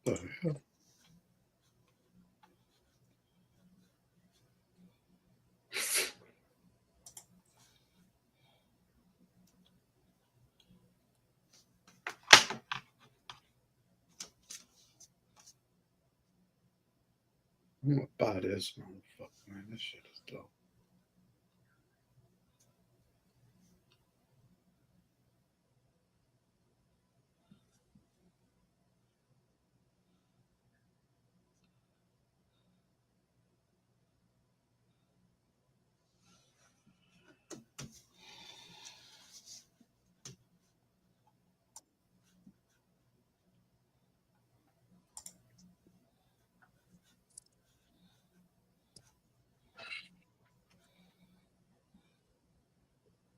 The hell? I'm gonna buy this motherfucker, man. This shit is dope.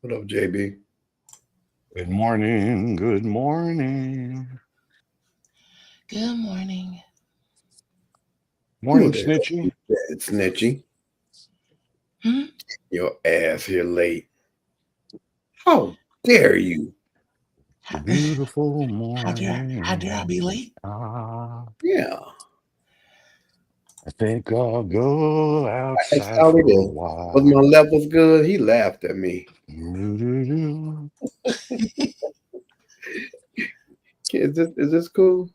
What up, JB? Good morning. Good morning. Good morning. Morning, Snitchy. It's Snitchy. Hmm? Your ass here late. How dare you? Beautiful How dare morning. I be late? Yeah. I think I'll go I outside saw for it. a Was while. my levels good? He laughed at me. Doo-doo-doo. Is this cool?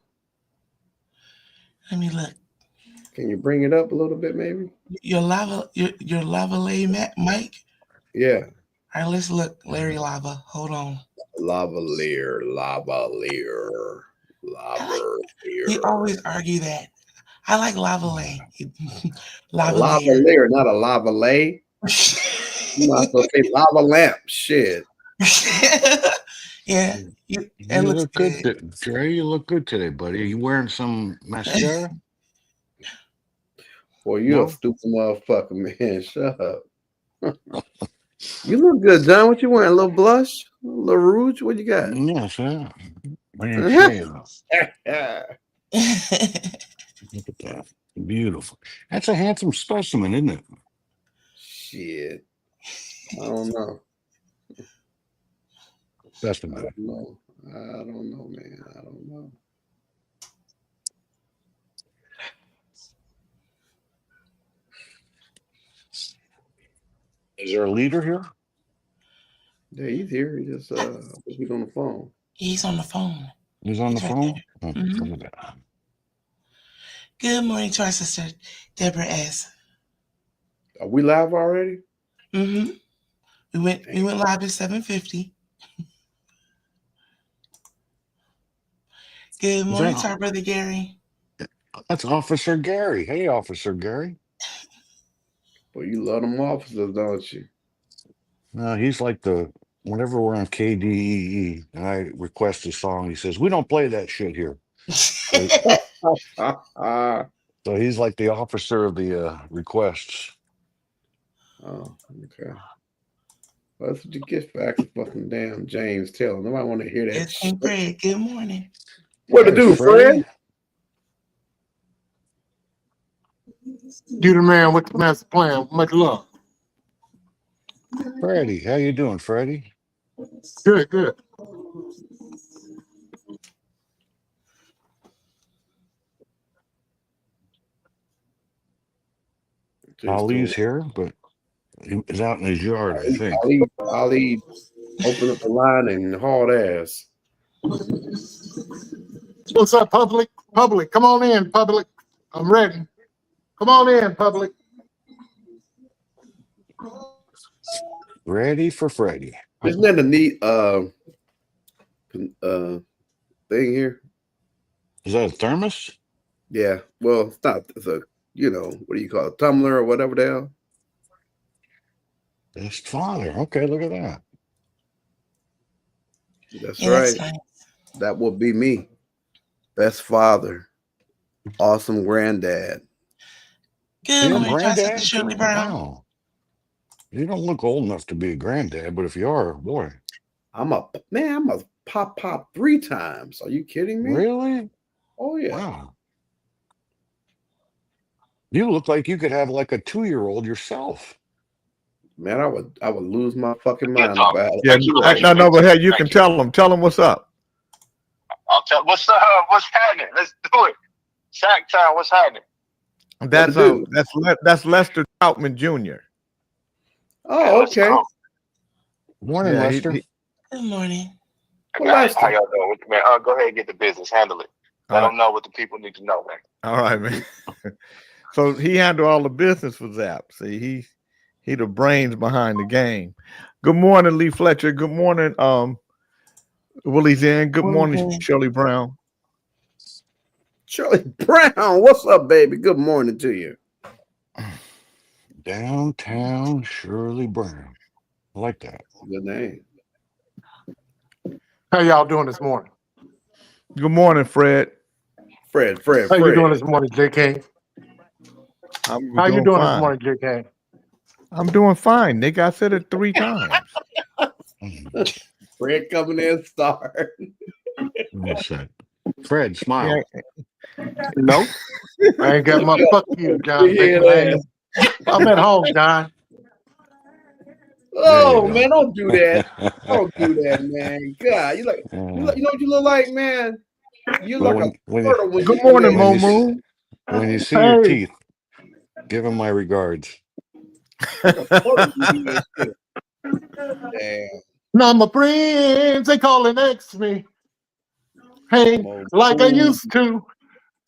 Let me look. Can you bring it up a little bit, maybe? Your lavalier mic. Yeah. All right, let's look. Larry Lava. Hold on. Lavalier. We always argue that. I like lavalier. A Lavalier. lavalier, not a lavalay. You might as well say lava lamp. Shit. Yeah, You that looks look good, good. Trey. You look good today, buddy. Are you wearing some mascara? Boy, you're No? a stupid motherfucker, man. Shut up. You look good, John. What you wearing? A little blush? A little rouge? What you got? Yes, yeah. I didn't shave. Look at that. Beautiful. That's a handsome specimen, isn't it? Shit. I don't know. Specimen. I don't know, man. I don't know. Is there a leader here? Yeah, he's here. He just he's on the phone. He's on the phone. He's on the right phone? there. Oh, Mhm. look at that. Good morning to our sister Deborah S. Are we live already? Mm-hmm. We went live at 7:50. Good morning to our brother Gary. That's Officer Gary. Hey, Officer Gary. Well, you love them officers, don't you? No, he's like whenever we're on KDEE and I request a song, he says, we don't play that shit here. So he's like the officer of the requests. Oh, okay. Well, that's what you get for acting fucking damn James Taylor. Nobody want to hear that It's shit. Fred. Good morning. What to do, Fred? You the man with the master plan. Much love. Freddie, how you doing, Freddie? Good, good. Ali's here, but he's out in his yard, I think. Ali open up the line and hard ass. What's up, public? Public, come on in, public. I'm ready. Come on in, public. Ready for Freddie. Isn't that a neat thing here? Is that a thermos? Yeah. Well, it's not. It's a what do you call it? Tumbler or whatever the hell. Best father. Okay, look at that. That's Yeah, right. that's nice. That will be me. Best father. Awesome granddad. Good You're a morning, granddad? Sister Shirley Brown. Wow. You don't look old enough to be a granddad, but if you are, boy. I'm a pop 3 times. Are you kidding me? Really? Oh yeah. Wow. You look like you could have like a 2-year-old yourself. Man, I would lose my fucking Good mind talk. about it. Yeah, Thank you, Ray. no, but hey, you Thank can you. tell them. Tell them what's up. I'll tell what's happening. Let's do it. Sack time. What's happening? That's do? that's Lester Troutman Jr. Oh, Let's okay. go. Morning, Yeah, Lester. Good morning. Well, Lester. How y'all doing, man? Go ahead and get the business. Handle it. Let them know what the people need to know, man. All right, man. So he handled all the business for Zap. See, he the brains behind the game. Good morning, Lee Fletcher. Good morning, Willie Zen. Good morning, Morning. Shirley Brown. Shirley Brown, what's up, baby? Good morning to you. Downtown Shirley Brown. I like that. Good name. How y'all doing this morning? Good morning, Fred. Fred. How you doing this morning, JK? I'm How you doing this fine. morning, JK? I'm doing fine. Nick, I said it 3 times. Fred coming in star. What's that? Fred, smile. No, I ain't got my fuck you, John. Yeah, Beckman. I'm at home, John. Oh There you man, go. don't do that. Don't do that, man. God, you know what you look like, man? You Well, look when a turtle when Good you morning, come in. Momo. when you see your Hey. teeth, give him my regards. Like a turtle when you do this shit. Damn. Now my friends, they calling next to me. Hey, like I used to.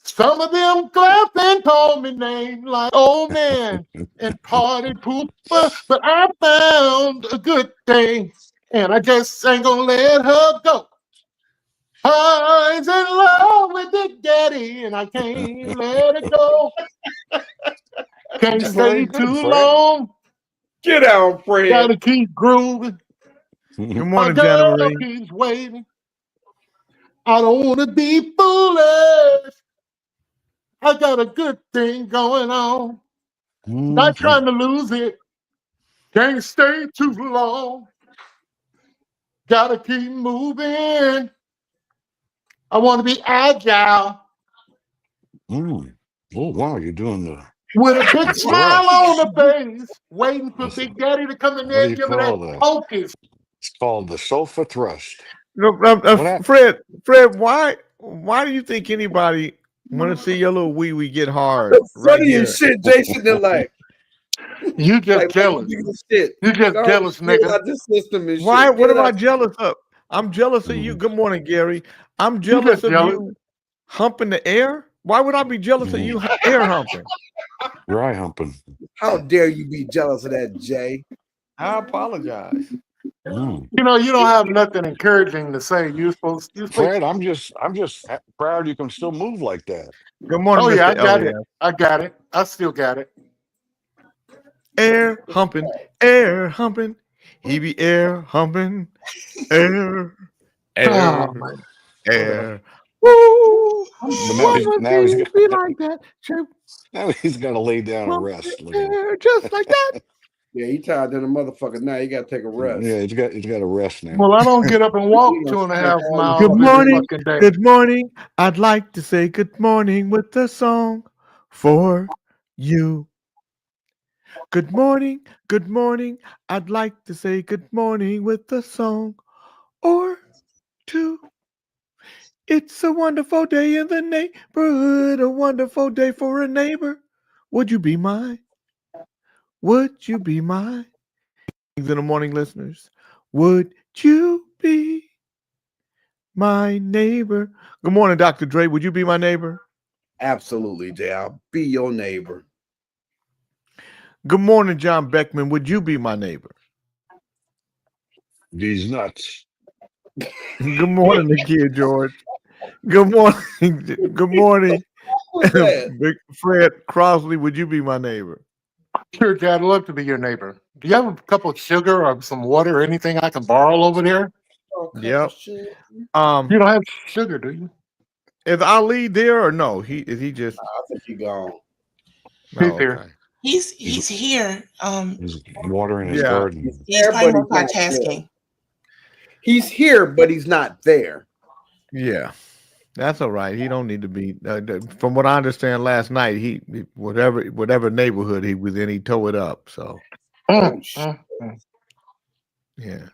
Some of them clapped and called me names like old man and party pooper, but I found a good thing, and I just ain't gonna let her go. I'm in love with Big Daddy, and I can't let it go. Can't Very stay good, too Fred. long. Get out, Fred. Gotta keep grooving. Good My morning, girl January. keeps waiting. I don't wanna be foolish. I got a good thing going on. Not trying to lose it. Can't stay too long. Gotta keep moving. I want to be agile Mm. Oh, wow, you're doing the, with a big That's smile right. on the face, waiting for That's Big Daddy to come in what there do and you give me that call that? focus. It's called the sofa thrust. No, What hap- Fred, why do you think anybody want to see your little wee get hard The right funny here? as shit, Jason. They're like, You just like jealous. shit. You just Like, jealous, get nigga. out this system and Why? shit. What Get am I out. jealous of? I'm jealous of you. Mhm. Good morning, Gary. I'm You jealous just of jealous. you humping the air. Why would I be jealous of you air humping? Dry humping. How dare you be jealous of that, Jay? I apologize. Mm. You know, you don't have nothing encouraging to say. You're supposed. Fred, I'm just proud you can still move like that. Good morning, Oh Mr. yeah, I got Elliott. it. I got it. I still got it. Air humping, air humping. He be air humping, air, Oh man. air. Woo! But now he's Be like that. now he's got to lay down and rest. Look at him. Air, just like that. Yeah, he tired than a motherfucker. Now you got to take a rest. Yeah, he's got to rest now. Well, I don't get up and walk 2.5 miles Good every morning. fucking day. Good morning. I'd like to say good morning with a song for you. Good morning. Good morning. I'd like to say good morning with a song or two. It's a wonderful day in the neighborhood, a wonderful day for a neighbor. Would you be mine? Would you be mine? In the morning, listeners, would you be my neighbor? Good morning, Dr. Dre. Would you be my neighbor? Absolutely, Jay. I'll be your neighbor. Good morning, John Beckman. Would you be my neighbor? These nuts. Good morning, Nakia George. Good morning. Good morning, What's that? Big Fred Crosley. Would you be my neighbor? Sure, Dad, I'd love to be your neighbor. Do you have a cup of sugar or some water or anything I can borrow over there? Yep. You don't have sugar, do you? Is Ali there or no? Is he just? I think he gone. He's here. He's here. He's watering his Yeah. garden. He's probably Everybody can't multitasking. He's here, but he's not there. Yeah, that's all right. He don't need to be. From what I understand, last night whatever neighborhood he was in, he tore it up. So Oh, shit. yeah,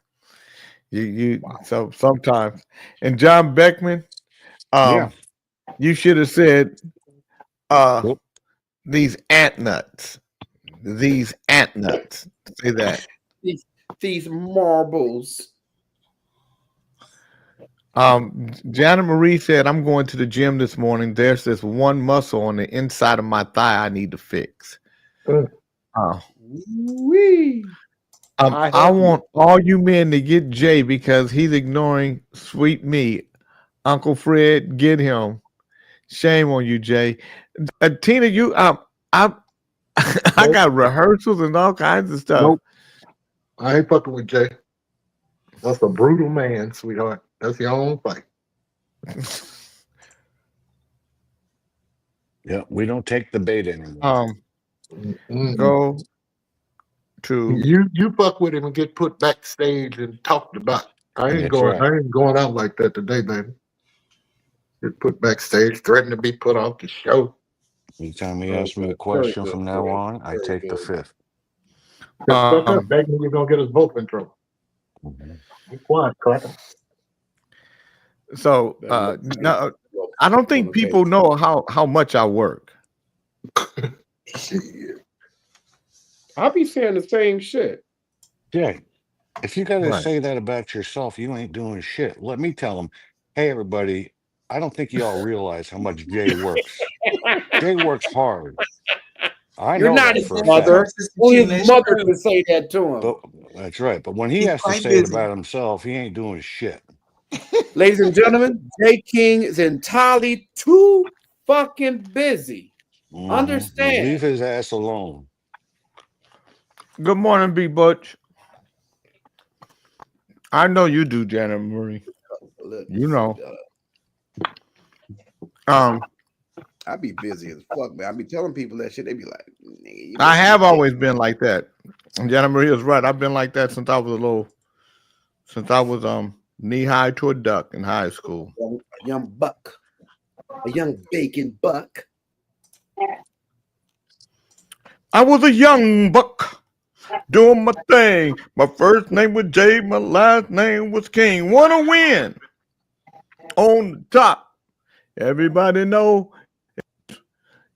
so sometimes. And John Beckman, Yeah. you should have said Yep. these ant nuts. These ant nuts. Say that. These marbles. Janet Marie said, I'm going to the gym this morning. There's this one muscle on the inside of my thigh I need to fix. Wee. I want all you men to get Jay because he's ignoring sweet me. Uncle Fred, get him. Shame on you, Jay. Tina, you I got rehearsals and all kinds of stuff. Nope. I ain't fucking with Jay. That's a brutal man, sweetheart. That's your own fight. Yeah, we don't take the bait anymore. Go to You fuck with him and get put backstage and talked about. I ain't going out like that today, baby. Get put backstage, threatened to be put off the show. Anytime he asks me a question from now on, I take the fifth. Fuck up, begging you're gonna get us both in trouble. Be quiet, cracker. So no, I don't think people know how much I work. I'll be saying the same shit. Jay, if you got to Right. say that about yourself, you ain't doing shit. Let me tell them, hey, everybody, I don't think y'all realize how much Jay works. Jay works hard. I You're know not that his for a mother. fact. Only his mother can say that to him. But that's right. But when he He's has to quite say it busy. about himself, he ain't doing shit. Ladies and gentlemen, Jay King is entirely too fucking busy. Mhm. Understand. Leave his ass alone. Good morning, B Butch. I know you do, Janet Marie. You know. I be busy as fuck, man. I be telling people that shit. They be like, nigga, you I busy have as always been like that. And Janet Marie is right. I've been like that since I was knee high to a duck in high school. a young buck, a young bacon buck. I was a young buck doing my thing. My first name was Jay, my last name was King. Wanna win on the top. Everybody know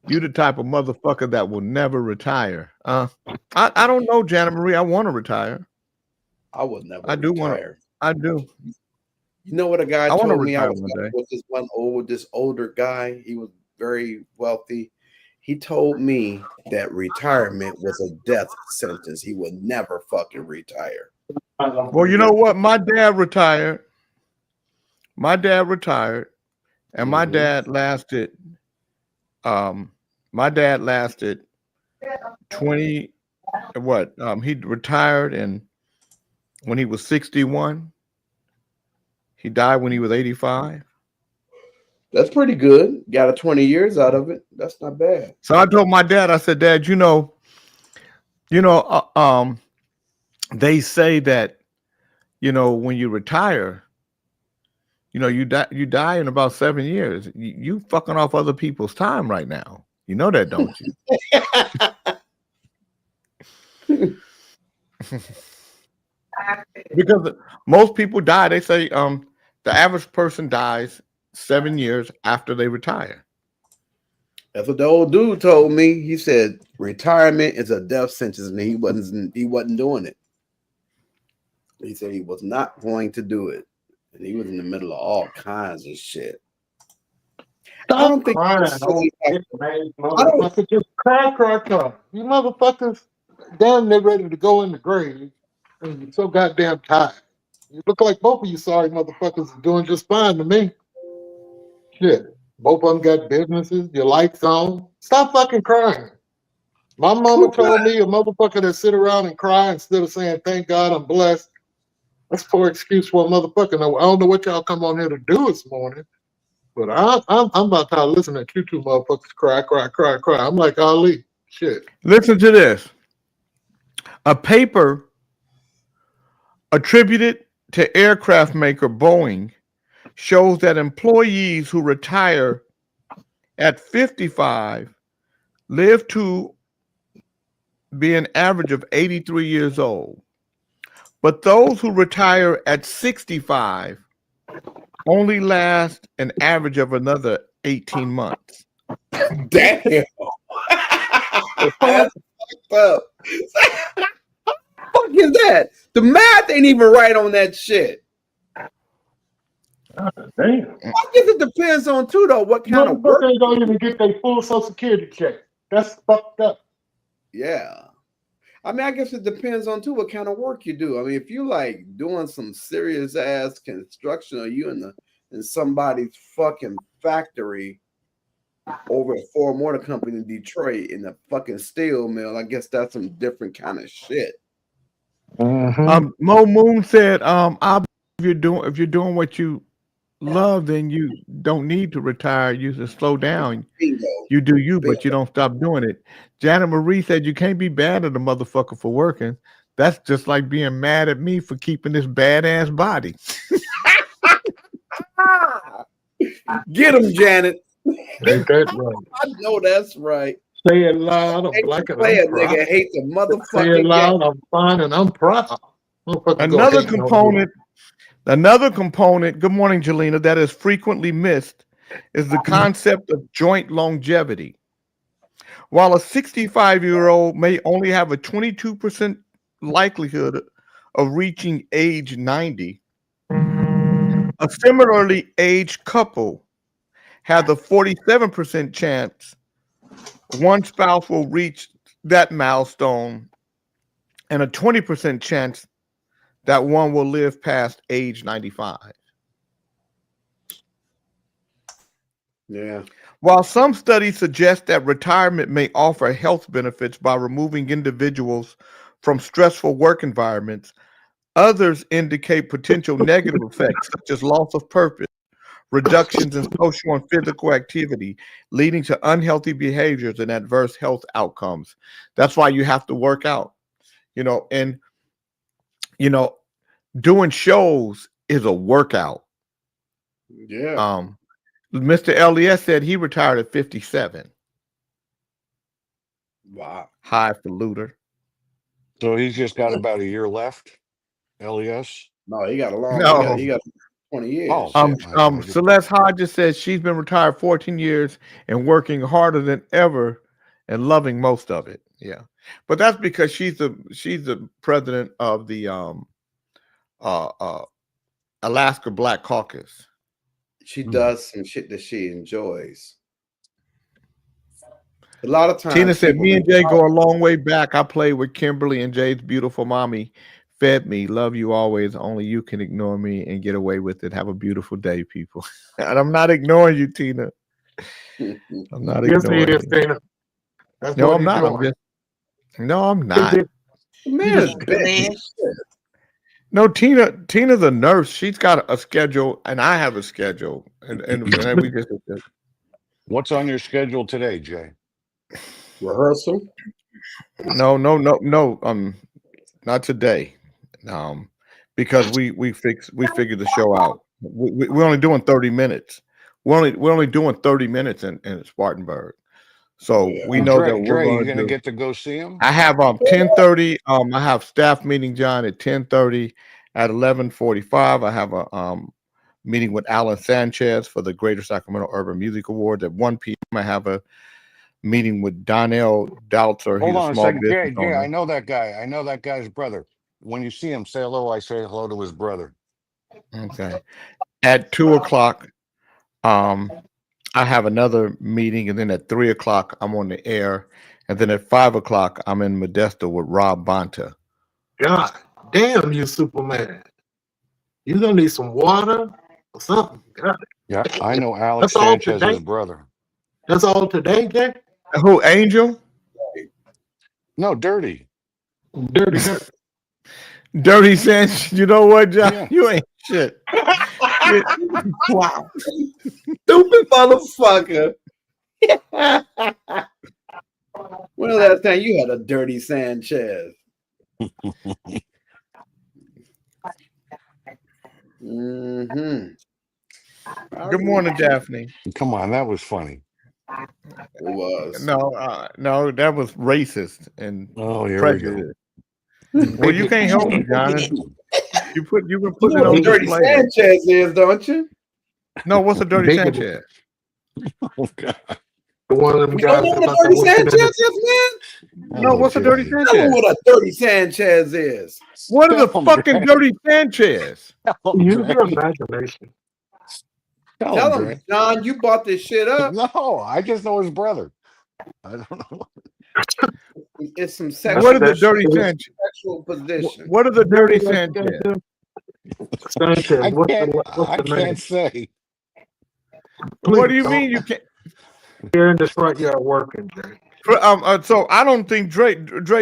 you the type of motherfucker that will never retire. I don't know, Janet Marie. I want to retire. I would never I do retire. I do. You know what a guy I wanna told me? I retire was one day. with this older guy. He was very wealthy. He told me that retirement was a death sentence. He would never fucking retire. Well, you know what? My dad retired. And my dad lasted. My dad lasted 20. What? He retired and when he was 61. He died when he was 85. That's pretty good. Got a 20 years out of it. That's not bad. So I told my dad, I said, Dad, they say that, when you retire, you die in about 7 years. You fucking off other people's time right now. You know that, don't you? Because most people die. They say the average person dies 7 years after they retire. That's what the old dude told me. He said retirement is a death sentence, and he wasn't doing it. He said he was not going to do it, and he was in the middle of all kinds of shit. Stop I don't think crying. it's silly. Motherfucker, just cry. You motherfuckers damn near ready to go in the grave, and you're so goddamn tired. You look like both of you sorry motherfuckers are doing just fine to me. Shit. Both of them got businesses, your lights on. Stop fucking crying. My mama told me a motherfucker that sit around and cry instead of saying, thank God I'm blessed. That's poor excuse for a motherfucker. Now, I don't know what y'all come on here to do this morning, but I'm about to listen to you two motherfuckers cry. I'm like Ali. Shit. Listen to this. A paper attributed to aircraft maker Boeing shows that employees who retire at 55 live to be an average of 83 years old. But those who retire at 65 only last an average of another 18 months. Damn. That's fucked up. Fuck is that? The math ain't even right on that shit. Damn. I guess it depends on too though what kind of work. They don't even get their full Social Security check. That's fucked up. Yeah. I mean, I guess it depends on too what kind of work you do. I mean, if you like doing some serious ass construction, or you in somebody's fucking factory over at Ford Motor Company in Detroit in the fucking steel mill, I guess that's some different kind of shit. Mo Moon said, if you're doing what you love, then you don't need to retire. You should slow down. Bingo. You do you, Bingo. but you don't stop doing it. Janet Marie said you can't be mad at a motherfucker for working. That's just like being mad at me for keeping this badass body. Get him, Janet. Ain't that right? I know that's right. Say it loud. I'm Hate black to and play I'm it, nigga. proud. Hate the Say it motherfucking game. loud. I'm fine and I'm proud. Another component. Good morning, Jelena. That is frequently missed is the concept of joint longevity. While a 65-year-old may only have a 22% likelihood of reaching age 90, a similarly aged couple has a 47% chance one spouse will reach that milestone and a 20% chance that one will live past age 95. Yeah. While some studies suggest that retirement may offer health benefits by removing individuals from stressful work environments, others indicate potential negative effects such as loss of purpose, reductions in social and physical activity, leading to unhealthy behaviors and adverse health outcomes. That's why you have to work out, and doing shows is a workout. Yeah. Mr. LES said he retired at 57. Wow. High for Luther. So he's just got about a year left. LES. No, he got a long. No. He got 20 years. Oh, shit. Celeste Hodges says she's been retired 14 years and working harder than ever and loving most of it. Yeah, but that's because she's the president of the Alaska Black Caucus. She does some shit that she enjoys. A lot of times. Tina said, "Me and Jay go a long way back. I played with Kimberly and Jay's beautiful mommy. Fed me. Love you always. Only you can ignore me and get away with it. Have a beautiful day, people." And I'm not ignoring you, Tina. I'm not ignoring you. Tina. No, I'm not. I'm not. Man, No, Tina's a nurse. She's got a schedule, and I have a schedule. And we just. What's on your schedule today, Jay? Rehearsal? No. Not today. Because we figured the show out. We're only doing 30 minutes. We're only doing 30 minutes in Spartanburg. So we know that we're going to get to go see him. I have 10:30. I have staff meeting John at 10:30. At 11:45, I have a meeting with Alan Sanchez for the Greater Sacramento Urban Music Awards. At 1 p.m., I have a meeting with Donnell Doutzer. Hold on a second, Jay. I know that guy. I know that guy's brother. When you see him, say hello. I say hello to his brother. Okay. At 2 o'clock, I have another meeting, and then at 3 o'clock, I'm on the air, and then at 5 o'clock, I'm in Modesto with Rob Bonta. God damn, you Superman! You gonna need some water or something? God. Yeah, I know Alex Sanchez's brother. That's all today, Jay? Who, Angel? No, Dirty. Dirty Sanchez. You know what, John? Yeah. You ain't shit. Wow. Stupid motherfucker. When was the last time you had a Dirty Sanchez? Good morning, Daphne. Come on, that was funny. It was. No, that was racist and Oh, here we go. prejudice. Well, you can't help it, Johnny. You've been You putting know it on what Dirty display. Sanchez is, don't you? No, what's a dirty Bigoted. Sanchez? Oh, God. One of them You don't guys know that's what out a there Dirty working in Sanchez the is, man? No, what's a dirty Jay. Tell them Sanchez? what a Dirty Sanchez is. What is a Tell him, fucking Dre. dirty Sanchez? Tell him, Use your Dre. imagination. Tell Tell him, them, Dre. John, you bought this shit up. No, I just know his brother. I don't know. It's some What sexual, is a dirty That's- Sanchez? sexual position. What is a dirty That's- Sanchez? Sanchez, I what's can't. the name? Can't say. What do Please you don't. mean you can't? You're in this front yard working, Jay. So I don't think Dre,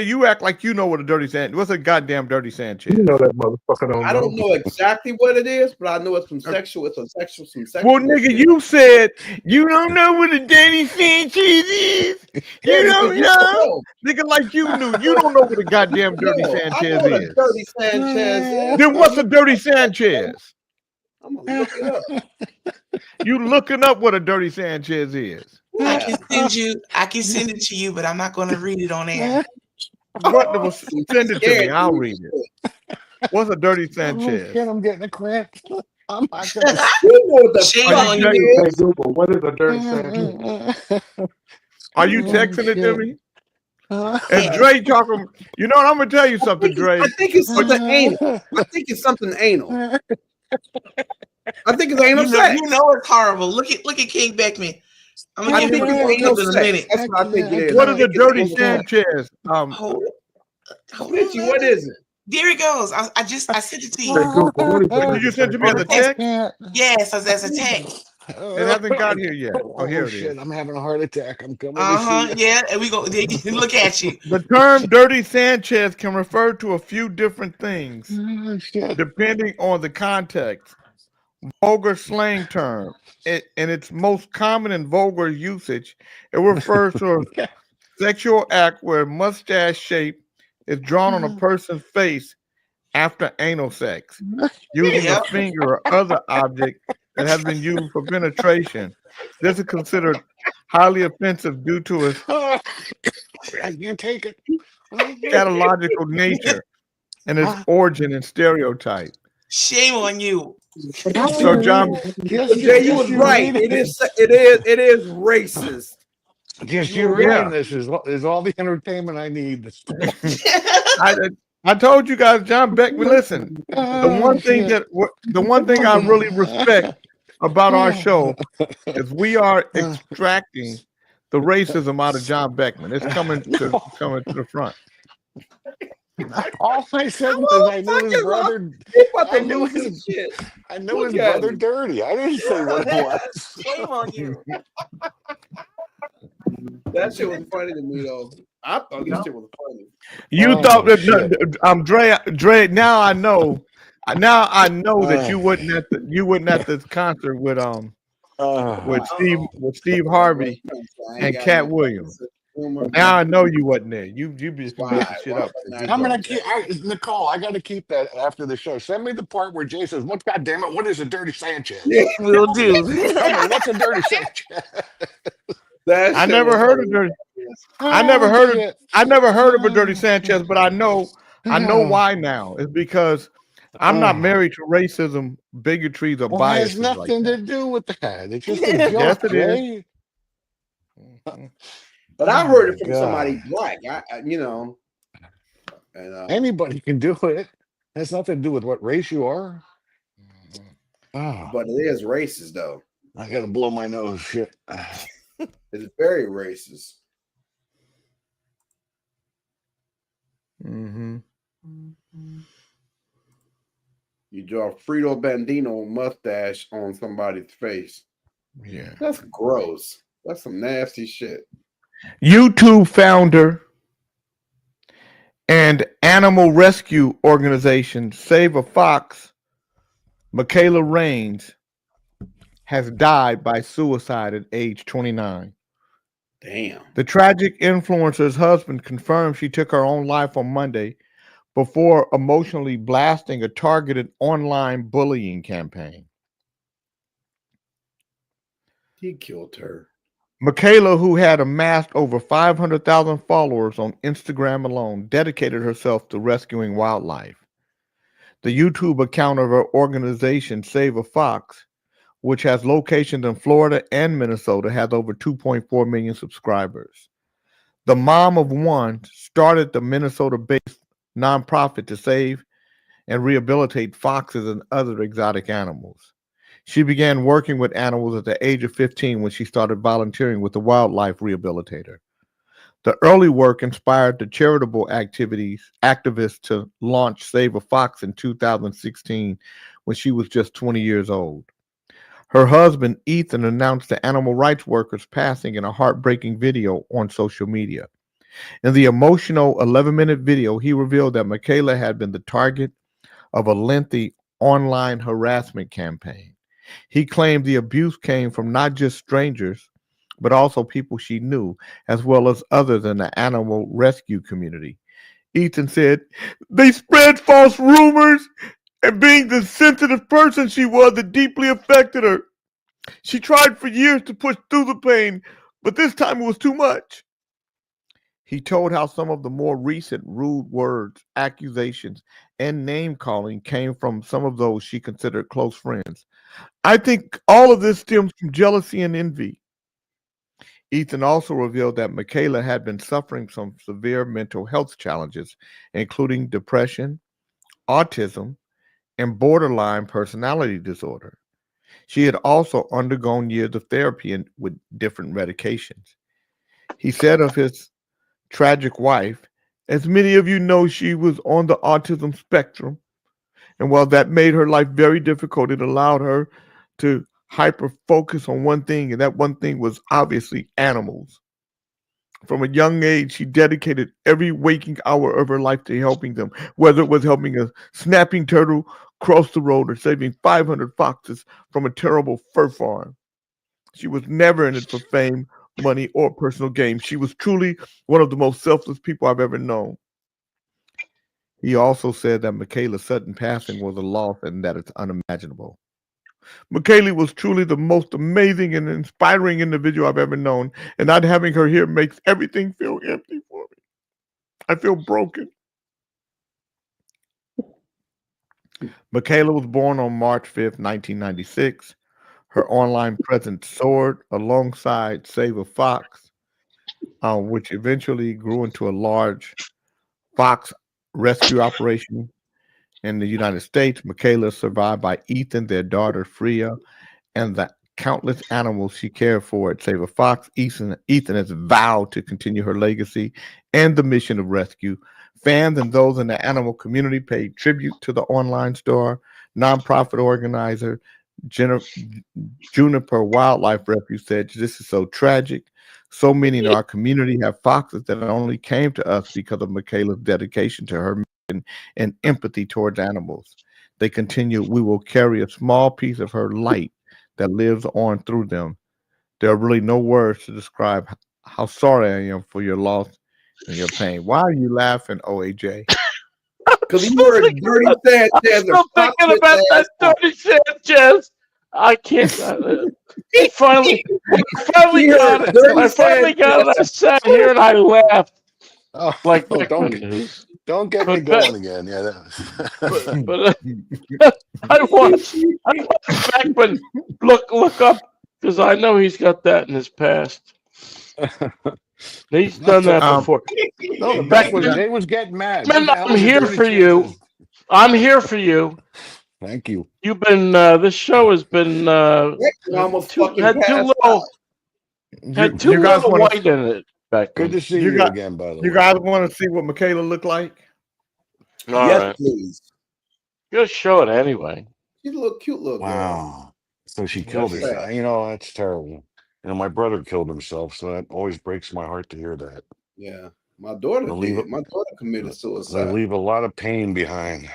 you act like you know what a dirty Sanchez. What's a goddamn dirty Sanchez? You know that motherfucker don't I don't know exactly what it is, but I know it's some sexual. It's a sexual. Some sexual. Well, nigga, shit. you said you don't know what a dirty Sanchez is. You Yeah, don't because you know, nigga, like you knew. You don't know what a goddamn dirty No, I Sanchez know what a is. Dirty Sanchez is. Then what's a dirty Sanchez? I'm gonna look it up. You looking up what a dirty Sanchez is? I can send it to you, but I'm not going to read it on air. What? Send it to me. I'll read it. What's a dirty Sanchez? Shit, I'm getting a cramp. I'm not gonna. You know what the Shame fuck on it you. is. Hey, Google, what is a dirty Sanchez? Are you Oh, texting it to shit. me? And Dre talking. You know what? I'm gonna tell you something, Dre. I think it's something anal. I think it's something anal. I think it's anal sex. You know it's horrible. Look at King Beckman. I'm I gonna think give him it's a anal clip in a sex. minute. That's what I think it is. What I is a think it's dirty anal sex. Sanchez? Hold Bitchy, on, what man. is it? There it goes. I sent it to Hey, you. Google, what is a Did dirty you send it to me as a Sanchez? text? Yes, as a text. It hasn't got here yet. Oh, here it shit! is. I'm having a heart attack. I'm coming to see you. Yeah, and we go. Look at you. The term dirty Sanchez can refer to a few different things Oh, shit. depending on the context. Vulgar slang term. In its most common and vulgar usage, it refers to a sexual act where a mustache shape is drawn on a person's face after anal sex, using Yep. a finger or other object that has been used for penetration. This is considered highly offensive due to its I can't take it. scatological nature and its origin and stereotype. Shame on you. So, John, Jay, you was right. It is racist. Just you reading this is all the entertainment I need. I told you guys, John Beckman. Listen, the one thing I really respect about our show is we are extracting the racism out of John Beckman. It's coming to the front. All I said was I knew his brother. I knew his shit. I knew his Look at brother him. dirty. I didn't say what it was. Shame on you. That shit was funny to me though. I thought this shit was funny. You Oh, thought that shit. Dre. Now I know that you wasn't at this concert with Steve Harvey and Cat Williams. Now I know you wasn't there. You be making shit up. I'm gonna keep Nicole. I got to keep that after the show. Send me the part where Jay says, "What? God damn it! What is a dirty Sanchez?" Will do. Tell me, what's a dirty Sanchez? I never heard of dirty. I never heard of a dirty Sanchez, but I know why now. It's because I'm not married to racism, bigotries, or Well, it biases. has nothing like to do with that. It's just a joke, Yes, it is. Jay. But I heard it from God. somebody black. And Anybody can do it. It has nothing to do with what race you are. Oh, but it is racist though. I gotta blow my nose. Shit. It's very racist. Mm-hmm. You draw a Frito Bandino mustache on somebody's face. Yeah. That's gross. That's some nasty shit. YouTube founder and animal rescue organization Save a Fox, Michaela Raines, has died by suicide at age 29. Damn. The tragic influencer's husband confirmed she took her own life on Monday before emotionally blasting a targeted online bullying campaign. He killed her. Michaela, who had amassed over 500,000 followers on Instagram alone, dedicated herself to rescuing wildlife. The YouTube account of her organization, Save a Fox, which has locations in Florida and Minnesota, has over 2.4 million subscribers. The mom of one started the Minnesota-based nonprofit to save and rehabilitate foxes and other exotic animals. She began working with animals at the age of 15 when she started volunteering with the wildlife rehabilitator. The early work inspired the charitable activists to launch Save a Fox in 2016 when she was just 20 years old. Her husband, Ethan, announced the animal rights worker's passing in a heartbreaking video on social media. In the emotional 11-minute video, he revealed that Michaela had been the target of a lengthy online harassment campaign. He claimed the abuse came from not just strangers, but also people she knew, as well as others in the animal rescue community. Ethan said, "They spread false rumors, and being the sensitive person she was, it deeply affected her. She tried for years to push through the pain, but this time it was too much." He told how some of the more recent rude words, accusations, and name calling came from some of those she considered close friends. "I think all of this stems from jealousy and envy." Ethan also revealed that Michaela had been suffering some severe mental health challenges, including depression, autism, and borderline personality disorder. She had also undergone years of therapy with different medications. He said of his tragic wife, "As many of you know, she was on the autism spectrum. And while that made her life very difficult, it allowed her to hyper focus on one thing, and that one thing was obviously animals. From a young age, she dedicated every waking hour of her life to helping them, whether it was helping a snapping turtle cross the road or saving 500 foxes from a terrible fur farm. She was never in it for fame, money, or personal gain. She was truly one of the most selfless people I've ever known." He also said that Michaela's sudden passing was a loss and that it's unimaginable. "Michaela was truly the most amazing and inspiring individual I've ever known, and not having her here makes everything feel empty for me. I feel broken." Michaela was born on March 5th, 1996. Her online presence soared alongside Save a Fox, which eventually grew into a large fox rescue operation in the United States. Michaela is survived by Ethan, their daughter Freya, and the countless animals she cared for at Save a Fox. Ethan has vowed to continue her legacy and the mission of rescue. Fans and those in the animal community paid tribute to the online star. Nonprofit organizer Juniper Wildlife Refuge said, "This is so tragic. So many in our community have foxes that only came to us because of Michaela's dedication to her mission and empathy towards animals." They continue, "We will carry a small piece of her light that lives on through them. There are really no words to describe how sorry I am for your loss and your pain." Why are you laughing, OAJ? Because he heard Dirty Sanchez. I'm still thinking about that Dirty Sanchez. I can't. I finally got it. I finally got it. I sat here and I laughed. Oh, Like don't get me going again. Yeah, but I watched Beckman look up because I know he's got that in his past. He's done that before. No, Jay was getting mad. I'm here for you. I'm here for you. Thank you. You've been. This show has been. Almost had too little white in it. Good to see you again, by the way. You guys want to see what Michaela looked like? Yes, Right. please. Just show it anyway. She's a little cute little girl. Wow. So she killed That's herself. sad. You know, that's terrible. You know, my brother killed himself, so that always breaks my heart to hear that. Yeah. My daughter did. My daughter committed They suicide. leave a lot of pain behind.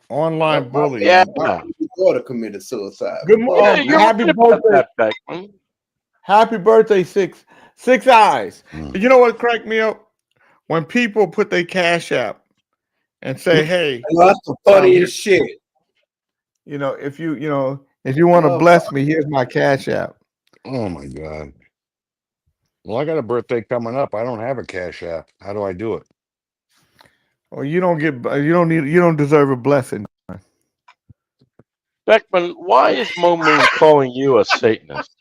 Online bullying. Yeah. My daughter committed suicide. Good morning. You're Happy right about birthday. that, Beckman. Happy birthday, Six Eyes. Mm. You know what cracked me up? When people put their Cash App and say, "Hey, That's the funniest shit. if If you want to Oh, bless me, here's my Cash App. Oh my God. Well, I got a birthday coming up. I don't have a Cash App. How do I do it? Well, you don't deserve a blessing. Beckman, why is Mo Moon calling you a Satanist?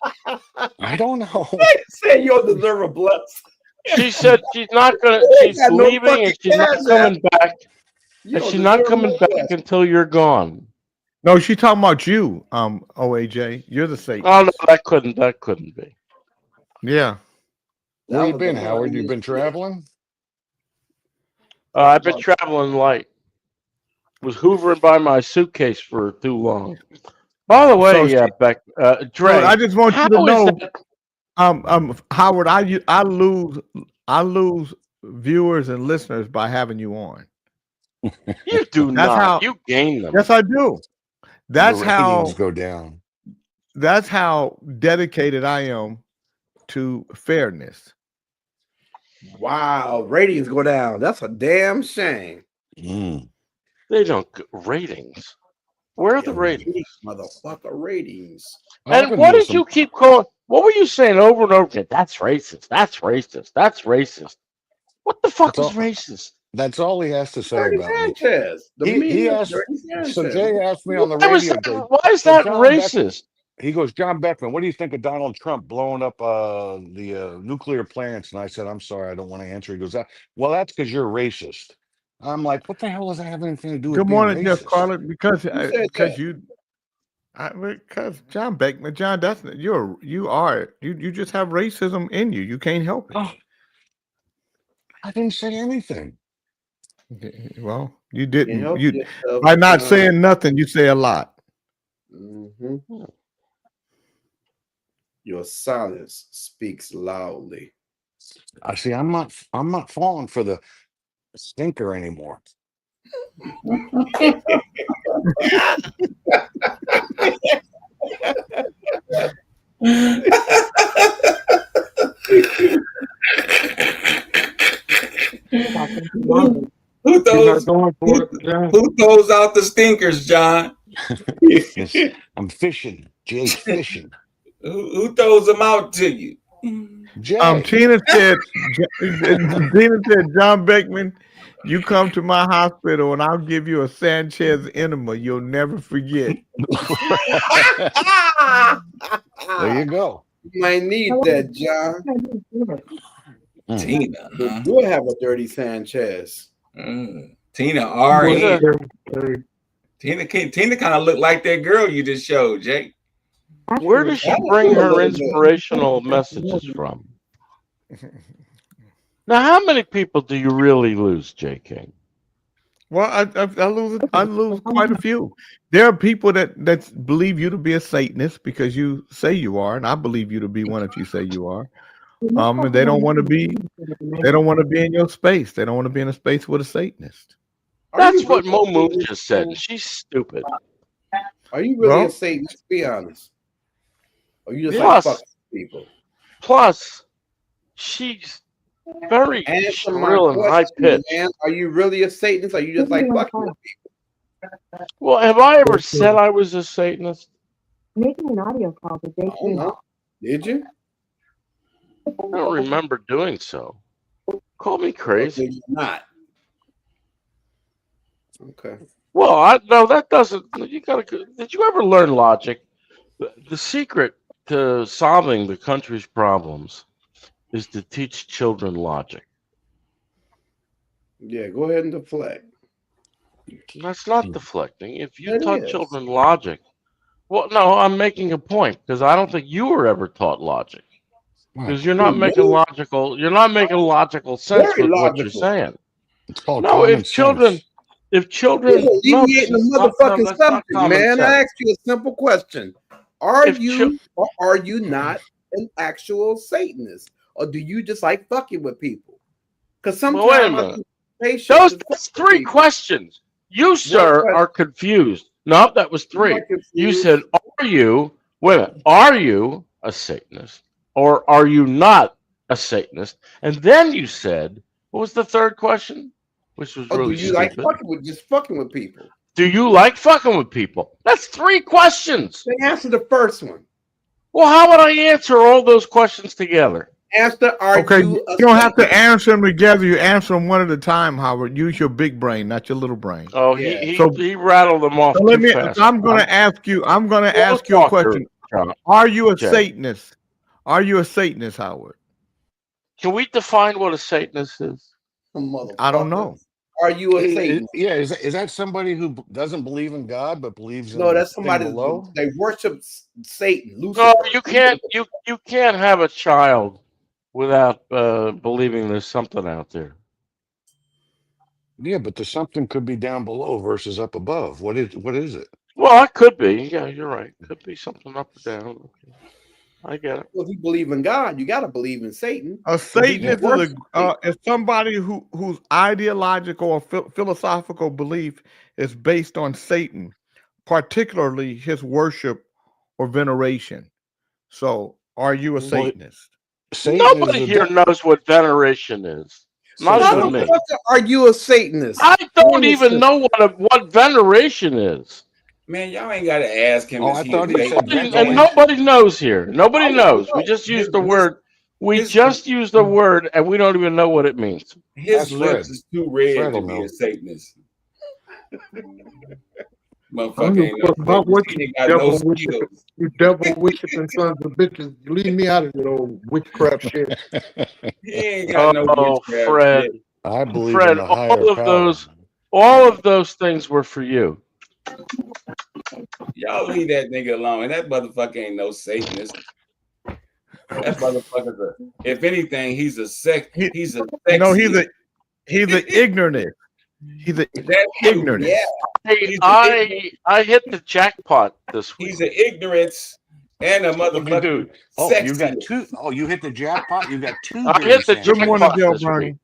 I don't know. say you don't deserve a blessing. She said she's not gonna. ain't She's got no leaving fucking and she's not Cash coming back. You And don't she's not deserve coming no back blessing. until you're gone. No, she talking about you, OAJ. You're the Satan. Oh no, that couldn't be. Yeah. Where That you was been, the Howard? You funniest been shit. traveling? I've been traveling light. Was hoovering by my suitcase for too long. By the way, So Beck, Dre, I just want you to how is know, that? Howard, I lose viewers and listeners by having you on. You do That's not. how. You gain them. Yes, I do. That's The how. ratings go down. That's how dedicated I am to fairness. Wow, ratings go down. That's a damn shame. Mm. They don't get ratings. Where are the ratings? Motherfucker ratings. And what did you keep calling? What were you saying over and over again? That's racist. That's racist. That's racist. What the fuck is racist? That's all he has to say Dirty about me. Sanchez. The He media asked, Dirty Sanchez. so Jay asked me on the Why was radio. that- why is that John racist? He goes, John Beckman, what do you think of Donald Trump blowing up the nuclear plants? And I said, I'm sorry, I don't want to answer. He goes, well, that's because you're racist. I'm like, what the hell does that have anything to do with Good being morning, Jeff racist? Carlin. Because that? John Beckman, John, you just have racism in you. You can't help it. Oh, I didn't say anything. Well, you didn't. help You yourself, by not John. saying nothing, you say a lot. Mm-hmm. Your silence speaks loudly. I see. I'm not falling for the stinker anymore. Who throws out the stinkers, John? Yes, I'm fishing. Jay's fishing. Who throws them out to you? Jay. Tina said, John Beckman, you come to my hospital and I'll give you a Sanchez enema you'll never forget. There you go. You might need that, John. Tina. Huh? Do have a Dirty Sanchez. Tina R.E. Tina kind of looked like that girl you just showed, Jake. Where does she bring her inspirational messages from? Now, how many people do you really lose, J. King? Well, I lose quite a few. There are people that believe you to be a Satanist because you say you are, and I believe you to be one if you say you are. And they don't want to be in your space. They don't want to be in a space with a Satanist. That's what Mo Moon just said. She's stupid. Are you really a Satanist? Be honest. Or you just Plus- like fucking people? Plus, she's very Answer my shrill and high question, pitched. man. Are you really a Satanist? Or are you just like fucking with people? Well, have I ever said I was a Satanist? Making an audio call to Jake. Did you? I don't remember doing so. Call me crazy. Did you not? Okay. Well, no, that doesn't. You gotta. Did you ever learn logic? The secret to solving the country's problems is to teach children logic. Yeah, go ahead and deflect. That's not deflecting. If you It taught is. children logic, well, no, I'm making a point because I don't think you were ever taught logic because you're not making logical. You're not making logical sense Very with what you're logical. saying. It's called No, common if children, sense. if children, You're no, alleviating the motherfucking that's not subject, common man. sense. I asked you a simple question. Are If you or are you not an actual Satanist? Or do you just like fucking with people? Because sometimes Well, wait a minute. That's three questions. You, sir, question? are confused. No, that was three. not confused. You said, "Are you? Wait a minute. Are you a Satanist, or are you not a Satanist?" And then you said, "What was the third question?" Which was Or really do you like stupid. fucking with people? Do you like fucking with people? That's 3 questions. They answer the first one. Well, how would I answer all those questions together? Answer, are Okay, you you don't have to answer them together. You answer them one at a time, Howard. Use your big brain, not your little brain. Oh, Yeah. he rattled them off So let too me. fast. I'm going to ask you. I'm going to We'll ask you a talk to question. John. Are you a Jay. Satanist? Are you a Satanist, Howard? Can we define what a Satanist is? I don't know. Are you a Satanist? Yeah, is that somebody who doesn't believe in God but believes in No, that's the thing somebody below? they worship Satan, Lucifer. No, you can't. You can't have a child without believing there's something out there. Yeah, but there's something could be down below versus up above. What is it? Well, it could be. Yeah, you're right. Could be something up or down. Okay. I get it. Well, if you believe in God, you got to believe in Satan. A Satanist worship is somebody whose ideological or philosophical belief is based on Satan, particularly his worship or veneration. So, are you a Satanist? Satan Nobody is here knows what veneration is. Not How even the me. fuck are you a Satanist? I don't even know what veneration is. Man, y'all ain't got to ask him. Oh, is I he thought a he said Satanist? And nobody knows here. Nobody knows. We just used the word. We his- just used the word, and we don't even know what it means. His That's lips Fred. is too red Fred to will be know. a Satanist. I don't Motherfucker give ain't a fuck about no what Satanist. He you ain't got no devil skills. worshiping, you devil worshiping sons of bitches. Leave me out of your old witchcraft shit. He ain't got no Oh, witchcraft Fred, shit. I believe Fred, in the higher power. all of those things were for you. Y'all leave that nigga alone. And that motherfucker ain't no Satanist. That motherfucker's if anything, he's a sex. He's a You know, sexist. he's an ignorant. He's an That too, ignorant. yeah. Hey, He's I hit the jackpot this week. He's an ignorance and a What did you motherfucking do? Oh, you got sexist. two. Oh, you hit the jackpot. You got two. I dirty hit the Santas. Good morning, jackpot Joe this Bernie.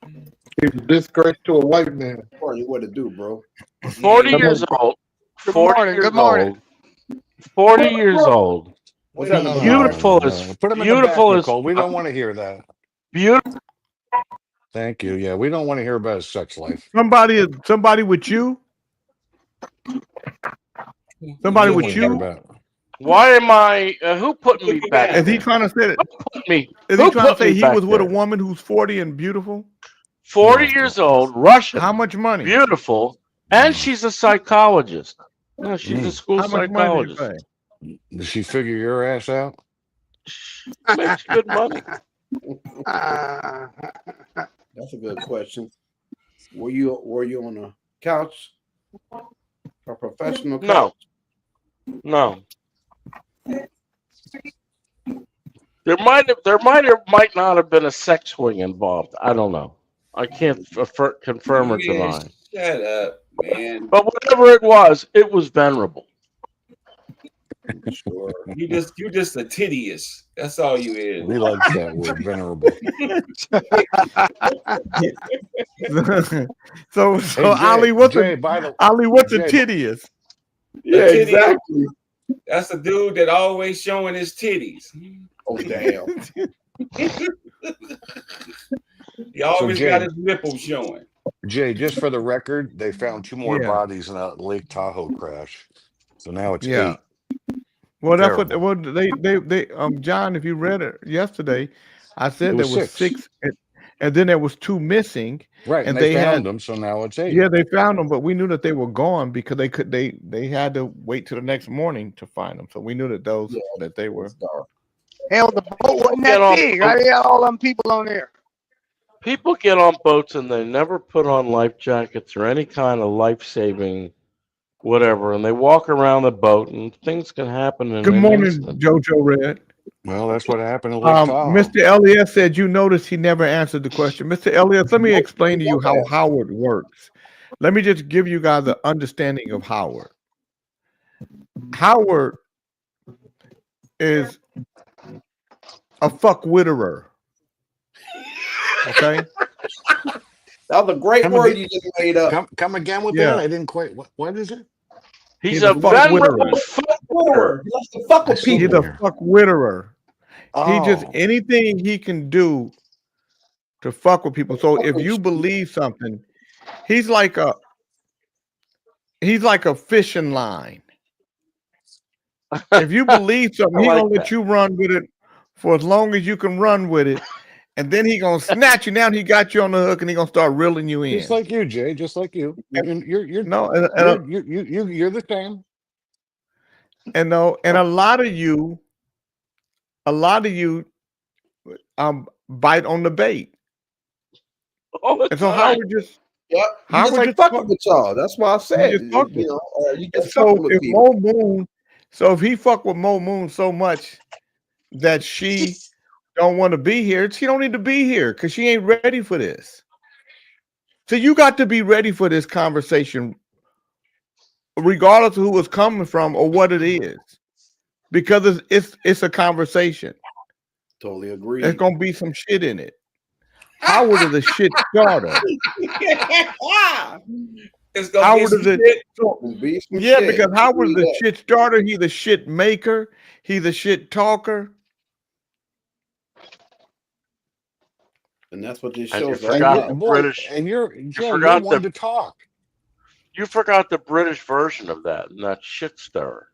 week. He's a disgrace to a white man. Tell you what to do, bro. 40 Yeah. years old. Good 40 morning, years good morning. old. 40 years old. Wait up, Beautiful No, as put him in the back, beautiful as Nicole. We don't want to hear that. beautiful. Thank you. Yeah, we don't want to hear about his sex life. Somebody with you. Somebody We don't with wanna hear you. about it. Why am I? Who put me back? Is he there? trying to say that? Who put me? Is he Who trying to put say me he back was with a there? woman who's 40 and beautiful? 40 years old, Russian, How much money? beautiful, and she's a psychologist. No, she's a school How much money did psychologist. you pay? Does she figure your ass out? Makes good money. That's a good question. Were you on a couch? A professional couch? No. There might not have been a sex swing involved. I don't know. I can't confirm or Man, deny. shut up, man. But whatever it was venerable. Sure. You just a tittious. That's all you is. He likes that word, venerable. so Hey, Jay, Ali, what's Jay, a by the Ali? What's a Jay, tittiest? Yeah, titty- exactly. That's a dude that always showing his titties. Oh damn. He always Jay- got his nipples showing. Jay, just for the record, they found 2 more Yeah. bodies in a Lake Tahoe crash. So now it's Yeah. 8. Well, that's Terrible. what they John, if you read it yesterday, I It said there was was 6. 6 and then there was 2 missing. Right, and and they they found had- them, so now it's 8. Yeah, they found them, but we knew that they were gone because they had to wait till the next morning to find them. So we knew that that they were. Hell, the boat wasn't Get that off big. the I had all them people on there. People get on boats and they never put on life jackets or any kind of life-saving whatever, and they walk around the boat and things can happen in Good an morning, instant. Jojo Red. Well, that's what happened in Lake Tahoe. Mr. Elias said you noticed he never answered the question. Mr. Elias, let me explain to you how Howard works. Let me just give you guys the understanding of Howard. Howard is a fuckwitterer. Okay? That was a great Come word again. you just made up. Come again with Yeah. that? I didn't quite. What is it? He's a a venerable fuckwitterer. fuckwitterer. He likes to fuck with I see He's people. a Here. fuckwitterer. He just Oh. anything he can do to fuck with people. So if you believe something, he's like he's like a fishing line. If you believe something, I he like gonna let that. you run with it for as long as you can run with it, and then he gonna snatch you down. He got you on the hook, and he gonna start reeling you in. Just like you, Jay. Just like you. You're No, you're the same. and no, and a lot of you bite on the bait. All the And so time. Howard just Yep. You Howard just like just fucking fuck- with y'all. That's why I said, just fucking. you know, you And just so fucking with if people. Mo Moon, so if he fuck with Mo Moon so much that she don't want to be here, she don't need to be here because she ain't ready for this. So you got to be ready for this conversation, regardless of who it's coming from or what it is, because it's a conversation. Totally agree. There's gonna be some shit in it. Howard is a shit starter. It's gonna Howard be is some a shit. Be some yeah, shit. because Howard is Believe the that. shit starter. He's the shit maker. He's the shit talker. And that's what this And you show's all forgot about. the Boy, British. and you're forgot one the- to talk. You forgot the British version of that, and that shit stirrer.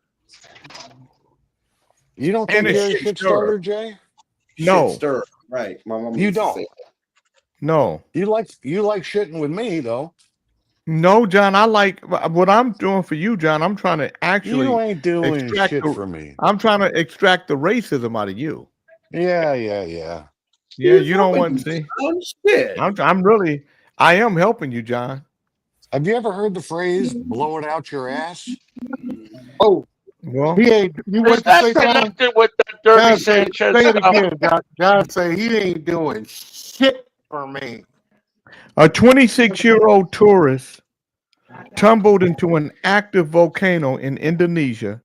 You don't And think a you're a shit shit stirrer. starter, Jay? No. Shit stir. Right. My mom You used to don't. say, No, You like shitting with me though. no, John. I like what I'm doing for you, John. I'm trying to actually You ain't doing extract shit the- for me. I'm trying to extract the racism out of you. Yeah. Yeah, "Who's you don't helping want to you, see. son? Shit. I am helping you, John. Have you ever heard the phrase "blow it out your ass"? Oh, Well, he ain't. You Is want to that say something? connected with that dirty John say, Sanchez say it stuff? again, John. John say he ain't doing shit for me. a 26-year-old tourist tumbled into an active volcano in Indonesia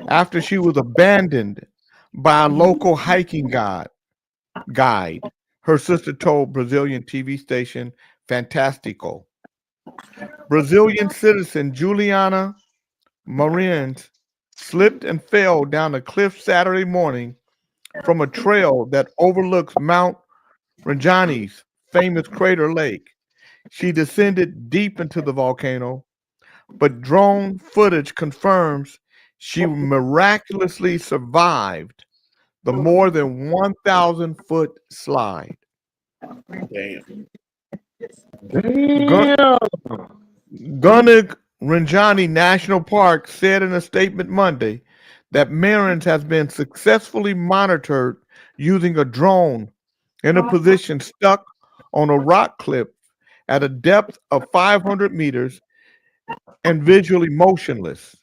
after she was abandoned by a local hiking guide. Her sister told Brazilian TV station Fantástico. Brazilian citizen Juliana Marins slipped and fell down a cliff Saturday morning from a trail that overlooks Mount Rinjani's famous crater lake. She descended deep into the volcano, but drone footage confirms she miraculously survived the more than 1,000-foot slide. Damn. Gunung Rinjani National Park said in a statement Monday that Marins has been successfully monitored using a drone in a position stuck on a rock cliff at a depth of 500 meters and visually motionless.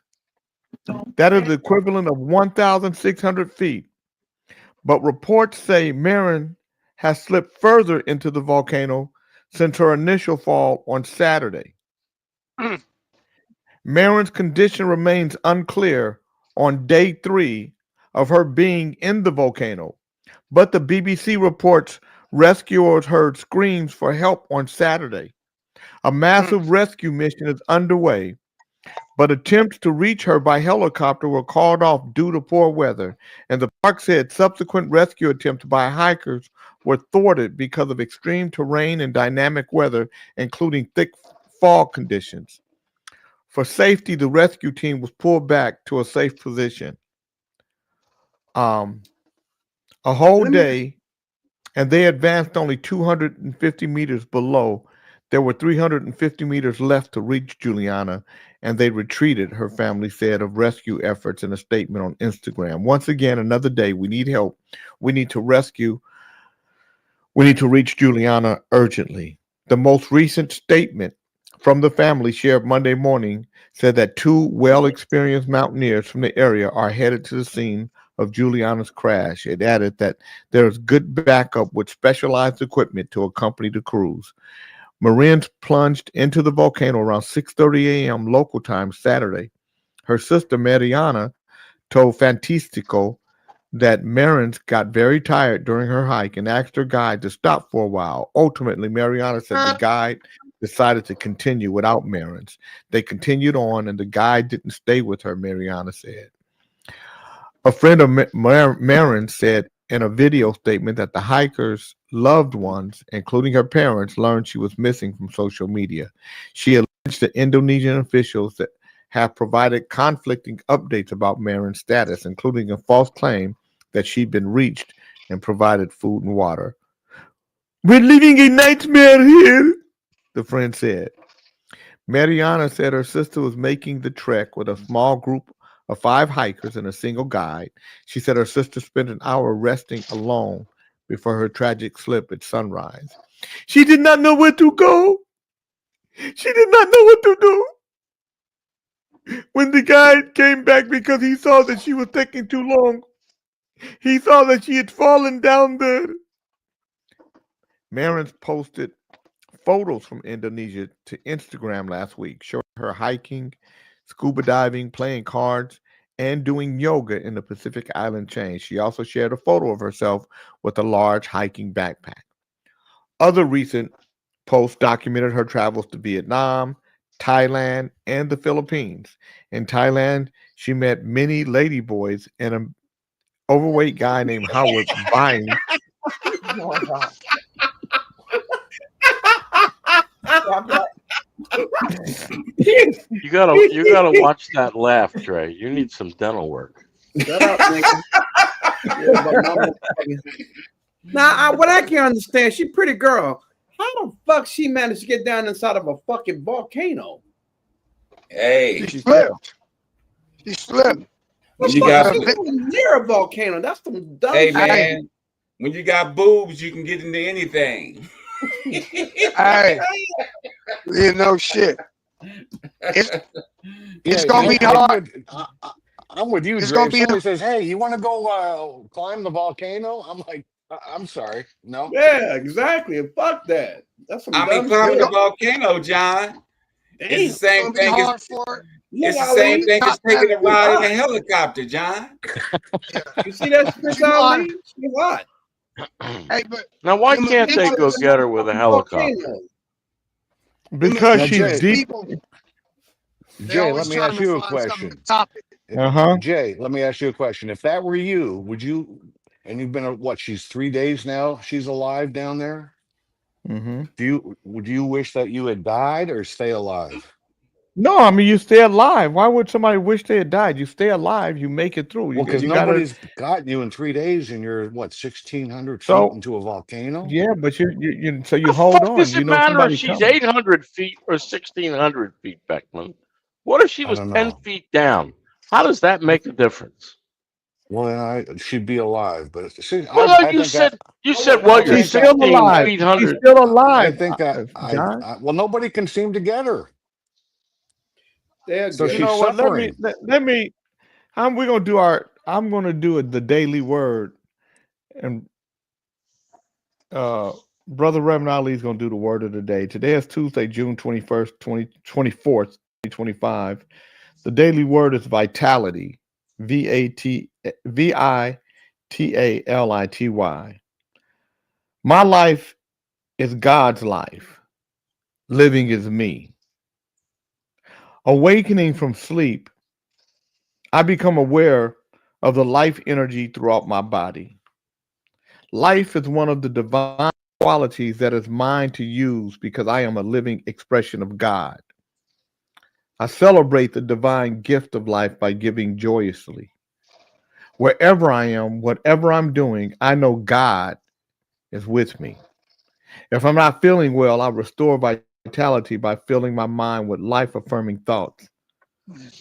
That is the equivalent of 1,600 feet. But reports say Marin has slipped further into the volcano since her initial fall on Saturday. Marin's condition remains unclear on day 3 of her being in the volcano, but the BBC reports rescuers heard screams for help on Saturday. A massive rescue mission is underway, but attempts to reach her by helicopter were called off due to poor weather, and the park said subsequent rescue attempts by hikers were thwarted because of extreme terrain and dynamic weather, including thick fog conditions. For safety, the rescue team was pulled back to a safe position. A whole day, and they advanced only 250 meters below. There were 350 meters left to reach Juliana, and they retreated, her family said of rescue efforts in a statement on Instagram. Once again, another day. We need help. We need to rescue. We need to reach Juliana urgently. The most recent statement from the family shared Monday morning said that 2 well-experienced mountaineers from the area are headed to the scene of Juliana's crash. It added that there is good backup with specialized equipment to accompany the crews. Marins plunged into the volcano around 6:30 a.m. local time Saturday. Her sister Mariana told Fantástico that Marins got very tired during her hike and asked her guide to stop for a while. Ultimately, Mariana said the guide decided to continue without Marins. They continued on, and the guide didn't stay with her, Mariana said. A friend of Marins said in a video statement that the hiker's loved ones, including her parents, learned she was missing from social media. She to Indonesian officials that have provided conflicting updates about Marin's status, including a false claim that she'd been reached and provided food and water. "We're living a nightmare here," the friend said. Mariana said her sister was making the trek with a small group of 5 hikers and a single guide. She said her sister spent an hour resting alone before her tragic slip at sunrise. "She did not know where to go. She did not know what to do. When the guide came back because he saw that she was taking too long, he saw that she had fallen down there." Marin posted photos from Indonesia to Instagram last week, showing her hiking, scuba diving, playing cards, and doing yoga in the Pacific Island chain. She also shared a photo of herself with a large hiking backpack. Other recent posts documented her travels to Vietnam, Thailand, and the Philippines. In Thailand, she met many ladyboys and an overweight guy named Howard vying. You gotta watch that laugh, Trey. You need some dental work. Shut up, nigga. Yeah, but mama- Now, what I can't understand, she pretty girl. How the fuck she managed to get down inside of a fucking volcano? Hey, She slipped. She slipped. you got. Near a volcano. That's some dumb Hey shit. man, when you got boobs, you can get into anything. Hey, you know shit. It's gonna be hard. I'm with you, It's Dre. gonna If be somebody says, "Hey, you want to go climb the volcano?" I'm like, I'm sorry, no. Yeah, exactly. And fuck that. That's some I mean, dumb climbing shit. the volcano, John. It's the same It's gonna be thing as hard for it's the same thing as taking a ride in a helicopter, John. You see that Prince Ali? She hot. Hey, but Now, why can't they go get her with a helicopter? Because Now, she's Jay, deep. people, they Jay, let always me trying ask to you a find something question. to top it. Jay, let me ask you a question. If that were you, would you? And you've been what? She's 3 days now. She's alive down there. Mm-hmm. Would you wish that you had died or stay alive? No, I mean you stay alive. Why would somebody wish they had died? You stay alive. You make it through. Well, because you gotta. nobody's gotten you in 3 days, and you're what 1,600 feet So into a volcano. yeah, but you so you The hold fuck on. does You it know matter if somebody she's coming. 800 feet or 1,600 feet, Beckman? What if she I was don't 10 know. feet down? How does that make a difference? Well, then she'd be alive, but see, Well, I you think I, said what? You're think She's still 16 alive. feet, She's 100. still I alive, think John. well, nobody can seem to get her, They're so You good. she's know what? suffering. Let me. We're gonna do our. I'm gonna do the daily word, and Brother Reverend Ali is gonna do the word of the day. Today is Tuesday, June 21st, 2024, 2025. The daily word is vitality. VITALITY. My life is God's life. Living is me. Awakening from sleep, I become aware of the life energy throughout my body. Life is one of the divine qualities that is mine to use because I am a living expression of God. I celebrate the divine gift of life by giving joyously. Wherever I am, whatever I'm doing, I know God is with me. If I'm not feeling well, I restore vitality by filling my mind with life affirming thoughts,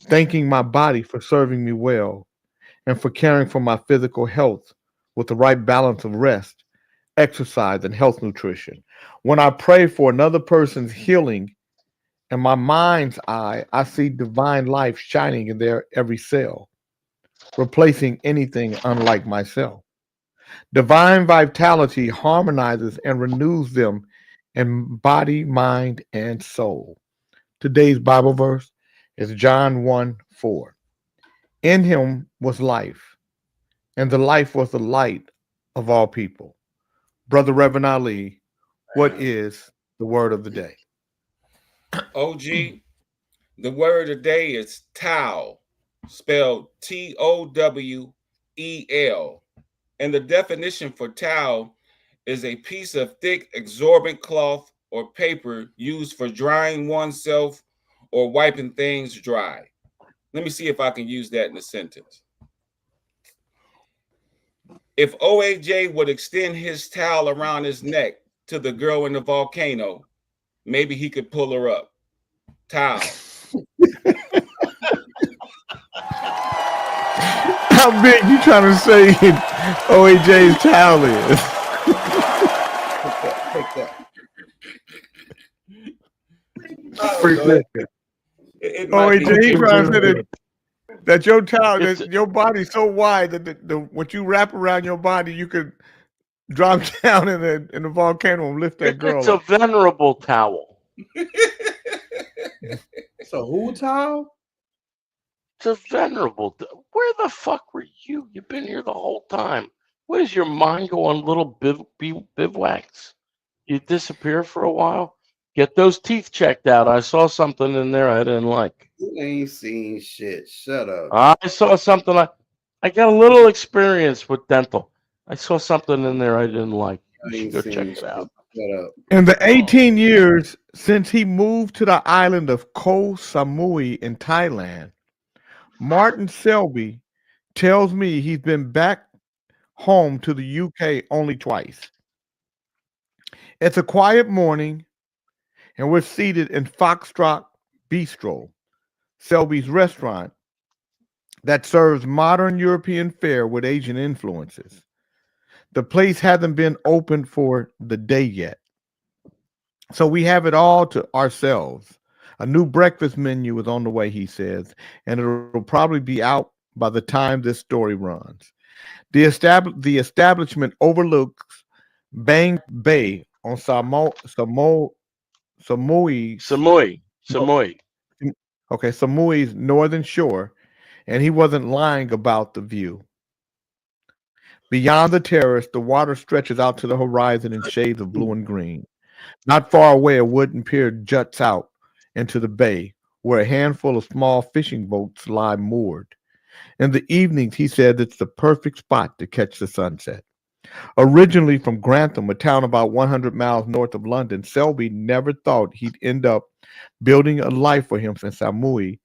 thanking my body for serving me well, and for caring for my physical health with the right balance of rest, exercise, and health nutrition. When I pray for another person's healing, in my mind's eye, I see divine life shining in their every cell, replacing anything unlike myself. Divine vitality harmonizes and renews them in body, mind, and soul. Today's Bible verse is John 1:4. In him was life, and the life was the light of all people. Brother Reverend Ali, what is the word of the day? OG, the word of the day is towel, spelled TOWEL. And the definition for towel is a piece of thick, absorbent cloth or paper used for drying oneself or wiping things dry. Let me see if I can use that in a sentence. If OAJ would extend his towel around his neck to the girl in the volcano, maybe he could pull her up. Towel. How big you trying to say OAJ's towel is? Take that. OAJ, he trying to say that your towel, It's- that your body's so wide that the what you wrap around your body, you could drop down in the volcano and lift that girl It's a up. venerable towel. So who towel? It's a venerable. Where the fuck were you? You've been here the whole time. What does your mind go on little bivouacs? You disappear for a while. Get those teeth checked out. I saw something in there I didn't like. You ain't seen shit. Shut up. I saw something. I got a little experience with dental. I saw something in there I didn't like. You should go check it out. Shut up. In the 18 years since he moved to the island of Koh Samui in Thailand, Martin Selby tells me he's been back home to the UK only twice. It's a quiet morning, and we're seated in Foxtrot Bistro, Selby's restaurant that serves modern European fare with Asian influences. The place hasn't been open for the day yet, so we have it all to ourselves. A new breakfast menu is on the way, he says, and it'll probably be out by the time this story runs. The establishment overlooks Bang Bay on Samui. Okay, Samui's northern shore, and he wasn't lying about the view. Beyond the terrace, the water stretches out to the horizon in shades of blue and green. Not far away, a wooden pier juts out into the bay, where a handful of small fishing boats lie moored. In the evenings, he said it's the perfect spot to catch the sunset. Originally from Grantham, a town about 100 miles north of London, Selby never thought he'd end up building a life for himself in Samui.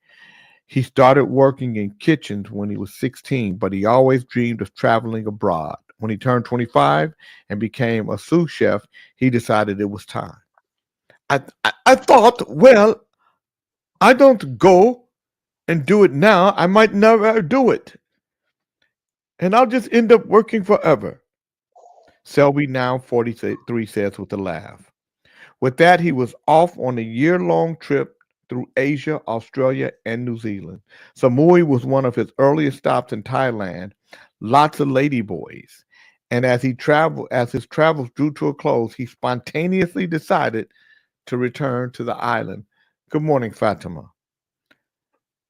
He started working in kitchens when he was 16, but he always dreamed of traveling abroad. When he turned 25 and became a sous chef, he decided it was time. I thought, well, I don't go and do it now. I might never do it. And I'll just end up working forever. Selby, now 43, says with a laugh. With that, he was off on a year-long trip through Asia, Australia, and New Zealand. Samui was one of his earliest stops in Thailand. Lots of ladyboys. And as his travels drew to a close, he spontaneously decided to return to the island. Good morning, Fatima.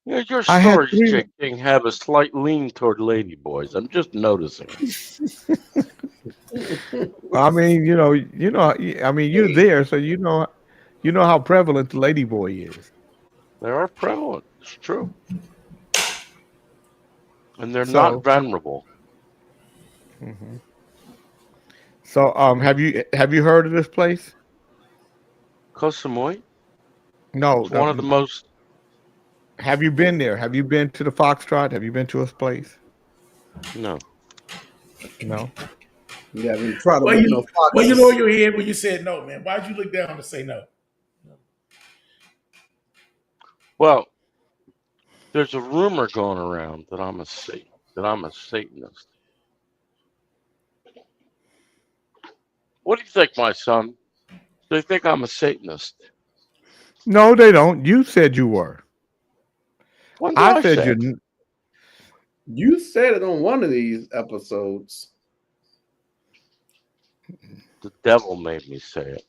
Yeah, your stories, Jake King, have a slight lean toward ladyboys. I'm just noticing. I mean, you're there, so you know how prevalent the ladyboy is. They are prevalent. It's true, and they're not venerable. Mm-hmm. So, have you heard of this place? Koh Samui? No, it's one of the most. Have you been there? Have you been to the Foxtrot? Have you been to his place? No. No. Yeah, we try to. Well, you lower your head when you said no, man. Why'd you look down to say no? Well, there's a rumor going around that I'm a Satanist. What do you think, my son? They think I'm a Satanist. No, they don't. You said you were. I said you said it on one of these episodes. The devil made me say it.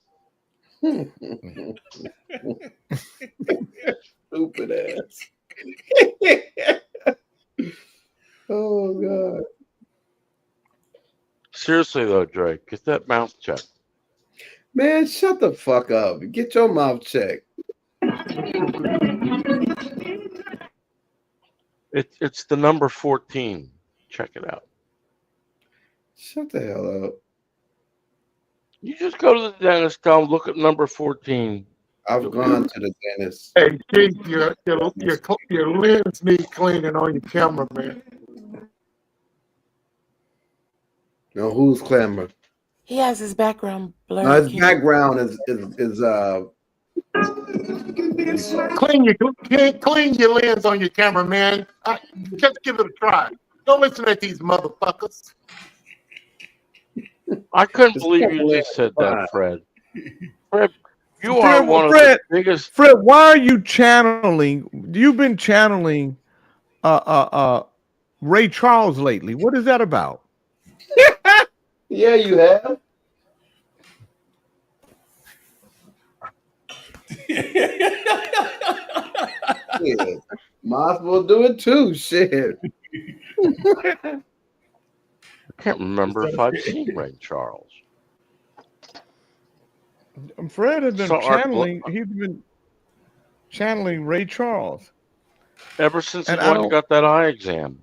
Stupid ass. Oh God. Seriously though, Drake, get that mouth checked. Man, shut the fuck up. Get your mouth checked. It's the number 14. Check it out. Shut the hell up. You just go to the dentist, tell him, look at number 14. I've gone to the dentist. Hey, Keith, your lens need cleaning on your camera, man. No, who's clamor? He has his background blurred. No, his King. background is Clean your lens on your camera, man. Just give it a try. Don't listen to these motherfuckers. I couldn't believe you just said that, Fred. Fred, you are Fred, one of Fred, the biggest. Fred, why are you channeling? You've been channeling Ray Charles lately. What is that about? Yeah, you have. Yeah. Might as well do it too. Shit. I can't remember if I've seen Ray Charles. Fred has been So channeling. He's been channeling Ray Charles ever since he And I went and don't- got that eye exam.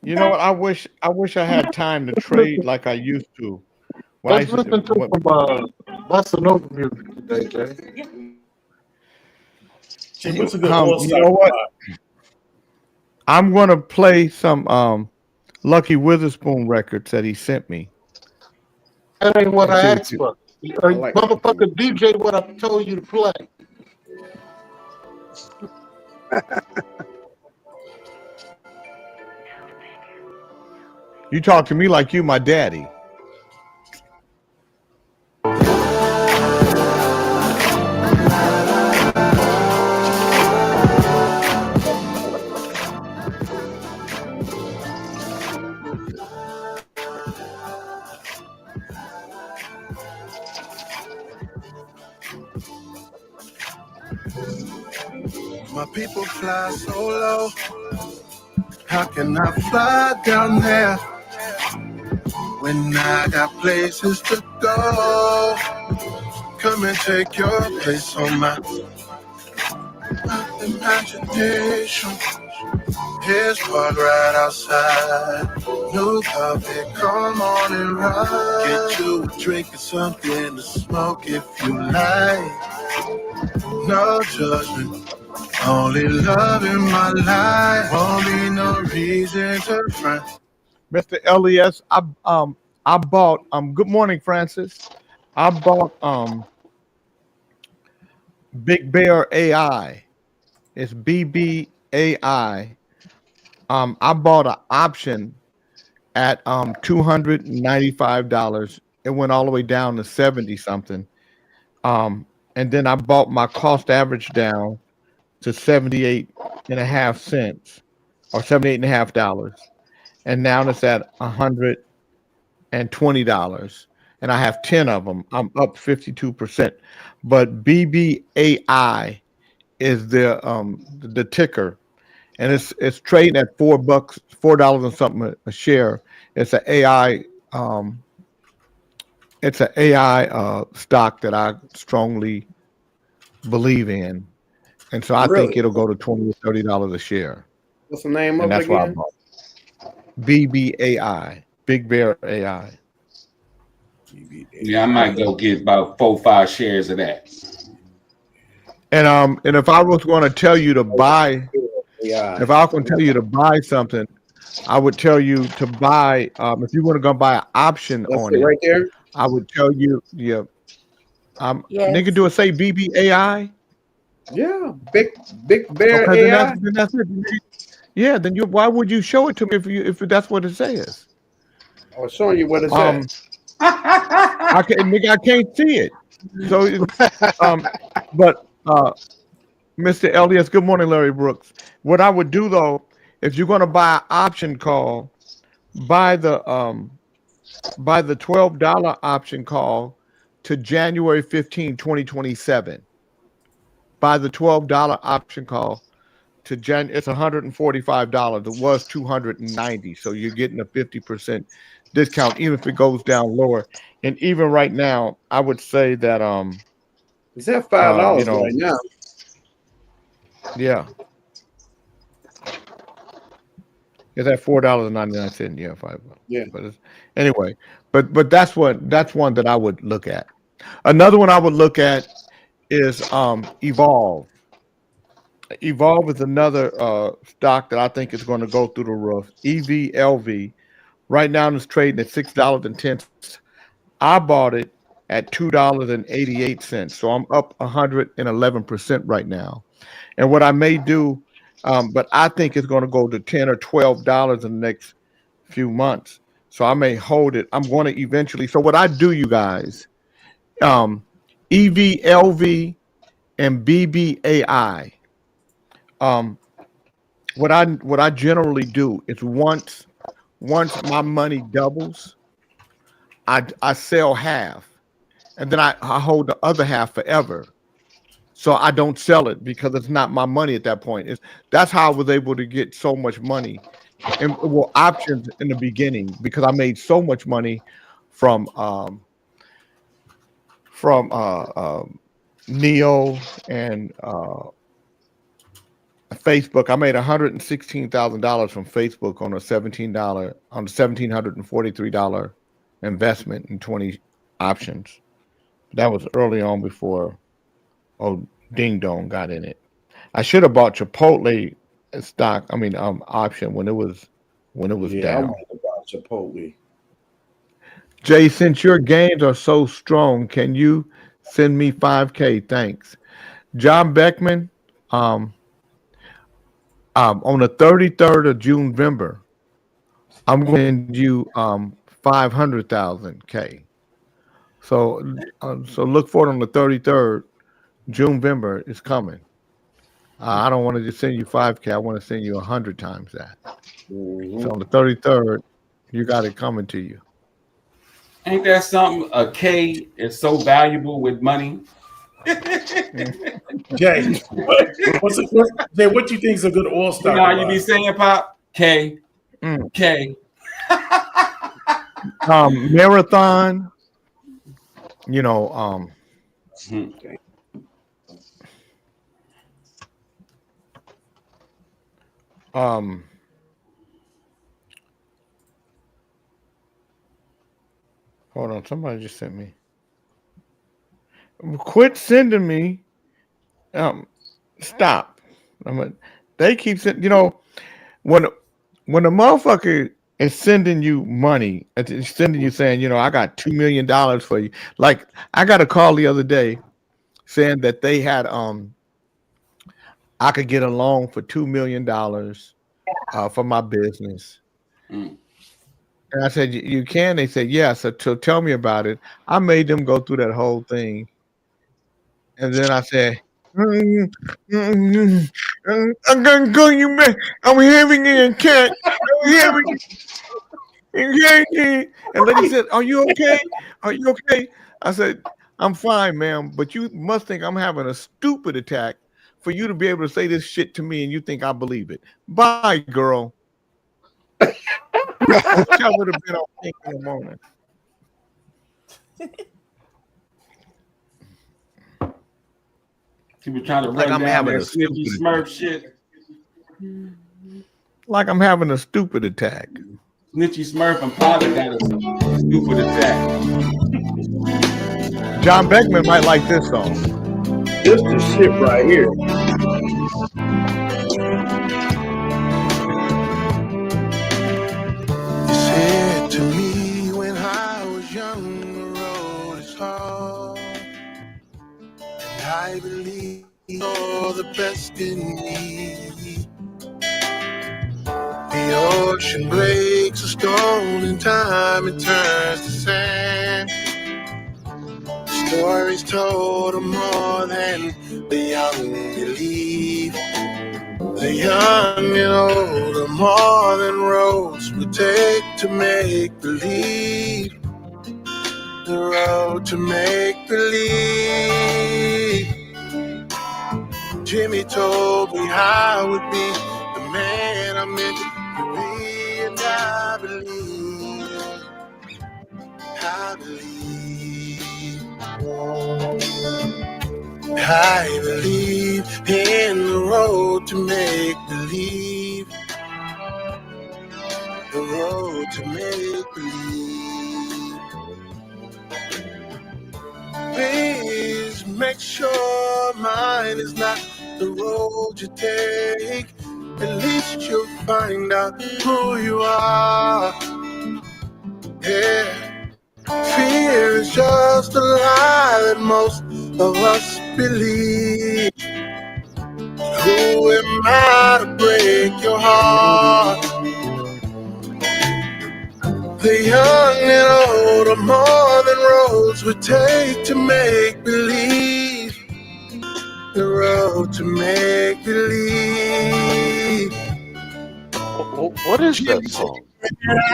You know what? I wish I had time to trade like I used to. When I Let's used to- listen to when- some Bossa Nova music today, Jay. Jay, what's a good you old-style know what? vibe? I'm gonna play some Lucky Witherspoon records that he sent me. That ain't what I Let's see asked what for. like Motherfucker DJ what I told you to play. You talk to me like you my daddy. My people fly so low. How can I fly down there when I got places to go? Come and take your place on my imagination. Here's park right outside. New coffee, come on and ride. Get you a drink and something to smoke if you like. No judgment, only love in my life. Won't be no reason to front. Mr. Elias, I bought good morning, Francis. I bought Big Bear AI. It's BBAI. I bought an option at $295. It went all the way down to 70 something. And then I bought my cost average down to 78.5 cents or $78.5. And now it's at $120. And I have 10 of them. I'm up 52%. But BBAI is the ticker. And it's trading at $4 and something a share. It's an AI stock that I strongly believe in, and so I think it'll go to $20 or $30 a share. What's the name of And it that's why I again? bought it. BBAI, Big Bear AI. Yeah, I might go get about 4 or 5 shares of that. And if I was going to tell you to buy, Yeah. if I was going to tell you to buy something, I would tell you to buy. If you want to go buy an option That's on it it, right there. I would tell you, Yes. nigga, do it say BBAI? Yeah, Big Bear Okay, AI. then that's it. Yeah, then why would you show it to me if that's what it says? I was showing you what it Um, says. I can't see it. So, but Mr. Elias, good morning, Larry Brooks. What I would do though, if you're going to buy an option call, buy the $12 option call to January 15, 2027. Buy the $12 option call to it's $145. It was $290, so you're getting a 50% discount, even if it goes down lower. And even right now, I would say that It's at $5 you know, right now. yeah. It's at $4.99. Yeah, $5. Yeah. But anyway, but that's one that I would look at. Another one I would look at is Evolve. Evolve is another stock that I think is going to go through the roof. EVLV. Right now it's trading at $6.10. I bought it at $2.88. So I'm up 111% right now. And what I may do, but I think it's going to go to $10 or $12 in the next few months. So I may hold it. I'm going to eventually. So what I do, you guys, EVLV and BBAI. What I generally do is once my money doubles, I sell half, and then I hold the other half forever. So I don't sell it because it's not my money at that point. That's how I was able to get so much money, and well, options in the beginning because I made so much money from Neo and Facebook. I made $116,000 from Facebook on a $1,743 investment in 20 options. That was early on before Ding Dong got in it. I should have bought Chipotle stock. I mean, option when it was I down. wanted to buy Chipotle. Jay, since your gains are so strong, can you send me $5,000? Thanks. John Beckman, on the 33rd of June, I'm going to send you 500,000 K. So look for it on the 33rd. June is coming. I don't want to just send you 5K. I want to send you 100 times that. Mm-hmm. So on the 33rd, you got it coming to you. Ain't that something? A K is so valuable with money. Jay, what do you think is a good oil stock? You know how you be saying, Pop? K. K. Marathon. Hold on, somebody just sent me. Quit sending me. Stop. They keep sending. When a motherfucker is sending you money, it's sending you saying, I got $2 million for you. Like I got a call the other day saying that they had I could get a loan for $2 million for my business. And I said, you can? They said, yeah. So tell me about it. I made them go through that whole thing. And then I said, I'm going to call you back. I'm having an attack. And lady said, are you okay? Are you okay? I said, I'm fine, ma'am. But you must think I'm having a stupid attack for you to be able to say this shit to me and you think I believe it. Bye, girl. I would have been on Pink in the morning. People trying to Like run I'm down having their a Snippy stupid Smurf shit. Like I'm having a stupid attack. Snitchy Smurf and Potter got a stupid attack. John Beckman might like this song. This the shit right here. You said to me when I was young, the road is hard, and I believe you're the best in me. The ocean breaks a stone in time, it turns to sand. Stories told are more than the young believe. The young and old are more than roads we take to make believe. The road to make believe. Jimmy told me I would be the man I meant to be, and I believe. I believe in the road to make believe. to make believe. Please make sure mine is not the road you take. At least you'll find out who you are. Yeah. Fear is just a lie that most of us believe. Who am I to break your heart? The young and old are more than roads we take to make believe. The road to make believe. What is that song?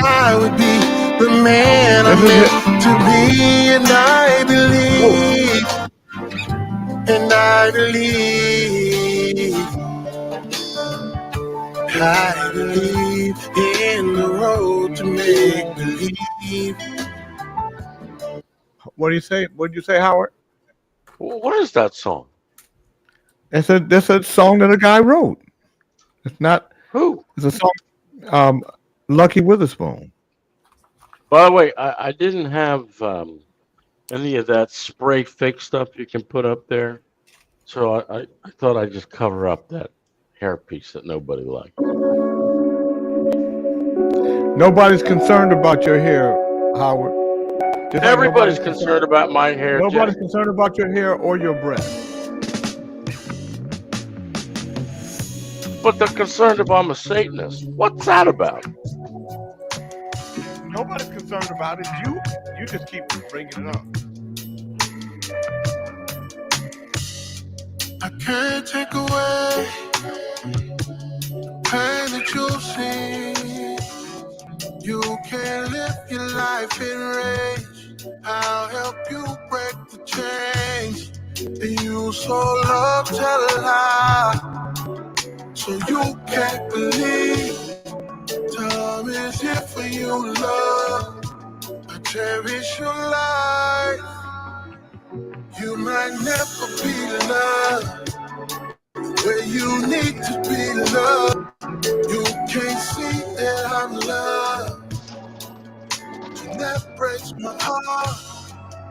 I would be the man I'm meant to be, and I believe, and I believe, I believe in the road to make believe. What do you say? What did you say, Howard? What is that song? That's a song that a guy wrote. It's not who. It's a song. Lucky Witherspoon. By the way, I didn't have any of that spray fix stuff you can put up there, so I thought I'd just cover up that hairpiece that nobody liked. Nobody's concerned about your hair, Howard. Just like Everybody's concerned about my hair. Nobody's Jack. concerned about your hair or your breath. But they're concerned about I'm a Satanist. What's that about? Nobody's concerned about it. You just keep bringing it up. I can't take away the pain that you've seen. You can't live your life in rage. I'll help you break the chains. You so love tell a lie, so you can't believe. Time is here for you, love. I cherish your life. You might never be loved where you need to be loved. You can't see that I'm loved, and that breaks my heart.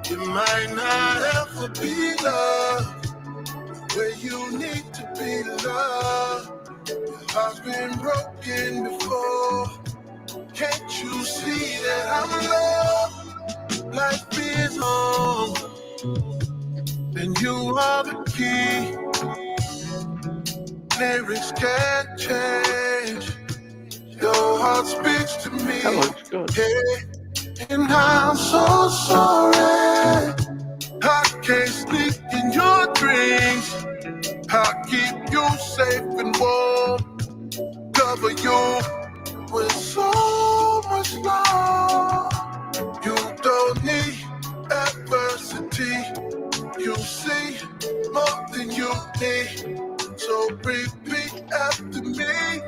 You might not ever be loved where you need to be loved. Your heart's been broken before. Can't you see that I'm loved? Life is long, and you are the key. Lyrics can't change. Your heart speaks to me. That looks good. Hey, and I'm so sorry. I can't sleep in your dreams. I'll keep you safe and warm. Cover you with so much love. You don't need adversity. You see more than you need. So repeat after me.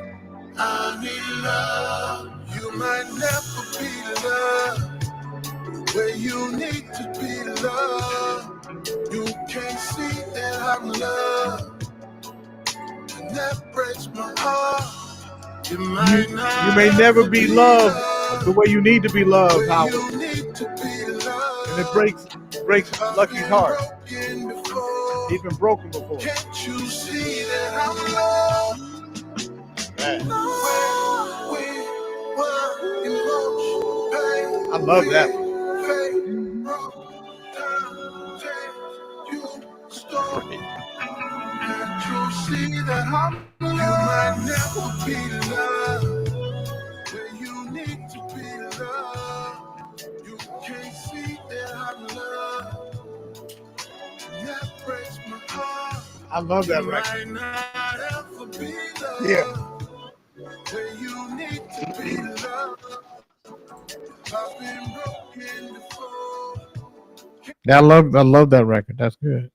I need love. You might never be loved where you need to be loved. You can't see that I'm loved, and that breaks my heart. You may never be loved the way you need to be loved, Howard. And it breaks Lucky's heart. He's been broken before. Can't you see that I'm loved? I love that. Can't you see that I'm loved? You might never be loved where you need to be loved. You can't see that I'm loved, and that breaks my heart. I love that record. Yeah. Where you need to be loved. I've been broken before. Yeah, I love that record. That's good.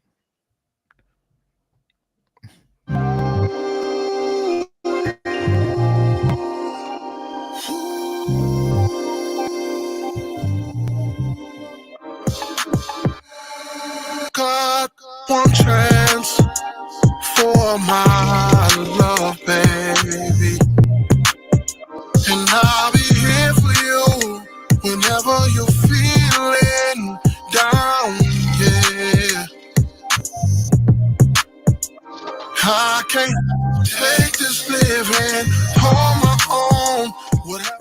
God, one chance for my love, baby, and I'll be here for you whenever you're feeling down, yeah. I can't take this living on my own. Whatever.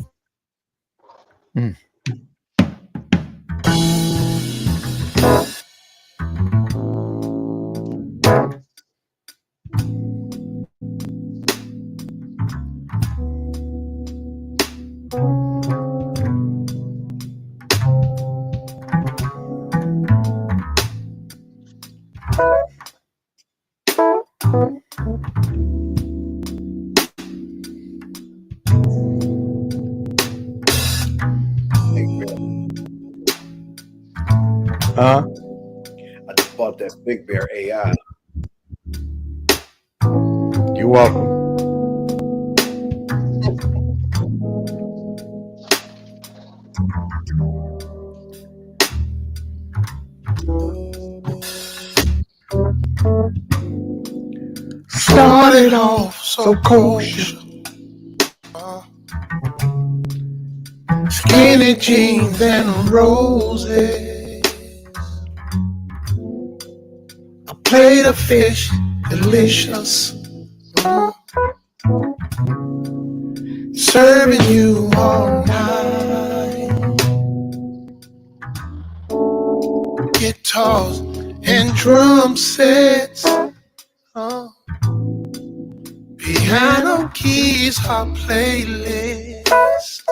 Huh? I just bought that Big Bear AI. You're welcome. Started off so kosher. Skinny jeans and roses. A plate of fish, delicious. Serving you all night. Guitars and drum sets. Piano keys, our playlist.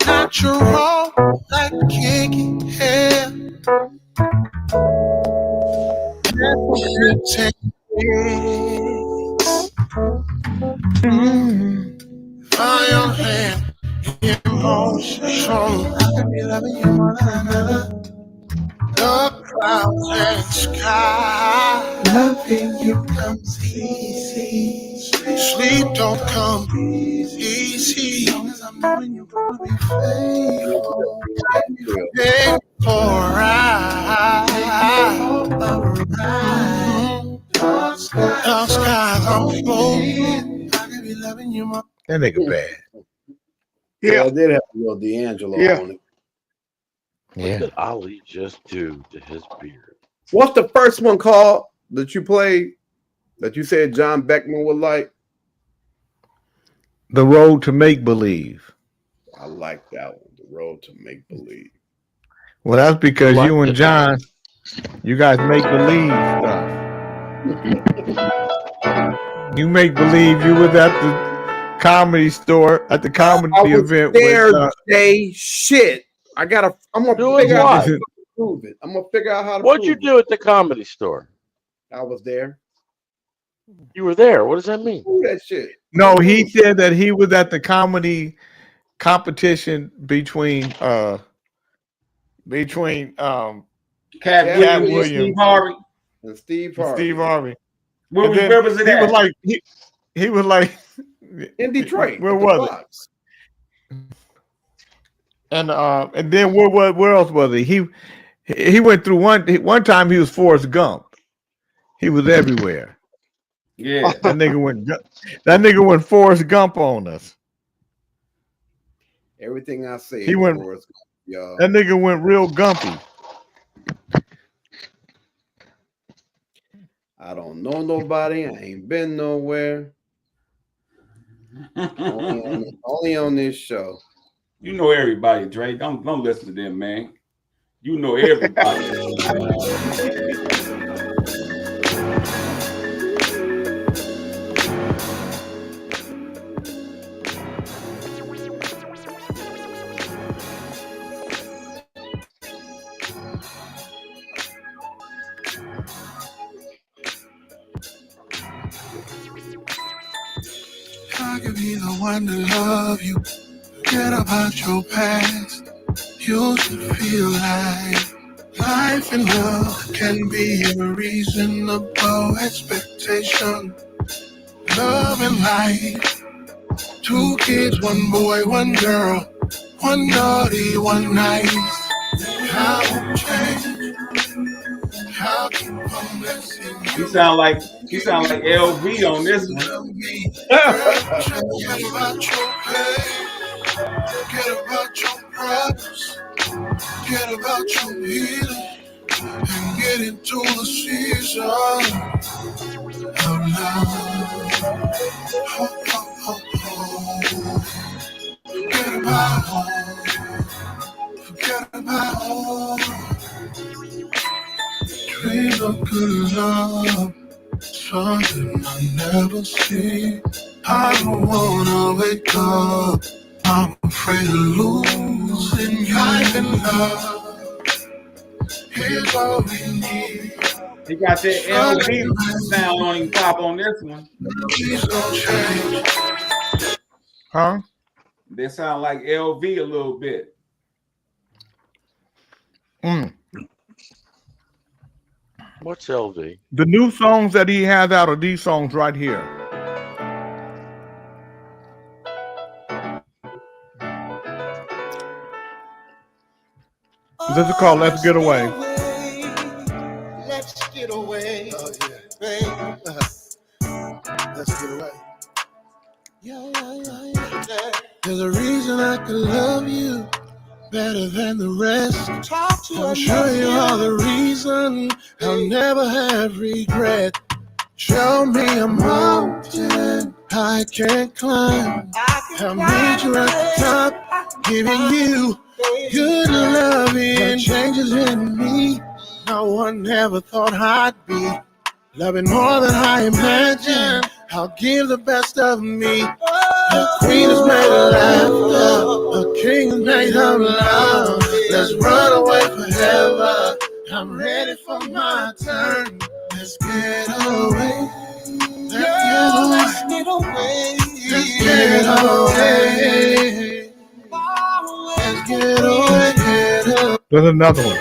Natural like kinky hair. Fire hand, emotion. I could be loving you more than another. The clouds and sky. Loving you comes easy. Sleep don't come easy. As long as I'm knowing you're gonna be faithful. Stay for a ride. Dark skies, I'm floating. I could be loving you more. That nigga bad. Yeah, I did have a little D'Angelo on it. What did Ali just do to his beard? What's the first one called that you played that you said John Beckman would like? The Road to Make Believe. I like that one. The Road to Make Believe. Well, that's because you and John, you guys make believe stuff. You make believe you was at the comedy store at the comedy event. There, with, Jay, shit. I'm gonna figure out how to prove it. I'm gonna figure out how to. What'd you do at the comedy store? I was there. You were there. What does that mean? Prove that shit. No, he said that he was at the comedy competition between Cat Williams, Steve Harvey. And Steve Harvey. Steve Harvey. Where was it at? He was like in Detroit. Where was it? And then where else was he? He went through one time. He was Forrest Gump. He was everywhere. Yeah, that nigga went Forrest Gump on us. Everything I say. He went. Forrest Gump, y'all. That nigga went real gumpy. I don't know nobody. I ain't been nowhere. only on this show. You know everybody, Dre. Don't listen to them, man. You know everybody. I could be the one to love you. Forget about your past. You should feel like life and love can be a reasonable expectation. Love and life. 2 kids, 1 boy, 1 girl. 1 naughty, 1 nice. How will change? How keep on blessing you? You sound like LV on this one. Forget about your problems. Forget about your healing. And get into the season of love. Oh, oh, oh, oh. Forget about home. Forget about home. Dream of good love. Something I never see. I don't wanna wake up. I'm afraid of losing you in love. Here's all we need. He got that LV sound on him pop on this one. Please don't change. Huh? They sound like LV a little bit. What's LV? The new songs that he has out are these songs right here. This is called Let's Get Away. Let's get away. Oh, yeah. Baby. Let's get away. Yeah. There's a reason I could love you better than the rest. I'll show you all the reason I'll never have regret. Show me a mountain I can't climb. I'll meet you at the top, giving you good loving. Changes in me no one ever thought I'd be. Loving more than I imagined. I'll give the best of me. The queen is made of laughter. The king is made of love. Let's run away forever. I'm ready for my turn. Let's get away. Let's get away. Let's get away. Let's get away. There's another one.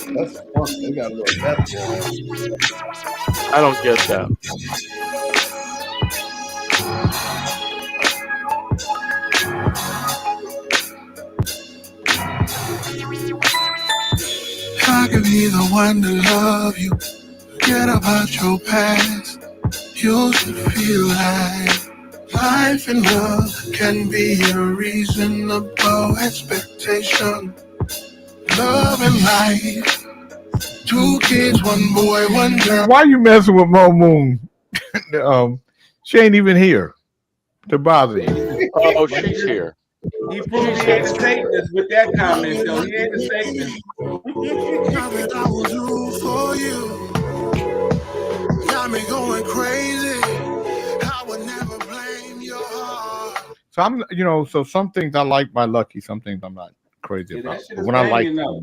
That's fun. They got a little depth. I don't get that. I can be the one to love you. Forget about your past. You should feel like life and love can be a reasonable expectation. Love and life. 2 kids, 1 boy, 1 girl. Why you messing with Mo Moon? She ain't even here to bother you. Oh, she's here. He proved he had the statements with that comment, though. He had the statements. Nothing I will do for you. Got me going crazy. I would never blame your heart. So I'm, so some things I like by Lucky, some things I'm not crazy Yeah, about. that shit But is when I like, banging, though.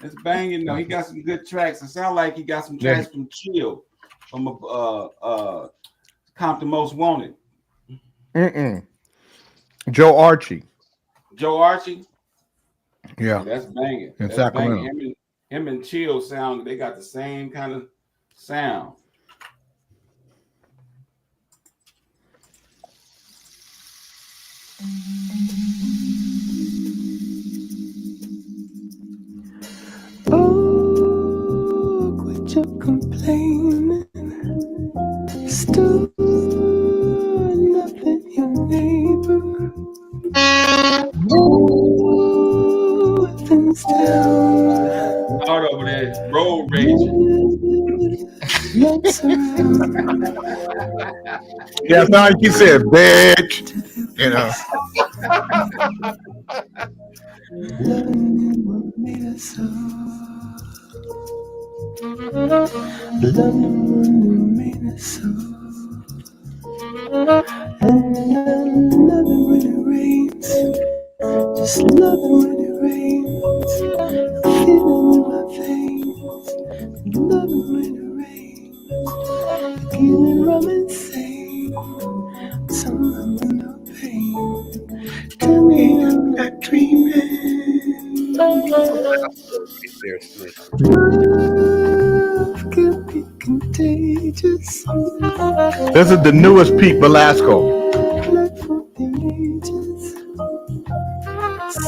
It's banging, though. He got some good tracks. It sounds like he got some tracks from Chill, from Compton Most Wanted. Joe Archie. Joe Archie. Yeah, that's banging. In That's Sacramento. banging. Him and Chill sound. They got the same kind of sound. Oh, quit your complaining. Still loving your neighbor. Oh, things down. Out over there, road raging. Yeah, it's not like you said, bitch. Just love it when it rains. Feel it in my veins. Love it when it rains. Feeling rum insane. Somehow with no pain. Tell me I'm not dreaming. Love can be contagious. This is the newest Pete Velasco. Like for the ages.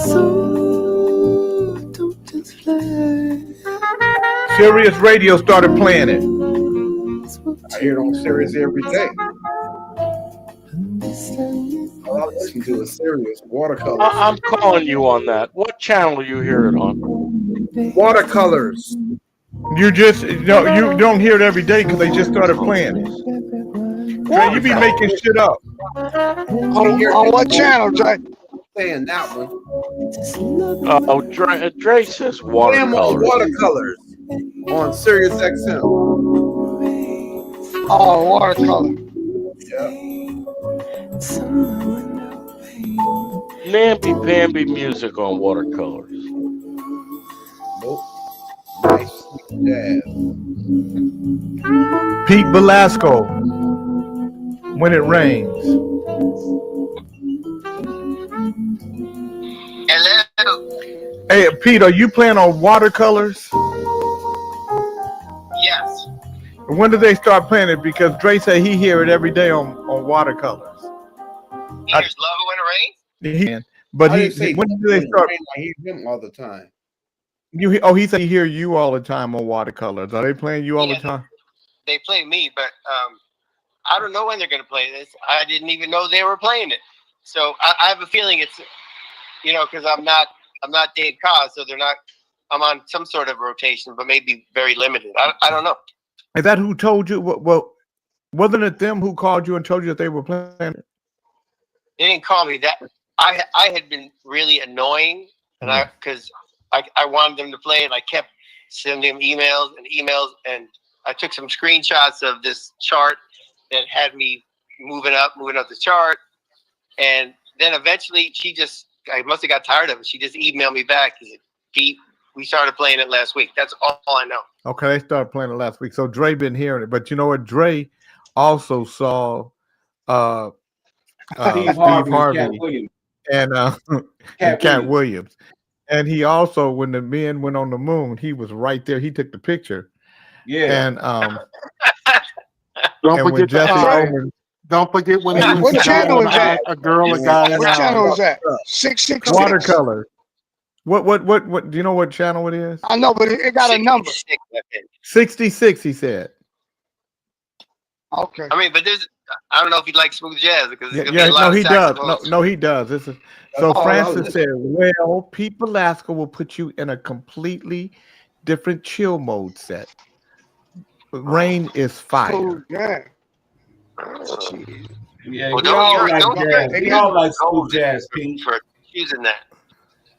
So don't just fly. Sirius Radio started playing it. I hear it on Sirius every day. All I listen to is Sirius Watercolors. I'm calling you on that. What channel do you hear it on? Watercolors. You just no, you don't hear it every day because they just started playing it. Dre, you be making shit up. On what channel, Jay? Saying that one. Oh, Dre says Damn, watercolors. Watercolors on Sirius XM. Oh, watercolor. Yeah. Namby-pamby music on watercolors. Nope. Nice sweet jazz. Pete Velasco. When it rains. Hello. Hey, Pete, are you playing on watercolors? Yes. When did they start playing it? Because Dre said he hear it every day on watercolors. He hears Love It When It Rains. But I didn't say when did they start? I hear him all the time. He said he hear you all the time on watercolors. Are they playing you all the time? They play me, but I don't know when they're going to play this. I didn't even know they were playing it. So I have a feeling it's, because I'm not Dave Koz, so they're not. I'm on some sort of rotation, but maybe very limited. I don't know. Is that who told you? Well, wasn't it them who called you and told you that they were playing it? They didn't call me that. I had been really annoying, and because I wanted them to play it. I kept sending them emails, and I took some screenshots of this chart that had me moving up the chart, and then eventually I must have got tired of it. She just emailed me back. She said, "Pete, we started playing it last week." That's all I know. Okay, they started playing it last week. So Dre been hearing it, but you know what? Dre also saw Steve Harvey and Cat Williams. And he also, when the men went on the moon, he was right there. He took the picture. Yeah. And don't and when forget Jesse Owens, don't forget when he What was channel is that? a girl, a guy. What channel is that? 666. watercolor. What do you know what channel it is? I know, but it got a number. 66, he said. Okay. I mean, but I don't know if he likes smooth jazz because there's gonna be Yeah, a lot no, of he does. saxophones. No, he does. So Oh, Francis said, well, Pete Velasco will put you in a completely different chill mode set. Rain is fire. Oh, yeah. Yeah, Well, we all like don't jazz. We all like smooth jazz, Pete. For using that.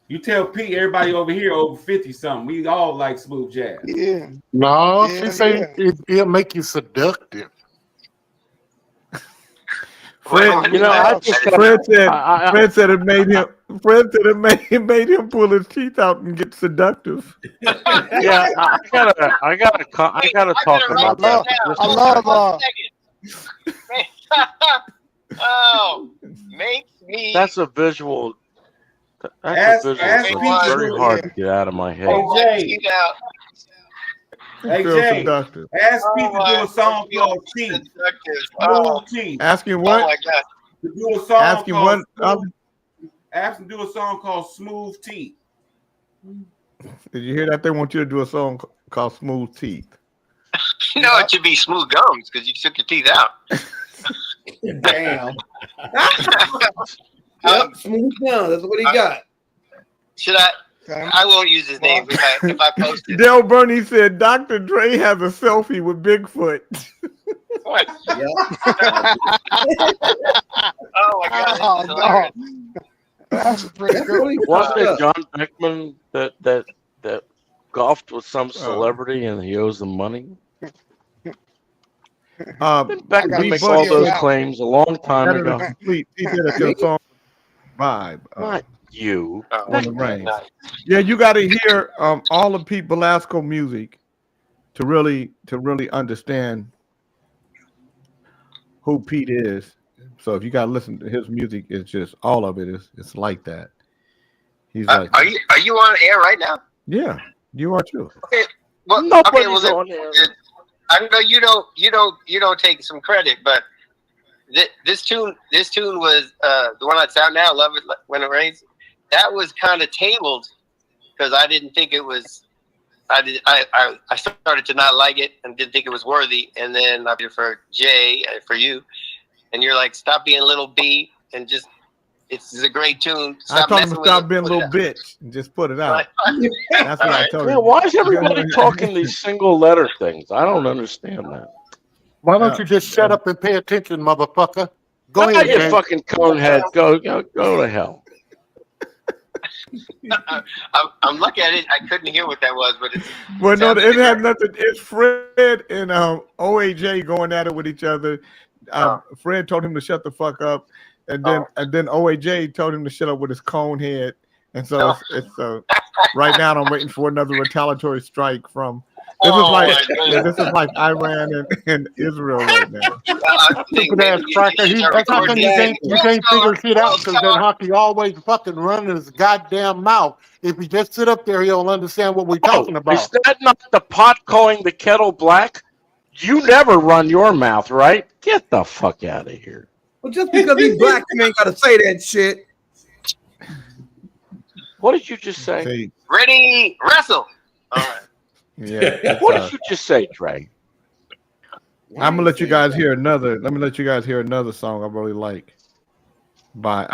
You tell Pete, everybody over here over 50 something. We all like smooth jazz. Yeah. No, Yeah, she say it'll make you seductive. Fred, Fred said it made him. Fred said it made him pull his teeth out and get seductive. Yeah, I gotta talk about that. I love Oh, makes me. That's a visual. Ask That's Pete very to- hard to get out of my head. Hey, Jay. Hey, Feel Jay. seductive. Ask Pete to do a song called T. Oh, T. Ask him oh what? my God. To do a song Ask him called what? Smooth- Ask him to do a song called Smooth T. Did you hear that? They want you to do a song called "Smooth Teeth." You know, it should be smooth gums because you took your teeth out. Damn. Yep, smooth down. That's what he got. Should I? I won't use his name if I post it. Del Burney said Dr. Dre has a selfie with Bigfoot. What? Oh my God! Oh, This is hilarious. no. That's pretty good. Wasn't it John Beckman that golfed with some celebrity and he owes them money? Beckman makes all those claims a long time ago. He did a song vibe. Not you. On the Rain. Yeah, you got to hear all of Pete Velasco music to really understand who Pete is. So if you got to listen to his music, it's just all of it it's like that. He's like, Are you on air right now? yeah, you are too. Okay. Well, Nobody's okay, on air. I know you don't take some credit, but this tune was the one that's out now, "Love It When It Rains." That was kind of tabled because I didn't think it was I started to not like it and didn't think it was worthy. And then I did it for Jay, for you, and you're like, stop being little B and just. It's a great tune. I told him to stop being a little bitch and just put it out. That's what I told him. Man, why is everybody talking these single letter things? I don't understand that. Why don't you just shut up and pay attention, motherfucker? Go ahead, you Jay. fucking conehead. Go to hell. I'm lucky I couldn't hear what that was, but it's. Well, no, it had nothing. It's Fred and OAJ going at it with each other. Fred told him to shut the fuck up. And then OAJ told him to shut up with his cone head, and so it's right now I'm waiting for another retaliatory strike from. This is like Iran and Israel right now. Stupid ass cracker. That's how come you can't figure shit out because then Hockey always fucking running his goddamn mouth. If he just sit up there, he'll understand what we're talking about. Is that not the pot calling the kettle black? You never run your mouth, right? Get the fuck out of here. Well, just because he's black, you ain't gotta say that shit. What did you just say? Ready, wrestle. All right. Yeah. What did you just say, Trey? I'm gonna let you guys hear another. Let me let you guys hear another song I really like by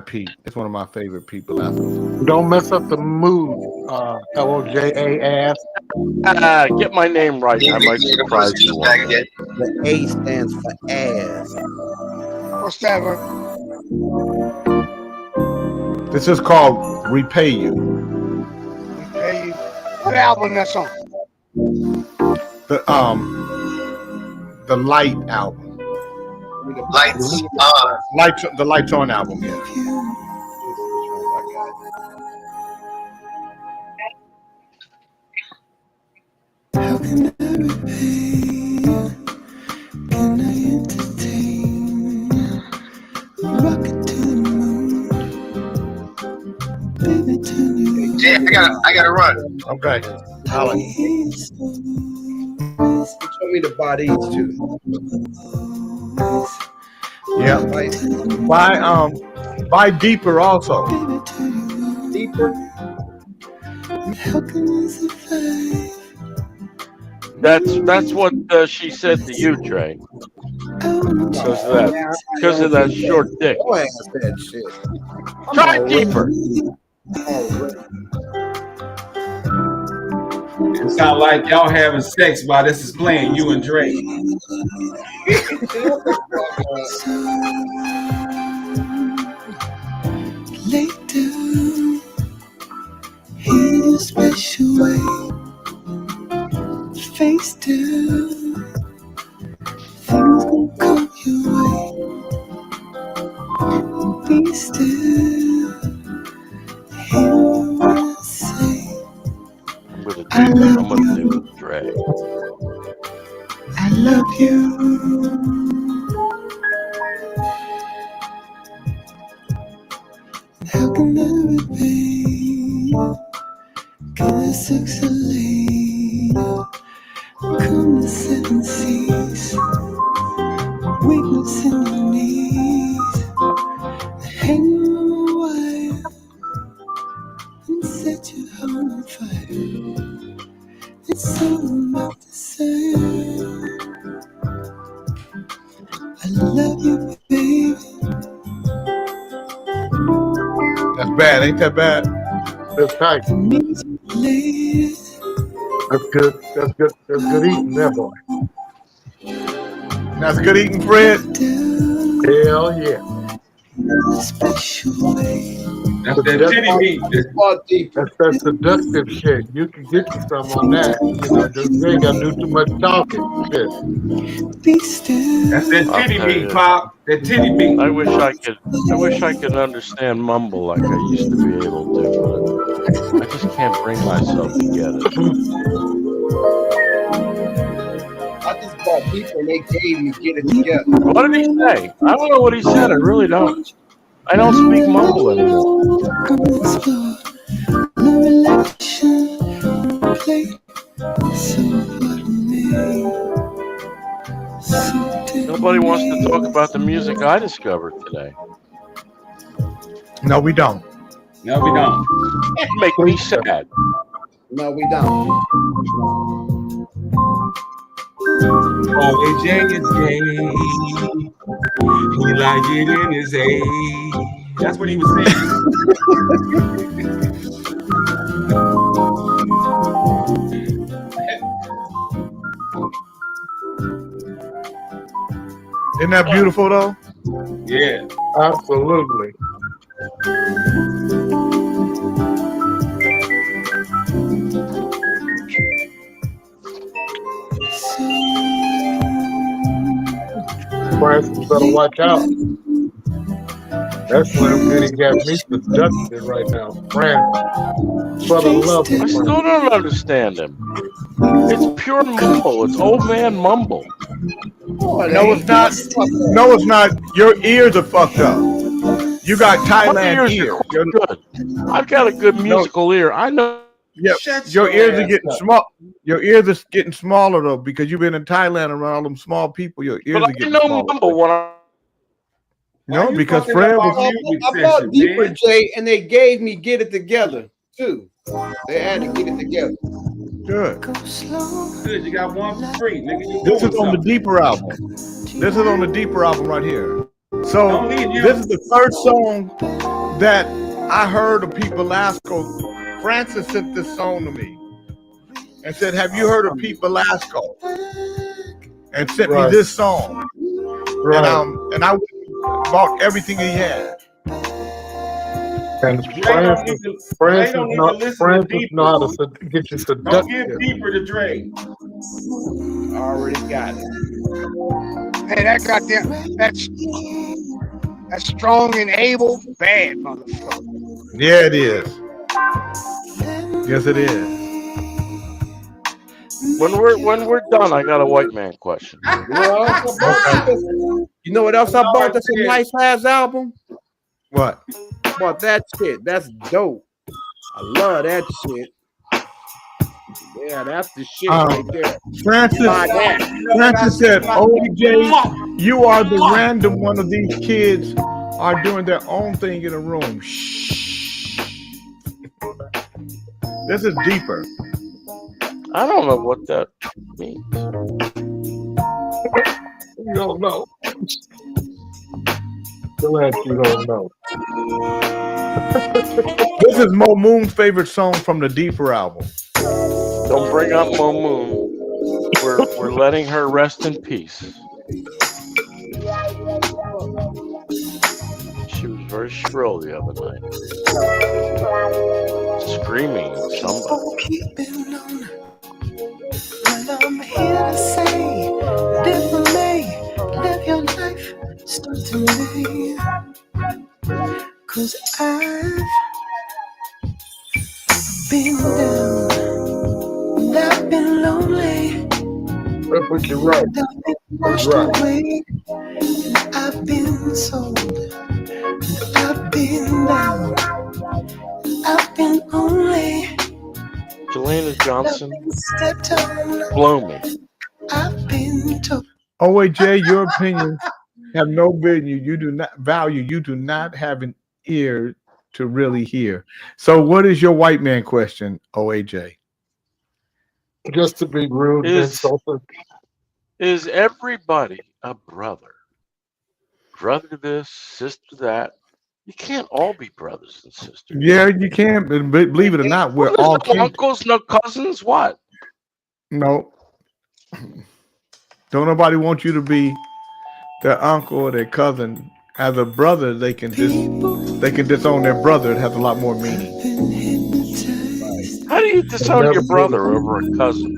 Pete. It's one of my favorite people out there. Don't mess up the mood, LOJA ass. Get my name right. I might surprise you. The A stands for ass. What's that? This is called "Repay You." Repay You. What album that's on? The Light album. Lights on. The Lights On album. Yeah. How can I repay you? Can I entertain? Rocket to the moon. Baby, turn you on. Jay, I gotta run. Okay. Alan, you told me to buy these too. Yeah. Buy Deeper also. Deeper. How can I survive? That's what she said to you, Trey. Because of that short dick. Go ahead and that shit. Try Deeper. It sounds like y'all having sex while this is playing, you and Drake. Lay down in a special way. Face down, things gon' come your way. Be still, hear what I say. I'm gonna do Dre. I love you. How can I repay you? Can I succeed? Come the seven seas, weakness in your knees. Hang on a wire and set your heart on fire. It's all about the same. I love you, baby. That's bad, ain't that bad? That's tight. That's good. That's good. That's good eating there, boy. That's good eating, Fred. Hell yeah. That's that titty meat. That's seductive shit. You can get you some on that. You know, just you ain't gotta do too much talking. Shit. That's that titty meat, Pop. That titty meat. I wish I could understand mumble like I used to be able to, but I just can't bring myself to get it. I just bought people and they gave me Get It Together. What did he say? I don't know what he said. I really don't. I don't speak mumble anymore. Nobody wants to talk about the music I discovered today. No, we don't. No, we don't. Make me sad. No, we don't. OAJ is gay. He like it in his A. That's what he was Isn't that beautiful though? Yeah. Absolutely. Francis better watch out. That's what I'm getting got me seducted right now. Francis. Brother love I still don't understand him. It's pure mumble. It's old man mumble. No, it's not. No, it's not. Your ears are fucked up. You got Thailand ears. Good. I've got a good musical ear. I know. Yeah, your ears are getting small. Your ears are getting smaller though because you've been in Thailand around all them small people. Your ears are getting smaller. Mumble when I. No, because Fred was. I bought Deeper J, and they gave me Get It Together too. They had to get it together. Good. Good, you got one for free, nigga. You This is doing on the something. Deeper album. This is on the Deeper album right here. So this is the first song that I heard of Pete Velasco. Francis sent this song to me and said, "Have you heard of Pete Velasco?" And sent me this song. And I bought everything he had. And Francis know how to get you Don't seducted. give Deeper to Dre. Already got it. Hey, that goddamn, that's strong and able, bad motherfucker. Yeah, it is. Yes, it is. When we're done, I got a white man question. You know what else I bought? That's a nice ass album. What? Bought that shit. That's dope. I love that shit. Yeah, that's the shit right there. Francis said, "OJ, you are the random one of these kids are doing their own thing in a room." Shh. This is deeper. I don't know what that means. You don't know. Glad you don't know. This is Mo Moon's favorite song from the Deeper album. Don't bring up Mo Moon. We're letting her rest in peace. She was very shrill the other night, screaming at somebody. Well, I'm here to say, live your life, start today. 'Cause I've been down, and I've been lonely. You're right. And I've been washed away, and I've been sold, and I've been down, and I've been lonely. Jelena Johnson, Stepped on, blow me. I've been told. OJ, your opinions have no value. You do not value. You do not have an ear to really hear. So, what is your white man question, OAJ? Just to be rude and insulting. Is everybody a brother? Brother to this, sister to that. You can't all be brothers and sisters. Yeah, you can. But believe it or not, we're all no kin. uncles, no cousins. What? No. Don't nobody want you to be their uncle or their cousin. As a brother, they can disown their brother. It has a lot more meaning. How do you disown your brother over a cousin?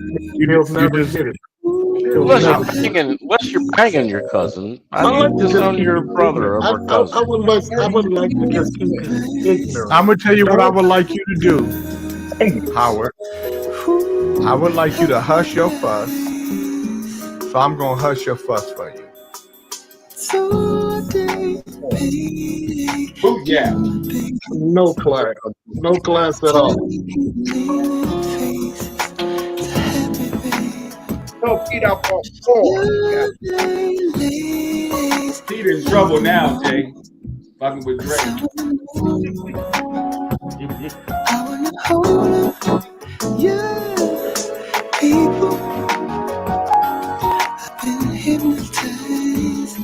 Unless you're banging your cousin, how do you disown your brother over a cousin? I would like to just keep it ignorant. I'm gonna tell you what I would like you to do, Howard. I would like you to hush your fuss. So I'm gonna hush your fuss for you. Oh yeah. No class. No class at all. No feet up on floor. Pete in trouble now, Jay. Fucking with Drake. I wanna hold Yeah, people have been hypnotized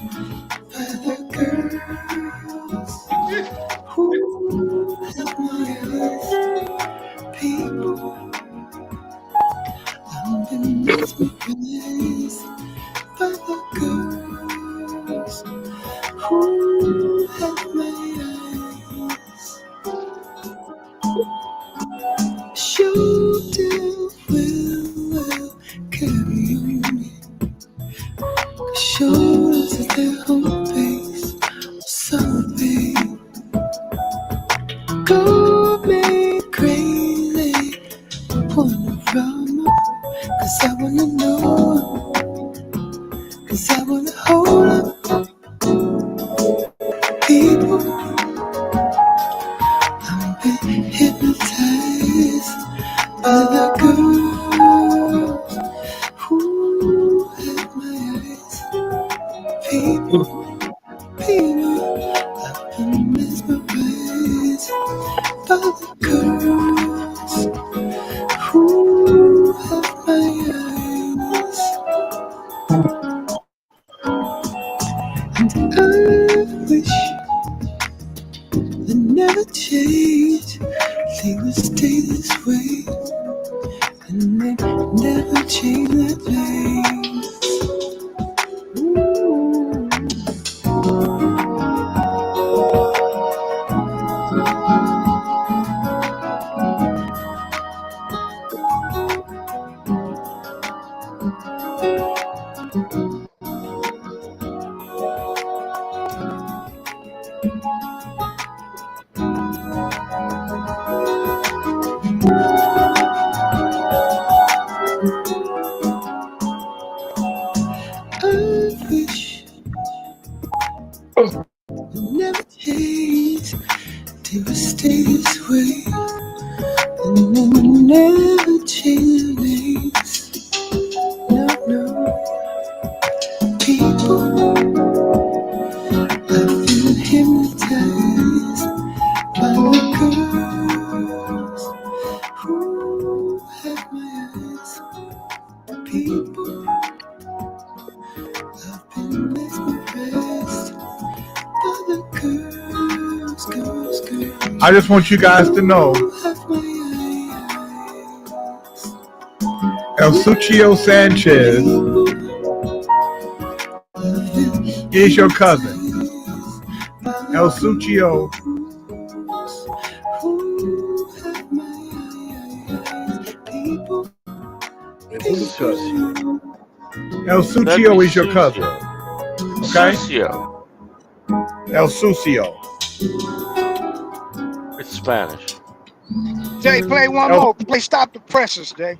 by the girls who have my eyes. People have been mesmerized by the girls who have my eyes. Shoulder will carry on. Shoulders at their home base, summer babe. Go me crazy, panorama. 'Cause I wanna know, 'cause I wanna hold up. People, I'm been hypnotized by the girls who have my eyes. People, I've been mesmerized by the girls who have my eyes. And I wish they never change. They would stay this way, and they never change their plans. I wish they never change. They would stay this way, and they would never change their names. No, no. People, I've been hypnotized by the girls who have my eyes. People, I've been mesmerized by the girls, girls, girls. I just want you guys to know, who have my El Sucio Sanchez is your cousin. El Sucio who have my eyes. People, Who's his cousin? El Sucio is your cousin. Okay? Sucio. El Sucio. It's Spanish. Jay, play one more. Play Stop the Presses, Jay.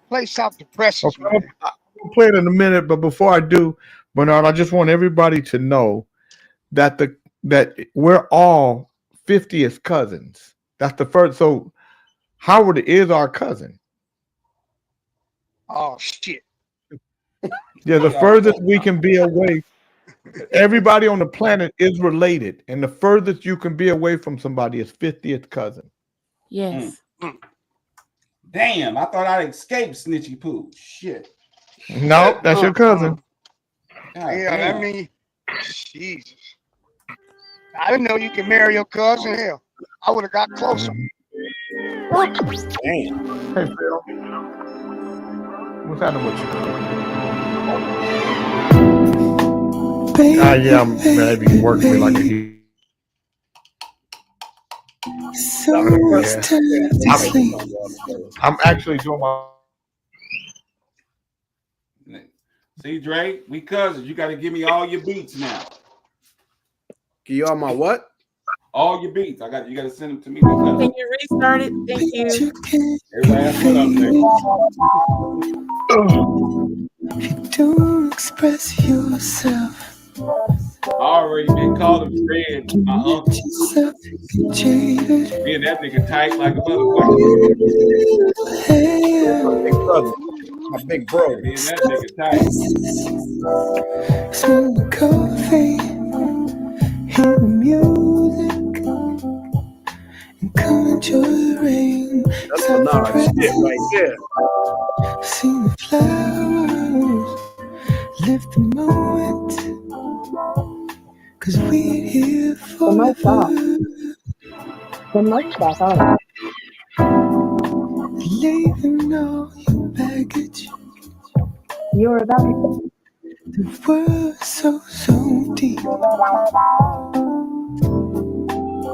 Play Stop the Presses, Okay, man. I'll play it in a minute, but before I do, Bernard, I just want everybody to know that that we're all 50th cousins. That's the first. So Howard is our cousin. Oh, shit. Yeah, the furthest we can be away. Everybody on the planet is related, and the furthest you can be away from somebody is 50th cousin. Yes. Damn, I thought I'd escape Snitchy Poo. Shit. No, that's your cousin. God Yeah, damn. I mean, Jesus. I didn't know you could marry your cousin. Hell, I would have got closer. Damn. Hey, Phil. What's happening with you? Yeah, I'm maybe working me like a heat. so it's time to sleep. I'm actually doing my. See, Dre, we cousins. You got to give me all your beats now. Give you all my what? All your beats. You got to send them to me. Because Can you restart it? Thank you. every last one of them. Don't express yourself. I already been calling Fred my uncle. Yourself jaded. Me and that nigga tight like a motherfucker. Hey, My big brother. My big bro. Me and that nigga tight. smoke coffee, hear the music, and come enjoy the rain. That's enough. shit right there. See the flowers, live the moment, 'cause we're here forever. The mic's back on. Leaving all your baggage. You're about to. The world's so deep.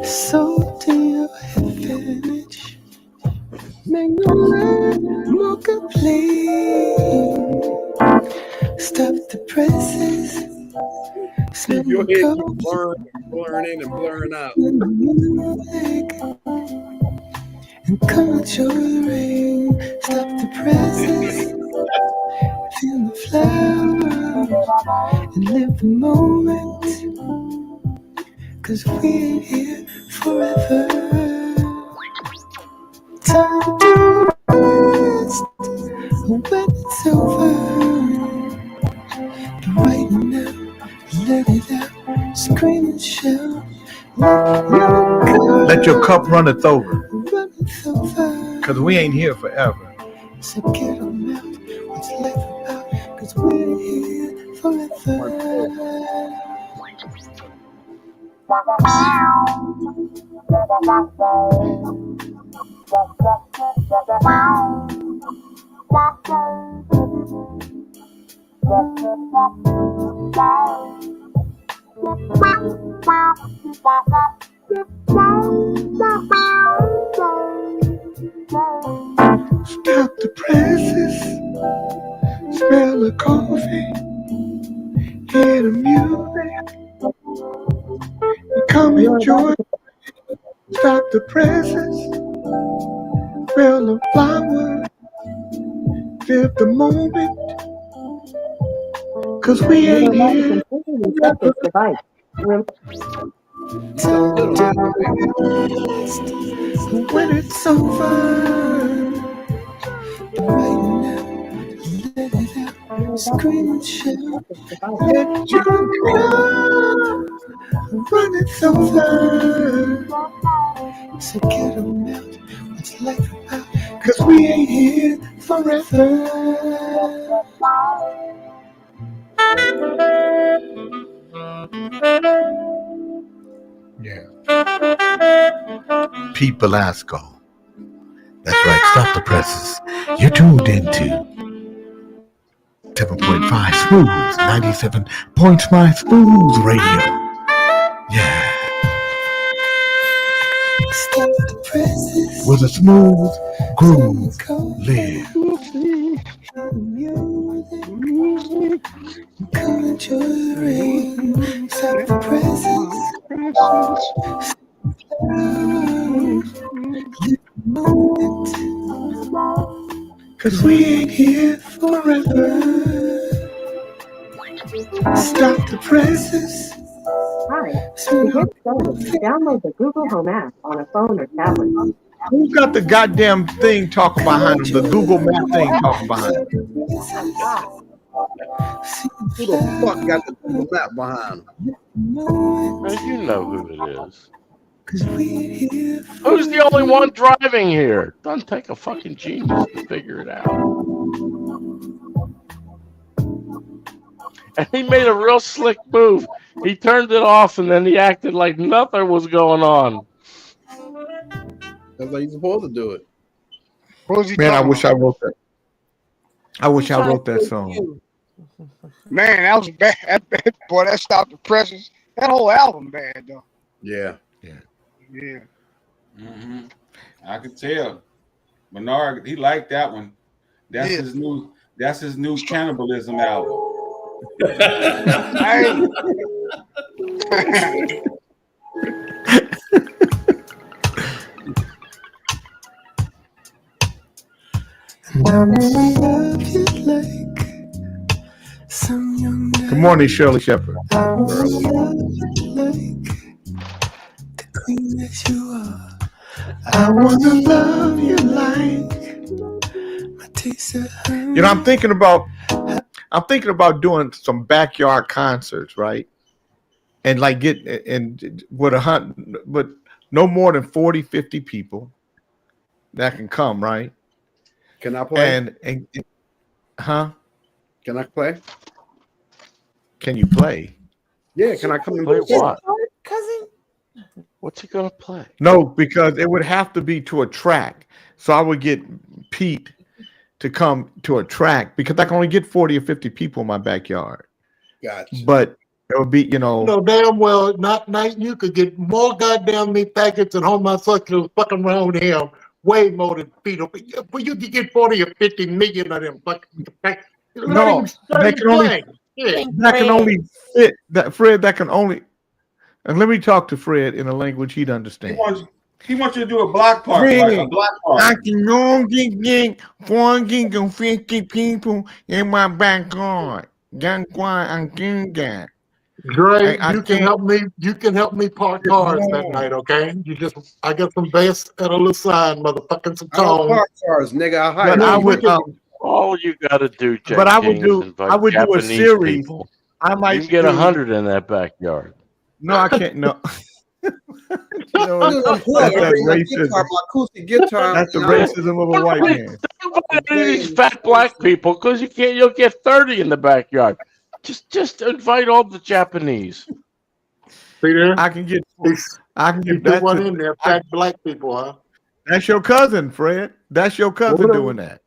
So to your advantage. Make no man more complete. Stop the presses. Keep your head keep blurring in and blurring out. And control the rain. Stop the presses. Feel the flowers. And live the moment. 'Cause we're here forever. Time to rest when it's over. But right now, let it out, scream and shout. Let your cup runneth over, Runneth over. 'cause we ain't here forever. So get on out, what's life about? 'Cause we're here forever. Stop the presses, smell the coffee, hear the music, come enjoy. Stop the presses, smell the flowers, live the moment, 'cause we ain't here. This device. When it's over, right now, let it out, scream and shout. Let your cup run it over. So get on out, what's life about? 'Cause we ain't here forever. Yeah. Pete Velasco. That's right. Stop the presses. You're tuned into 7.5 Smooth, 97.5 Smooth Radio. Yeah. Stop the presses. With a smooth groove live. Music. Come to the rain. Stop the presses. Moment. 'Cause we ain't here forever. Stop the presses. Hi. To get started, download the Google Home app on a phone or tablet. Who's got the goddamn thing talking behind him? The Google Map thing talking behind him? Who the fuck got the Google Map behind him? Man, you know who it is. Who's the only one driving here? Doesn't take a fucking genius to figure it out. And he made a real slick move. He turned it off and then he acted like nothing was going on. That's how you're supposed to do it. Man, I wish I wrote that. I wish I wrote that song. Man, that was bad. Boy, that stopped the presses. That whole album bad though. Yeah. Yeah. Mm-hmm. I could tell. Bernard, he liked that one. That's his new. That's his new cannibalism album. Hey. Good morning, Shirley Shepherd. I wanna love you like my taste of honey. You know, I'm thinking about doing some backyard concerts, right? And like get and with but no more than 40, 50 people. that can come, right? Can I play? And huh? Can I play? Can you play? Yeah, can I come and Play play? what? Cousin? What's he gonna play? No, because it would have to be to a track. So I would get Pete to come to a track because I can only get 40 or 50 people in my backyard. Gotcha. But it would be, No, damn well, not night. You could get more goddamn meat packets and homosexuals fucking around him, way more than Pete. But you could get 40 or 50 million of them fucking packets. no, that can only Yeah. that can only fit that Fred. That can only. And let me talk to Fred in a language he'd understand. He wants you to do a block party, like a block I party. can only get 450 people in my backyard. That's why I can get. Dre, I you can can't- help me. You can help me park cars that night, okay? I got some bass and a little sign, motherfucking some I don't tone. park cars, nigga. I hire But I people. would. All you gotta do, Jay, But I would King, do. is invite I would do a Japanese series. people. I might You can get do- 100 in that backyard. No, I can't. No. Dude, I'm cool. That's I that bring my racism. guitar, my acoustic guitar. That's the and I- racism of a white man. Don't invite any of these fat black people because you'll get 30 in the backyard. Just invite all the Japanese. See there? I can get. I can You get put that. one in there, fat black people, huh? That's your cousin, Fred. That's your cousin Whatever. doing that.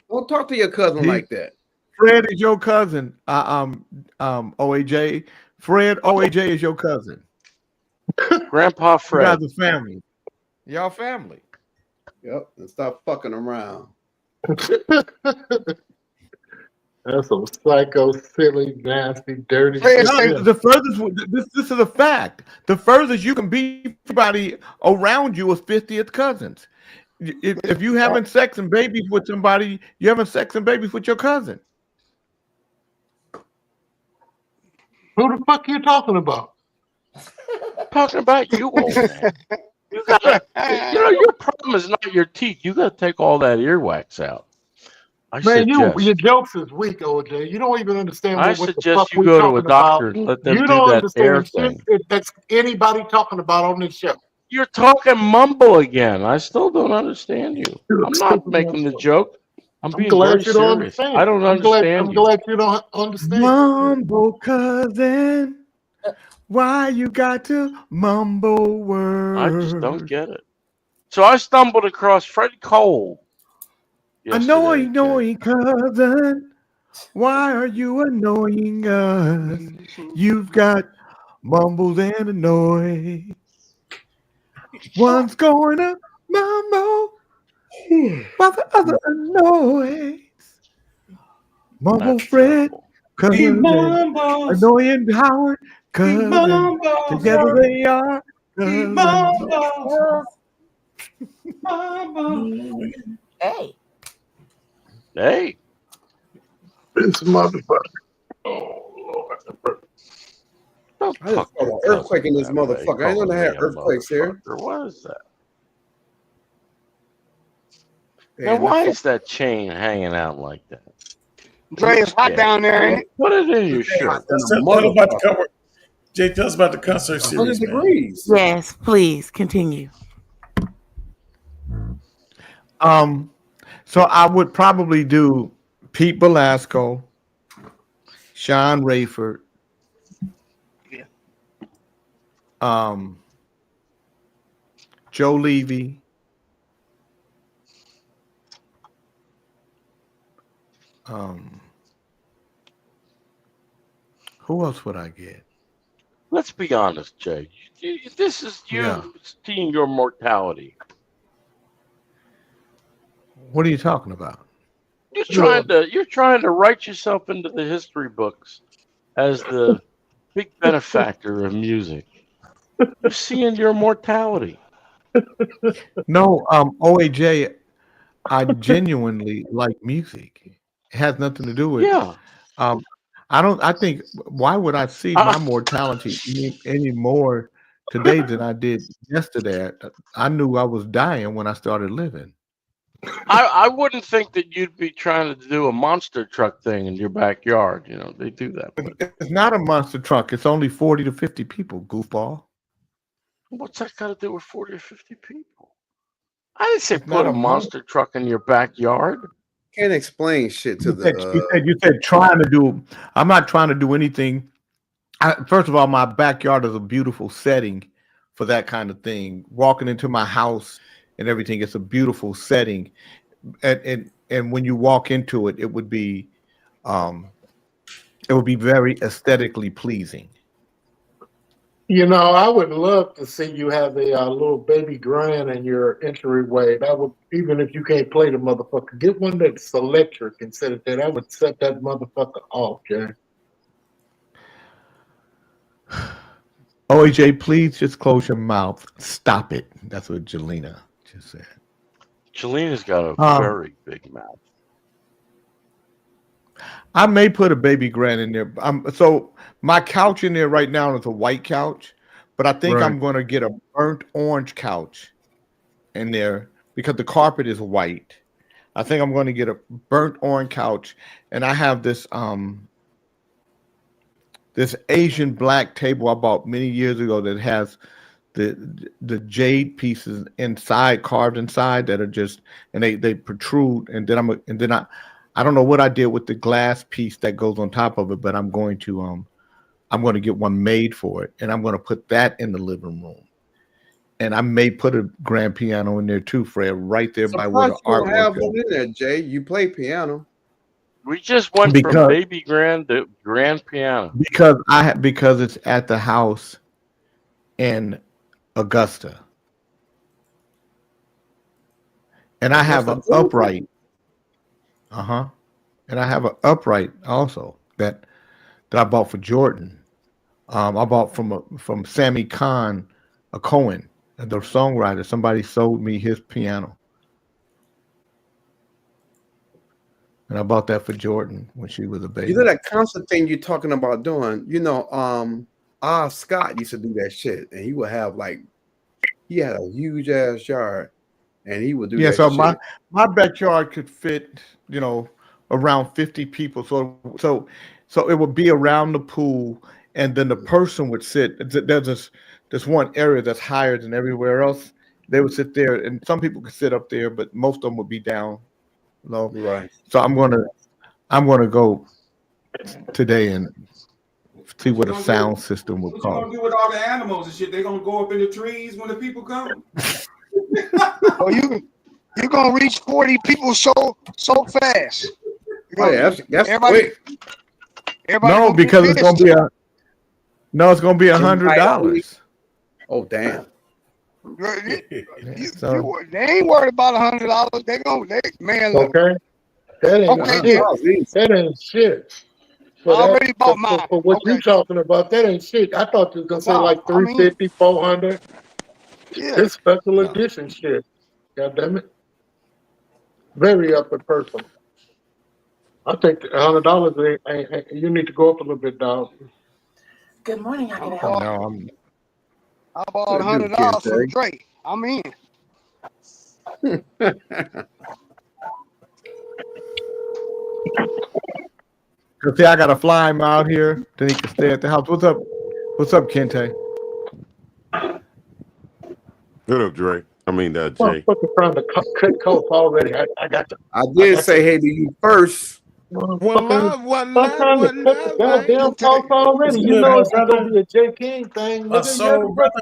Don't talk to your cousin He- like that. Fred is your cousin. OAJ. Fred, OAJ is your cousin. Grandpa You Fred. guys are family. Y'all family. Yep. And stop fucking around. That's some psycho, silly, nasty, dirty No, shit. the furthest. This is a fact. The furthest you can be somebody around you is 50th cousins. If you having sex and babies with somebody, you having sex and babies with your cousin. Who the fuck you talking about? Talking about you, old man. You gotta, your problem is not your teeth. You gotta take all that earwax out. I Man, suggest. your jokes is weak, OJ. You don't even understand I what the suggest fuck you we go to a talking about. doctor and let them You do don't that air understand thing. shit that's anybody talking about on this show. You're talking mumble again. I still don't understand you. I'm not making the joke. I'm being very glad you don't serious. understand. I don't understand I'm you. glad you don't understand. Mumble cousin, why you got to mumble words? I just don't get it. So I stumbled across Fred Cole. Annoying cousin, why are you annoying us? You've got mumbles and annoy. One's going to mumble while the other annoys. Mumble Fred, cousin, annoying Howard, cousin. Together they are cousins. Hey. Hey. This motherfucker. I just saw an earthquake in this motherfucker. I didn't know they had earthquakes here. What is that? Yeah, Now, why no- is that chain hanging out like that? Dre, it's hot down there, ain't it? Put it in your shirt. Tell us about the cover. Jay, tell us about the concert series. 100 Man. degrees. Yes, please continue. So I would probably do Pete Belasco, Sean Rayford, Joe Levy, who else would I get? Let's be honest, Jay. This is you Yeah. seeing your mortality. What are you talking about? You're trying to write yourself into the history books as the big benefactor of music. You're seeing your mortality. No, OAJ, I genuinely like music. It has nothing to do with I think why would I see my mortality any more today than I did yesterday? I knew I was dying when I started living. I wouldn't think that you'd be trying to do a monster truck thing in your backyard. You know, they do that. It's not a monster truck. It's only 40 to 50 people, goofball. What's that got to do with 40 or 50 people? I didn't say It's put not a a monster truck in your backyard. Can't explain shit to You said trying to do. I'm not trying to do anything. First of all, my backyard is a beautiful setting for that kind of thing. Walking into my house and everything, it's a beautiful setting, and when you walk into it, it would be very aesthetically pleasing. You know, I would love to see you have a little baby grand in your entryway. That would, even if you can't play the motherfucker, get one that's electric instead of that. I would set that motherfucker off, Jay. OJ, please just close your mouth. Stop it. That's what Jelena just said. Jelena's got a very big mouth. I may put a baby grand in there. So my couch in there right now is a white couch, but I think I'm going to get a burnt orange couch in there because the carpet is white. I think I'm going to get a burnt orange couch, and I have this this Asian black table I bought many years ago that has the jade pieces inside, carved inside, that are just, and they protrude, and then I don't know what I did with the glass piece that goes on top of it, but I'm going to get one made for it, and I'm going to put that in the living room. And I may put a grand piano in there too, Fred, right there by where the artwork have is. one in there, Jay. You play piano. We just went from baby grand to grand piano. Because it's at the house in Augusta. And I have an upright. And I have an upright also that I bought for Jordan. I bought from Sammy Khan, a Cohen, the songwriter. Somebody sold me his piano. And I bought that for Jordan when she was a baby. You know that concert thing you're talking about doing? You know, Scott used to do that shit, and he would have he had a huge ass yard, and he would do that so shit. my backyard could fit, around 50 people. So it would be around the pool, and then the person would sit. There's this one area that's higher than everywhere else. They would sit there, and some people could sit up there, but most of them would be down low. Right. So I'm gonna go today and see what a sound system would What you gonna cost. do with all the animals and shit? They gonna go up in the trees when the people come? Oh, you're gonna reach 40 people so fast. Oh, yeah, that's everybody. No, because it's gonna be it's gonna be $100. Oh damn. They ain't worried about $100. Man, look. Okay. That ain't Okay, shit. That ain't shit. I already bought mine. For what you talking about, that ain't shit. I thought you was gonna say like 350, 400. Yeah. This special edition shit. God damn it. Very upper person. I think $100. You need to go up a little bit, dog. Good morning. How can I Oh, help? no, I bought $100 from Dre. I'm in. Cause see, I gotta fly him out here. Then he can stay at the house. What's up? What's up, Kente? What up, Dre? I mean, Jay. Motherfucker trying to cut coats already. I got to. I did say hey to you first. One love. Goddamn coats already. You know it's gonna be a J. King thing. My soul, brother.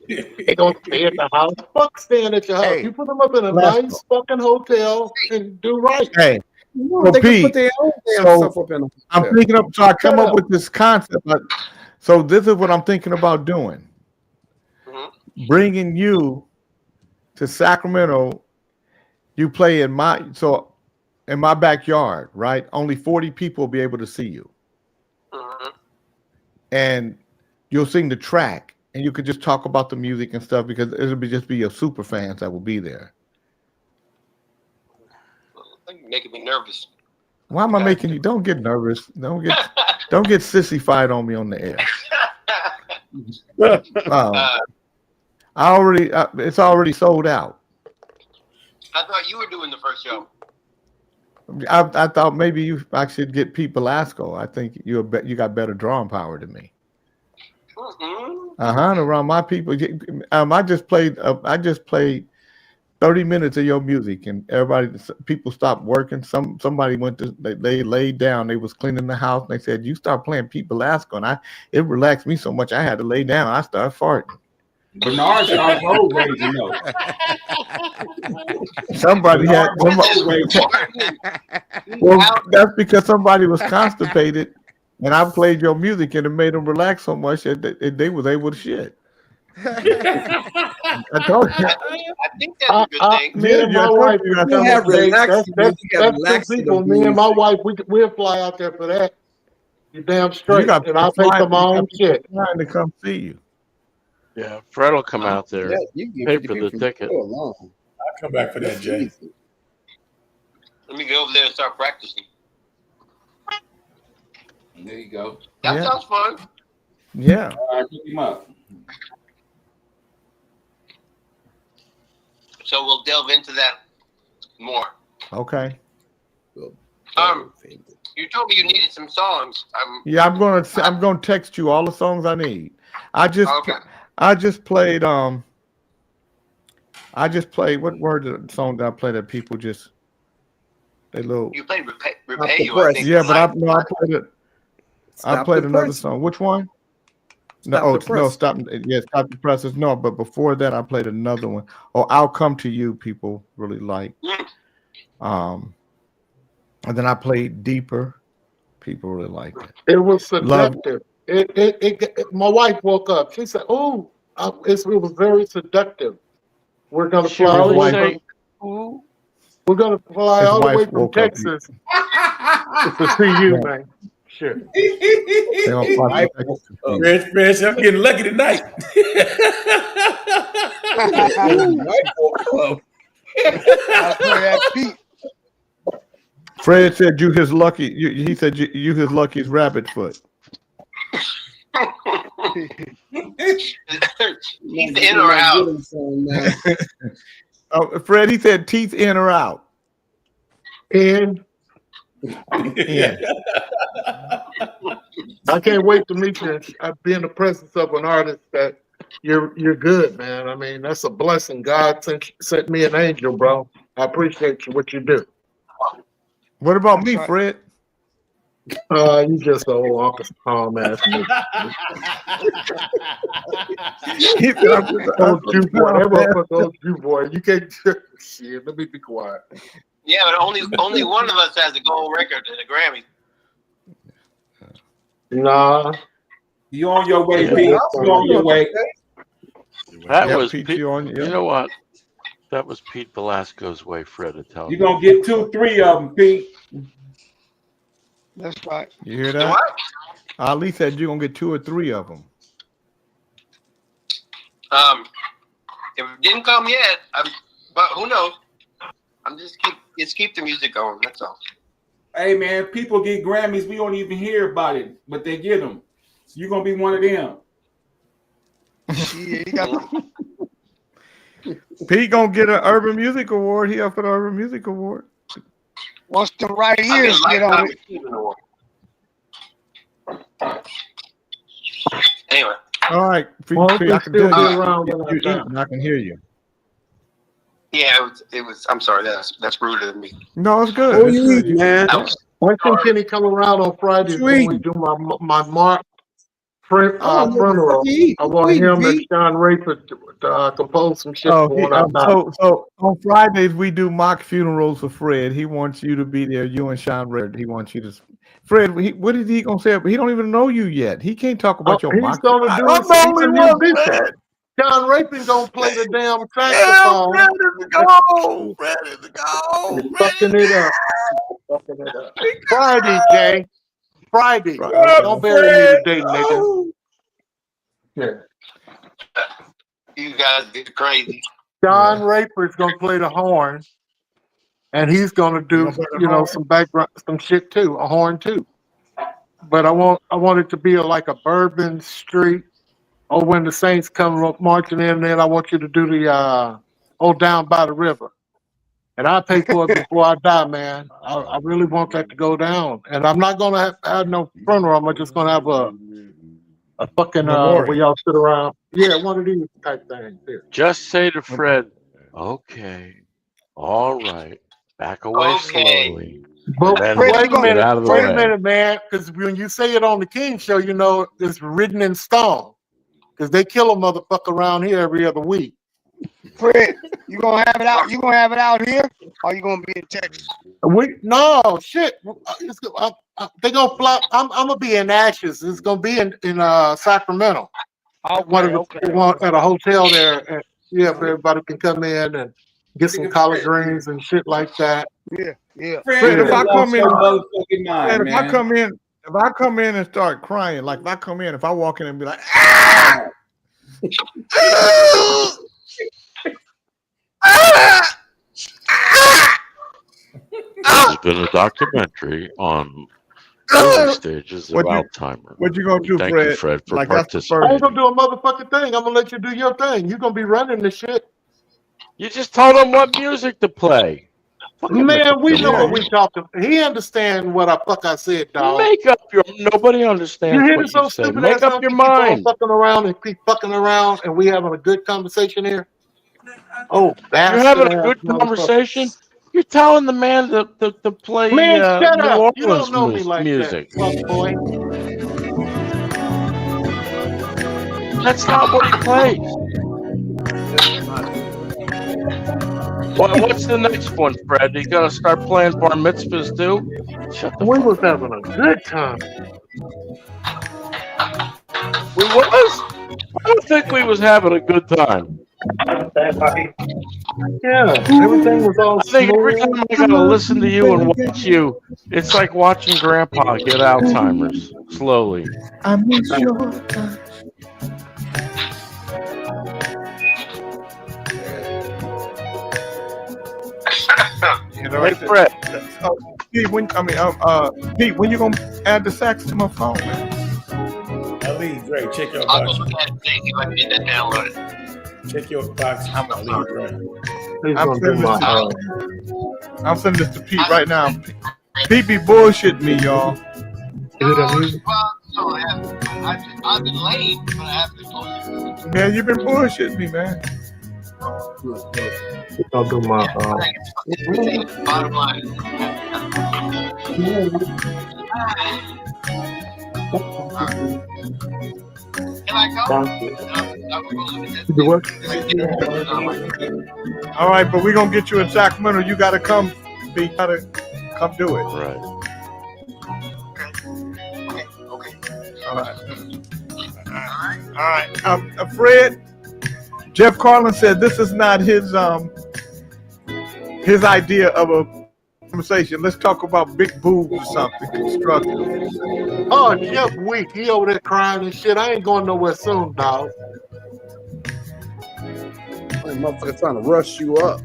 They gonna stay at the house. Fuck staying at your house. Hey, You put them up in a let's nice fucking hotel and do right. Hey, No, they can put their own damn stuff up in them. I'm thinking up. So I come up with this concept. So this is what I'm thinking about doing: bringing you to Sacramento. You play in my backyard, right? Only 40 people will be able to see you, and you'll sing the track, and you could just talk about the music and stuff because it'll just be your super fans that will be there. You're making me nervous. Why am I making you? Don't get nervous. Don't get sissified on me on the air. It's already sold out. I thought you were doing the first show. I thought maybe I should get Pete Velasco. I think you got better drawing power than me. Around my people, I just played 30 minutes of your music, and people stopped working. Somebody went to they laid down. They was cleaning the house, and they said, "You start playing Pete Velasco," and it relaxed me so much I had to lay down. I started farting. Bernard started road raging though. Somebody had. Well, that's because somebody was constipated, and I played your music, and it made them relax so much that they was able to shit. I told you. I think that's a good thing. Me and my wife, that's two people. Me and my wife, we'll fly out there for that. You damn straight. And I'll pay for my own shit. Trying to come see you. Yeah, Fred will come out there, pay for the ticket. I'll come back for that, Jay. Let me go over there and start practicing. There you go. That sounds fun. Yeah. All right, pick him up. So we'll delve into that more. Okay. You told me you needed some songs. Yeah, I'm gonna text you all the songs I need. I just played what word the song that I played that people just they little. You played Repay You, I think. Yeah, but I played it. I played another song. Which one? Stop the Presses. No, but before that, I played another one. I'll Come to You. People really like. And then I played Deeper. People really liked it. It was seductive. My wife woke up. She said, "Oh, it was very seductive." We're gonna fly. We're gonna fly all the way from Texas to see you, man. Sure. Reg, I'm getting lucky tonight. Fred said you his lucky. He said you his lucky's rabbit foot. Teeth in or out? Fred, he said teeth in or out. In. Yeah. I can't wait to meet you and be in the presence of an artist that you're good, man. I mean, that's a blessing. God sent me an angel, bro. I appreciate what you do. What about me, Fred? You just old Uncle Tom ass. Old Jew boy. That motherfucker old Jew boy. You can't shit. Let me be quiet. Yeah, but only one of us has a gold record and a Grammy. Nah. You on your way, Pete. You on your way. That was Pete. You know what? That was Pete Velasco's way, Fred, to tell You're going to get 2, 3 of them, Pete. That's right. You hear that? Ali said you're going to get 2 or 3 of them. If it didn't come yet, but who knows? I'm just keep the music going. That's all. Hey, man, people get Grammys. We don't even hear about it, but they get them. So you're going to be one of them. Pete gonna get an Urban Music Award. He up for the Urban Music Award. Once the right ears get on it. Anyway. All right. I can I can hear you. Yeah, it was. I'm sorry. That's rude of me. No, it's good. Oh, you eat, man. Why can Kenny come around on Friday when we do my Mark funeral? I want him and Sean Raper to compose some shit for one of them. So on Fridays we do mock funerals for Fred. He wants you to be there. You and Sean Raper. He wants you to. Fred, what is he gonna say? He don't even know you yet. He can't talk about your mock. He's gonna do it. Sean Rapin gonna play the damn saxophone. Ready to go. Fucking it up. Friday, Jay. Friday. Don't bury me today, nigga. Yeah. You guys get crazy. Sean Raper's gonna play the horn, and he's gonna do some background, some shit too, a horn too. But I want it to be like a Bourbon Street. Or when the Saints come marching in, then I want you to do the Down by the River. And I'll pay for it before I die, man. I really want that to go down. And I'm not going to have no funeral. I'm just going to have a fucking, where y'all sit around. Yeah, one of these type things. Here. Just say to Fred, Okay. All right. Back away Okay. slowly. But And wait then a minute, get out of the wait a way. minute, man, because when you say it on the King Show, you know it's written in stone. Because they kill a motherfucker around here every other week. Fred, you gonna have it out? You gonna have it out here, or you gonna be in Texas? No shit. They gonna fly. I'm gonna be in Ashes. It's gonna be in Sacramento. At a hotel there. Yeah, if everybody can come in and get some collard greens and shit like that. Yeah. Fred, if I come in, motherfucking mind, Fred, if man. I come in and start crying, like if I walk in and be like, ah! There's been a documentary on early stages of Alzheimer's. What you gonna do, Thank Fred? you, Fred, for Like, that's the participating. I ain't gonna do a motherfucking thing. I'm gonna let you do your thing. You're gonna be running the shit. You just told him what music to play. Man, we know what we talked about. He understand what I said, dog. Make up your. Nobody understands You hear what this so you say. stupid Make ass up your keep on mind. fucking around and keep fucking around, and we having a good conversation here. Oh, You're having a good conversation. You're telling the man to play Man, shut New up. Orleans You don't know me like music. that, fuck boy. That's not what he plays. What's the next one, Fred? You gonna start playing bar mitzvahs too? Shut the We fuck was up. having a good time. We was? I don't think we was having a good time. Yeah, everything was all I think every time I gotta listen to you and watch you, it's like watching Grandpa get Alzheimer's slowly. I miss your touch. You know, Hey, Fred. Pete, Pete, when you gonna add the sax to my phone, man? Ali, Dre, check your I'll box. go look at it and see if I can get that downloaded. Check your box. Ali, Dre. I'm sending this to Pete right now. Pete be bullshitting me, y'all. I've been late, but I haven't told you. Man, you've been bullshitting me, man. I'll do my Bottom line. Can I go? All right, but we're gonna get you in Sacramento. You gotta come. You gotta come do it. Right. All right. Fred, Jeff Carlin said this is not his idea of a conversation. Let's talk about big boobs or something constructive. Oh, Jeff weak. He over there crying and shit. I ain't going nowhere soon, dog. That motherfucker trying to rush you up.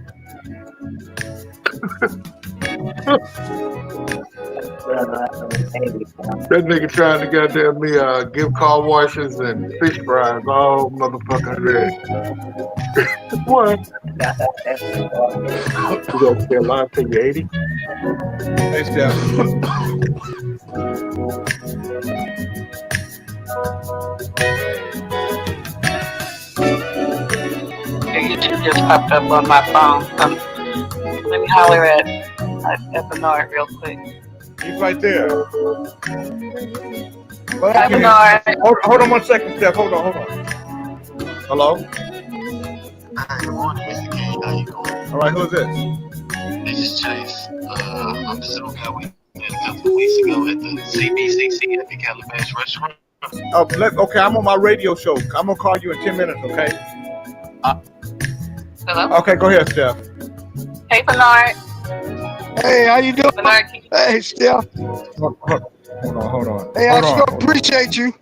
That nigga trying to goddamn me give car washes and fish fries all motherfucking day. What? You gonna stay alive till you're 80? Thanks, Jeff. You just popped up on my phone. Let me holler at Bernard real quick. He's right there. Hi, Bernard. Hold on 1 second, Steph. Hold on. Hello? Good morning, Mr. King. How you doing? All right, who's this? This is Chase. I'm the Zoom guy we met a couple of weeks ago at the CBCC at the Calabash Restaurant. Okay, I'm on my radio show. I'm gonna call you in 10 minutes, okay? Hello? Okay, go ahead, Steph. Hey, Bernard. Hey, how you doing? Bernard, Hey, Steph. Hold on. Hey, I sure appreciate you.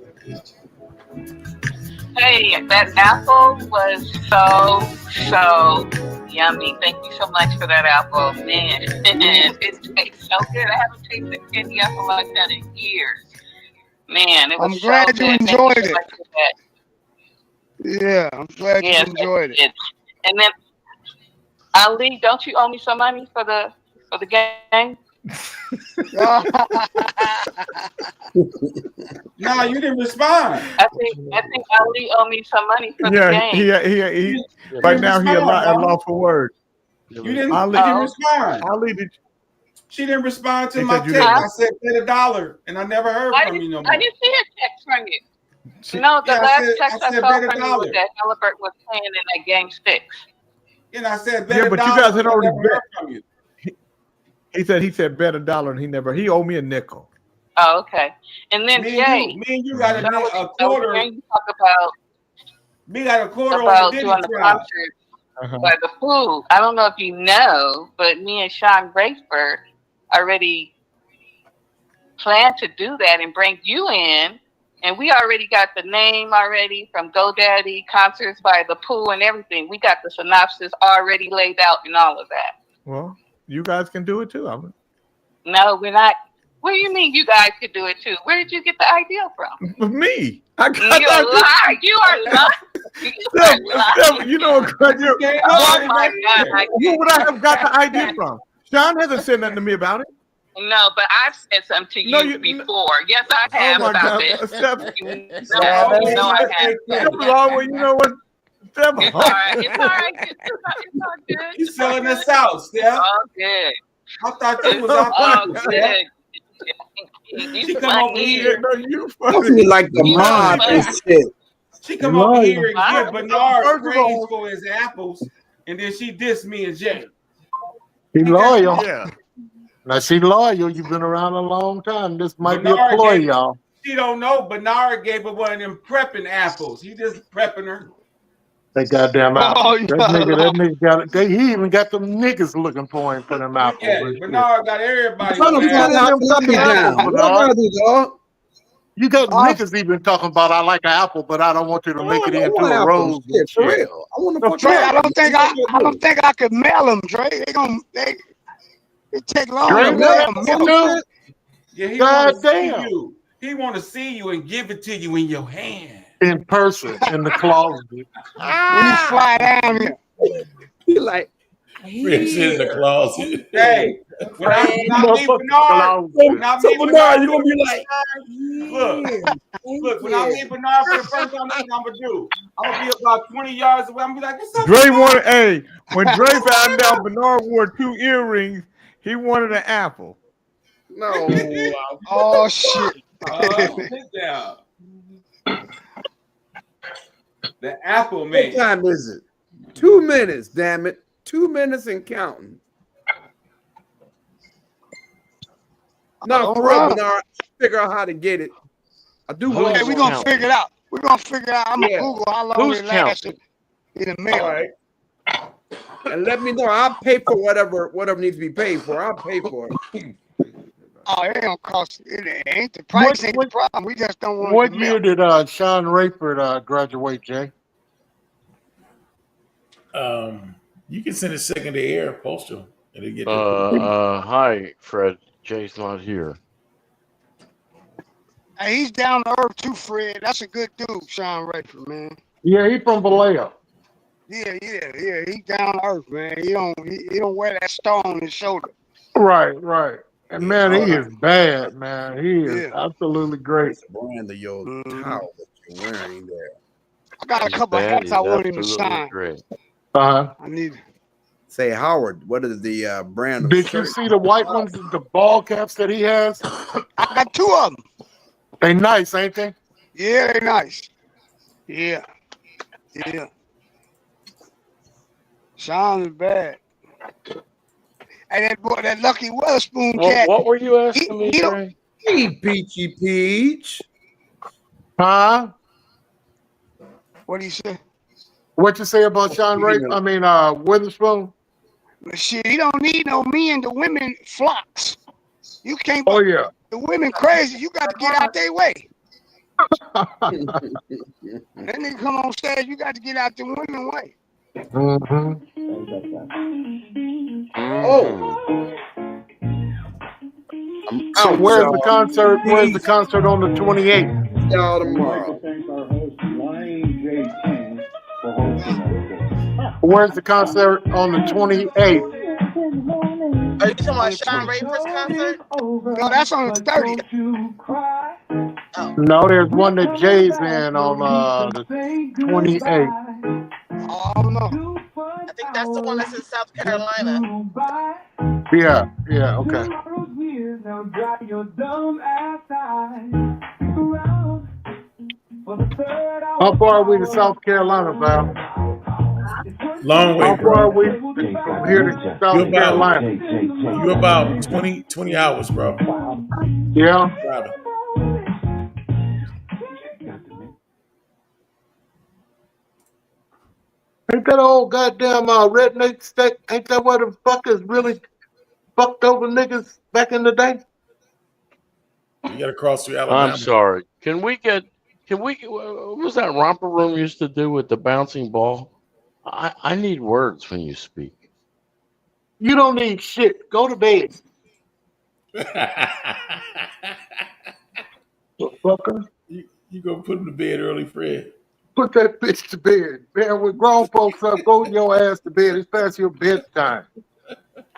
Hey, that apple was so yummy. Thank you so much for that apple. Man, it tastes so good. I haven't tasted a candy apple like that in years. Man, it was I'm glad so you good. enjoyed Thank you so it. much for that. Yeah, I'm glad you enjoyed it. And then, Ali, don't you owe me some money for the game? No, you didn't respond. I think Ali owe me some money for the Yeah, game. he right now he a lawful word. You didn't, Ali, you didn't respond. Ali, did She didn't respond to He my said you text. didn't. I said bet $1, and I never heard I from you didn't, no more. I didn't see a text from you. No, the Yeah, last text I I said saw bet from you was $1. that Halliburton was playing in that game 6. And I said bet Yeah, $1. but you guys had and I already never heard bet. from you. He said bet $1 and he owed me a nickel. Oh, okay. And then Me Jay, and you got I was quarter. hearing you talk about Me got a quarter about on the doing Diddy the trial. concert by the food. I don't know if you know, but me and Sean Graceford already planned to do that and bring you in. And we already got the name already from GoDaddy, Concerts by the Pool and everything. We got the synopsis already laid out and all of that. Well, you guys can do it too. No, we're not. What do you mean you guys could do it too? Where did you get the idea from? Me. You're lying. You are lying. You are lying. You know, Oh my God. Who would I have got the idea from? Sean hasn't said nothing to me about it. No, but I've said something to you before. Yes, I have my about God. this. Steph, No, I have. well, you know what? Steph, It's all right. It's all right. It's all good. You selling us out, Steph. All good. I thought you was It's our all people, good. Steph. She come over here. That's me like the mob and shit. She come over here and Huh? give Bernard First of praise all- for his apples, and then she dissed me and Jay. She loyal. Yeah. Now she loyal. You've been around a long time. This might be a Bernard ploy, gave- y'all. She don't know. Bernard gave her one of them prepping apples. He just prepping her. That goddamn apple. Oh, that nigga got it. He even got them niggas looking for him for them apples. Yeah, and shit. Bernard got everybody. Tell him with put apples. them gummies down. What I gotta do, dog? You got niggas even talking about I like an apple, but I don't want you to make it I into want a apples. rose. Yeah, for real. I want to fuck Dre, I apples. don't think I could mail them, Dre. It take long Dre, to mail them. Yeah, he God want to see damn. you. He want to see you and give it to you in your hand. In person, in the closet. When you fly down here. He like, Chris in the closet. Hey, when I meet Bernard, when I so meet Bernard, you gonna be like, look, when I meet Bernard for the first time, that's what I'm gonna do. I'm gonna be about 20 yards away. I'm gonna be like, what's up? Dre wanted, hey, when Dre found out Bernard wore 2 earrings, he wanted an apple. no. Oh shit. Sit down. The apple man. What time is it? 2 minutes, damn it. 2 minutes and counting. No, for real, Bernard. Figure out how to get it. I do want Okay, we're gonna figure it out. We're gonna figure it out. I'm gonna Google how long Who's it lasts in the mail. All right. And let me know. I'll pay for whatever needs to be paid for. I'll pay for it. Oh, it ain't gonna cost. It ain't the price. Ain't the problem. We just don't want. What the year mail. did Sean Rayford graduate, Jay? You can send a secondary air postal. And it get Hi, Fred. Jay's not here. Hey, he's down to earth too, Fred. That's a good dude, Sean Rayford, man. Yeah, he from Vallejo. Yeah. He down to earth, man. He don't wear that star on his shoulder. Right. And man, he is bad, man. He is absolutely great. Brand of your towel that you're wearing there. I got a couple Bad, hats he's I want him to absolutely sign. great. Uh-huh. I need. Say, Howard, what is the brand of Did shirt? you see the white ones, the ball caps that he has? I got 2 of them. They nice, ain't they? Yeah, they nice. Yeah. Sean is bad. And that boy, that Lucky Weatherspoon cat. What were you asking me, he don't- Dre? Hey, Peachy Peach. Huh? What do you say? What you say about Sean Rayford? I mean, Witherspoon? Shit, he don't need no men. The women flocks. You can't. Oh, yeah. The women crazy. You got to get out their way. That nigga come on stage. You got to get out the women way. Oh. I'm So out, where's y'all. the concert? Where's the concert on the 28th? Y'all tomorrow. Where's the concert on the 28th? Are you talking about Sean Raver's concert? No, that's on the 30th. No, there's one that Jay's in on the 28th. Oh no. I think that's the one that's in South Carolina. Yeah, okay. How far are we to South Carolina, Val? Long way, How far are bro. we from here to South Carolina? You about 20 hours, bro. Yeah. Driving. Ain't that old goddamn redneck state? Ain't that where the fuckers really fucked over niggas back in the day? You got to cross through Alabama. I'm sorry. Can we what was that romper room used to do with the bouncing ball? I need words when you speak. You don't need shit. Go to bed. Fucker. You gonna put him to bed early, Fred? Put that bitch to bed. Man, when grown folks up, go your ass to bed. It's past your bedtime.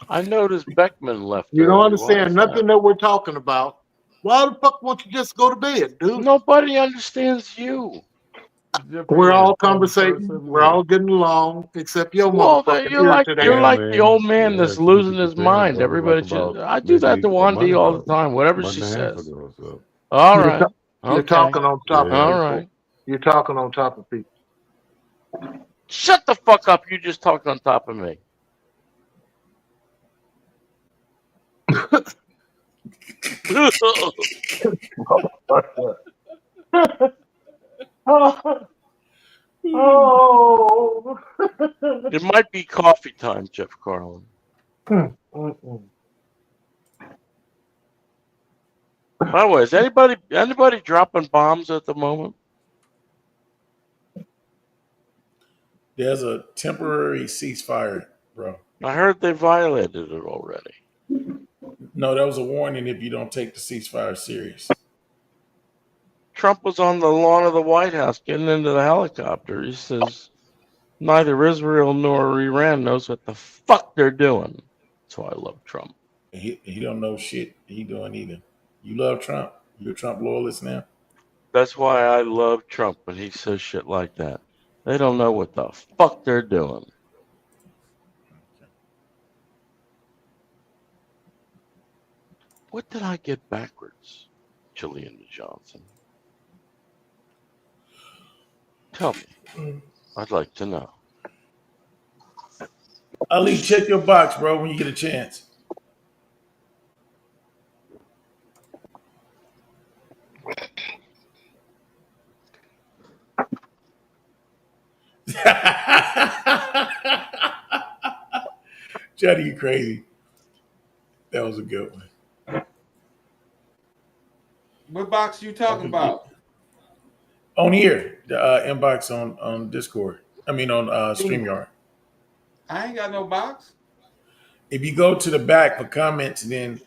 I noticed Beckman left. You don't early. understand nothing that we're talking about. Why the fuck won't you just go to bed, dude? Nobody understands you. We're all conversating. We're all getting along, except your Well, motherfucker. you're like the old man that's losing his mind. Everybody should. I do that to Wandy all the time. Whatever she says. All right. You're talking on top of All people. right. You're talking on top of people. Shut the fuck up. You just talked on top of me. Oh. It might be coffee time, Jeff Carlin. By the way, is anybody dropping bombs at the moment? There's a temporary ceasefire, bro. I heard they violated it already. No, that was a warning if you don't take the ceasefire serious. Trump was on the lawn of the White House getting into the helicopter. He says, neither Israel nor Iran knows what the fuck they're doing. That's why I love Trump. He don't know shit he doing either. You love Trump? You're a Trump loyalist now? That's why I love Trump when he says shit like that. They don't know what the fuck they're doing. What did I get backwards, Jillian Johnson? Tell me. I'd like to know. Ali, check your box, bro, when you get a chance. Johnny, you crazy. That was a good one. What box you talking about? On here, the inbox on Discord. I mean on StreamYard. I ain't got no box. If you go to the back for comments and then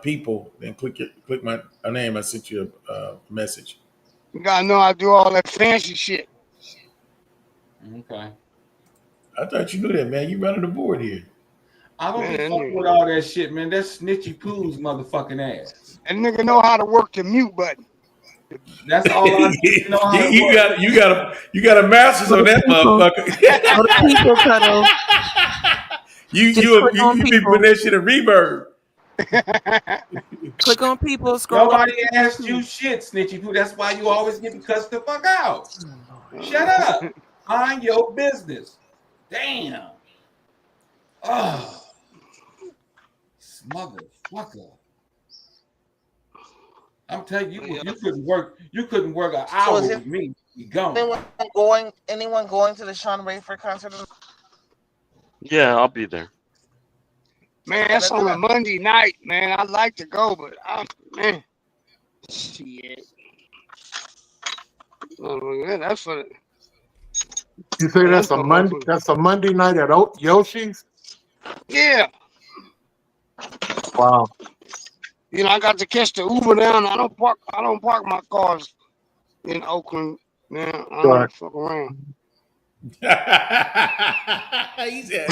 people, then click my name. I sent you a message. You gotta know I do all that fancy shit. Okay. I thought you knew that, man. You running the board here. I don't be fucking with all that shit, man. That's Snitchy Pooh's motherfucking ass. And nigga know how to work the mute button. That's all I know how to work. You got a master's on that motherfucker. People cuddle. You be putting that shit in reverb. Click on people, scroll Nobody up. asked you shit, Snitchy Pooh. That's why you always getting cussed the fuck out. Shut up. Mind your business. Damn. Oh. Motherfucker. I'm telling you, you couldn't work an hour with me. You gone. Anyone going to the Sean Rafer concert? Yeah, I'll be there. Man, that's on a Monday night, man. I'd like to go, but man, shit. That's for. You say that's a Monday? That's a Monday night at Yoshi's? Yeah. Wow. You know, I got to catch the Uber down. I don't park my cars in Oakland, man. I don't fuck around. He said.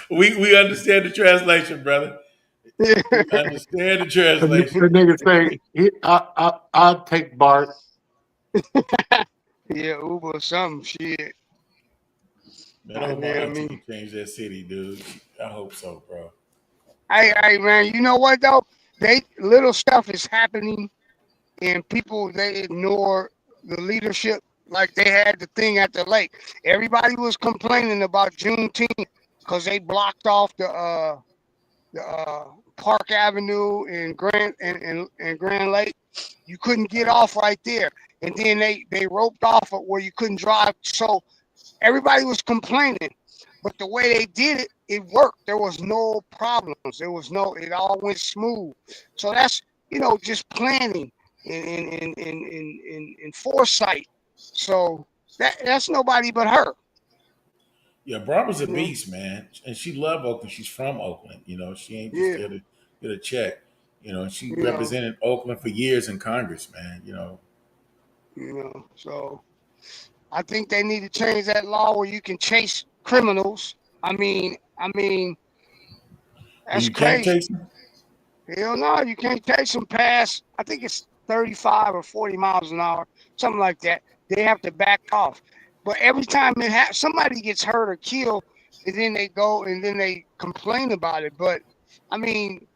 We understand the translation, brother. We understand the The translation. nigga say, I'll take Bart. Yeah, Uber or something. Shit. Man, I hope my Yeah, I auntie mean, can change that city, dude. I hope so, bro. hey, man, you know what though? Little stuff is happening, and people they ignore the leadership. Like they had the thing at the lake. Everybody was complaining about Juneteenth because they blocked off the Park Avenue and Grand Lake. You couldn't get off right there, and then they roped off where you couldn't drive. So everybody was complaining, but the way they did it, it worked. There was no problems. It all went smooth. So that's just planning and foresight. So that's nobody but her. Yeah, Barbara's a You know? beast, man. And she loved Oakland. She's from Oakland. She ain't just Yeah. there to get a check. She You know. represented Oakland for years in Congress, man. So I think they need to change that law where you can chase criminals. I mean, that's You can't crazy. chase them? Hell no, you can't chase them past. I think it's 35 or 40 miles an hour, something like that. They have to back off. But every time somebody gets hurt or killed, and then they go and then they complain about it. But I mean,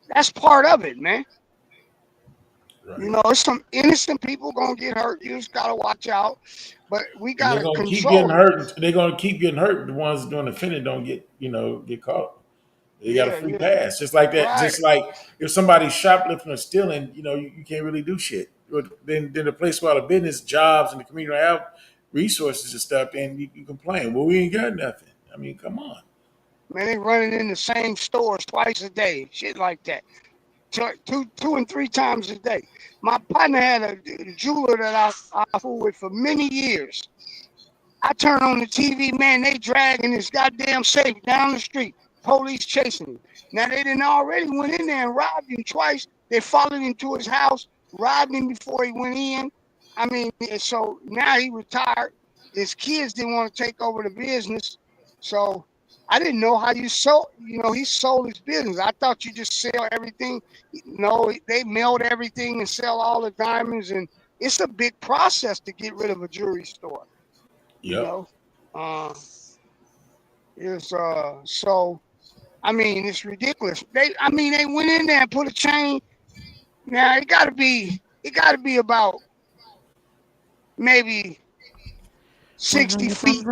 that's part of it, man. Right. It's some innocent people gonna get hurt. You just gotta watch out. But we And they're gotta gonna keep control getting it. hurt. They're gonna keep getting hurt. The ones doing the offending don't get caught. They got a free pass. Just like that. Right. Just like if somebody's shoplifting or stealing, you can't really do shit. But then the place where all the business, jobs, and the community have resources and stuff, then you complain. Well, we ain't got nothing. I mean, come on. Man, they running in the same stores twice a day, shit like that. Two and three times a day. My partner had a jeweler that I fooled with for many years. I turn on the TV, man, they dragging this goddamn safe down the street. Police chasing him. Now they done already went in there and robbed him twice. They followed him to his house, robbed him before he went in. I mean, so now he retired. His kids didn't want to take over the business. So I didn't know how you sold, he sold his business. I thought you just sell everything. No, they melt everything and sell all the diamonds. And it's a big process to get rid of a jewelry store. Yep. So I mean, it's ridiculous. They went in there and put a chain. Now it gotta be about maybe 60 feet.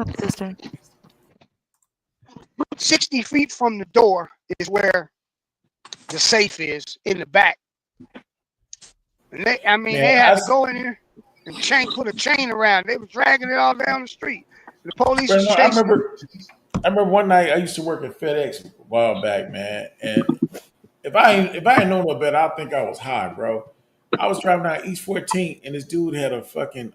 60 feet from the door is where the safe is in the back. And they had to go in there and put a chain around. They were dragging it all down the street. The police was chasing them. I remember one night I used to work at FedEx a while back, man. And if I ain't know no better, I think I was high, bro. I was driving down East 14th and this dude had a fucking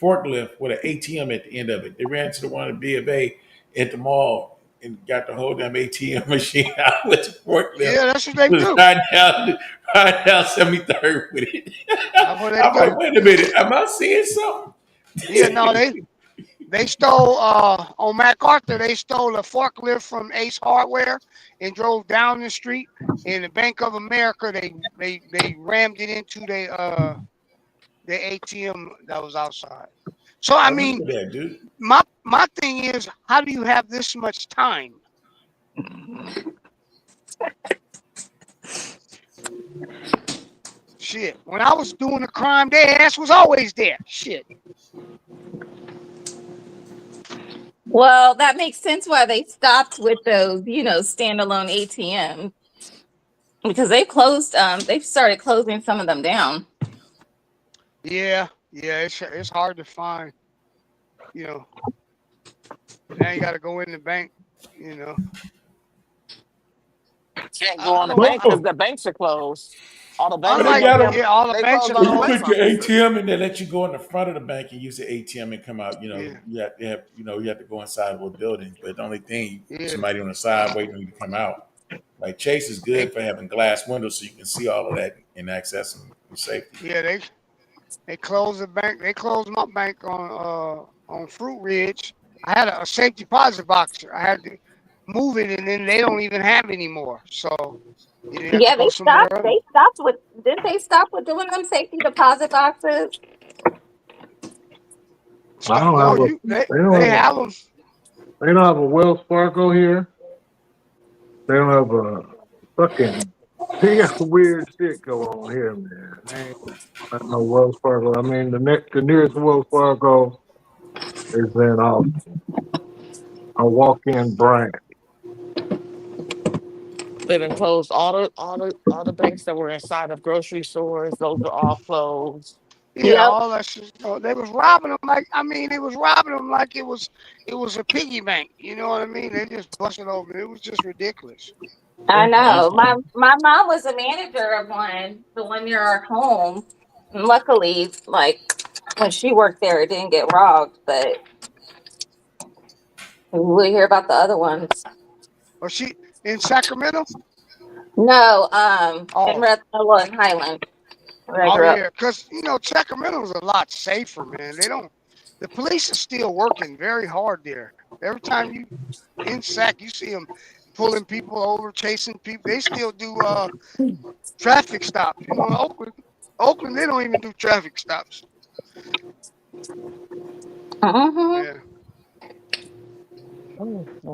forklift with an ATM at the end of it. They ran to the one at B of A at the mall and got the whole damn ATM machine out with the forklift. Yeah, that's what they do. Right down 73rd with it. I'm like, wait a minute, am I seeing something? Yeah, no, they stole on MacArthur. They stole a forklift from Ace Hardware and drove down the street. In the Bank of America, they rammed it into the ATM that was outside. So I mean, that, dude. my thing is, how do you have this much time? Shit. When I was doing the crime, their ass was always there. Shit. Well, that makes sense why they stopped with those, standalone ATMs. Because they've started closing some of them down. Yeah, it's hard to find, Now you got to go in the bank, Can't go on the bank because the banks are closed. All the banks all the banks are You closed. put your ATM and they let you go in the front of the bank and use the ATM and come out. You have to go inside of a building. But the only thing, somebody on the side waiting for you to come out. Like Chase is good for having glass windows so you can see all of that and access them with safety. Yeah, they closed the bank. They closed my bank on Fruit Ridge. I had a safety deposit box. I had to move it, and then they don't even have anymore. So you didn't have Yeah, to go they somewhere stopped. else. They stopped with. Didn't they stop with doing them safety deposit boxes? I don't No, have a. you They they don't have. have them. They don't have a Wells Fargo here. They don't have a fucking. They got weird shit go on here, man. They ain't got no Wells Fargo. I mean, the nearest Wells Fargo is in a walk-in branch. They've been closed all the banks that were inside of grocery stores. Those are all closed. Yeah, all that shit. So they was robbing them like they was robbing them like it was a piggy bank. You know what I mean? They just busted open. It was just ridiculous. I know. My mom was a manager of one, the one near our home. And luckily, like when she worked there, it didn't get robbed. But we hear about the other ones. Was she in Sacramento? No, in Oh. Redwood and Highland, where I Oh grew up. yeah, because Sacramento's a lot safer, man. The police is still working very hard there. Every time you in Sac, you see them pulling people over, chasing people. They still do traffic stops. You know, in Oakland, they don't even do traffic stops. Yeah.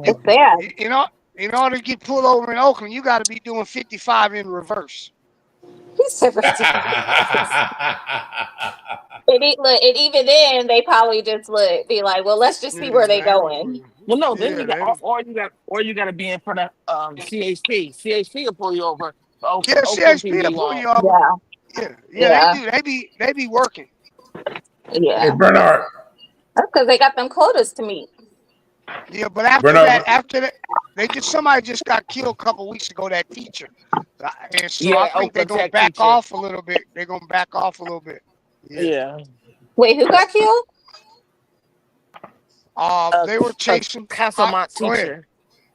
It's bad. In order to get pulled over in Oakland, you got to be doing 55 in reverse. And even then, they probably just would be like, "Well, let's just see where they going." Well, no, then Yeah, you got or you got to be in front of CHP. CHP will pull you over. Yeah, Oakland CHP PD will pull won't. you over. Yeah, they do. They be working. Yeah. Hey, Bernard. That's because they got them quotas to meet. Yeah, but after that, somebody just got killed a couple weeks ago. That teacher, and so Yeah, I think they're Oakland gonna Tech back teacher. off a little bit. They're gonna back off a little bit. Yeah. Wait, who got killed? They were chasing Castlemont go ahead. teacher.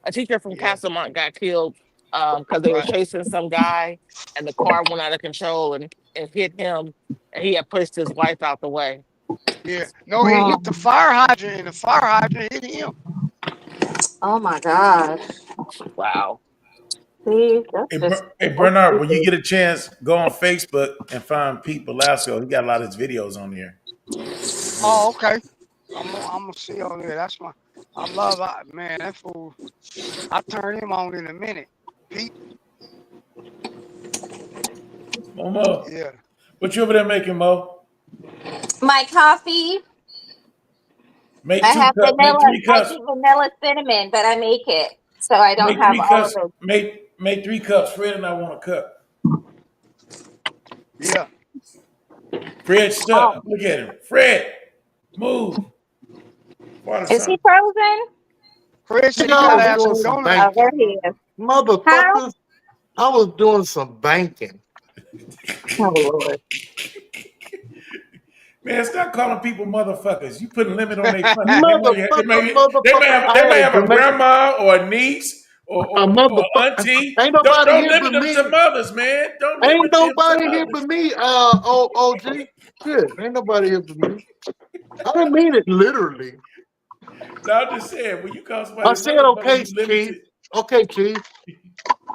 A teacher from Castlemont got killed because they were chasing some guy, and the car went out of control and hit him, and he had pushed his wife out the way. Yeah, no, he hit the fire hydrant, and the fire hydrant hit him. Oh my gosh! Wow. See, that's Hey, Bernard, when you get a chance, go on Facebook and find Pete Velasco. He got a lot of his videos on there. Oh, okay. I'm gonna see on there. That's man. That fool. I turn him on in a minute. Pete. Mo. Yeah. What you over there making, Mo? My coffee. Make I 2 have cups. Make vanilla. 3 I cups. do vanilla cinnamon, but I make it so I don't Make have 3 all of cups. it. Make 3 cups. Fred and I want a cup. Yeah. Fred stuck. Look at him. Fred, move. Is he frozen? Fred said you I gotta was have doing some some donuts. Oh, there banking. he is. Motherfuckers, I was doing some banking. Oh Lord. Man, stop calling people motherfuckers. You putting limit on their fun. Motherfucker. They may have a grandma or a niece or auntie. Ain't nobody Don't here limit but them me. to mothers, man. Don't limit Ain't them nobody to here mothers. but me. OG. Shit, ain't nobody here but me. I didn't mean it literally. No, I'm just saying, when you call somebody I a said, motherfucker, okay, you limit Chief. Okay, Chief.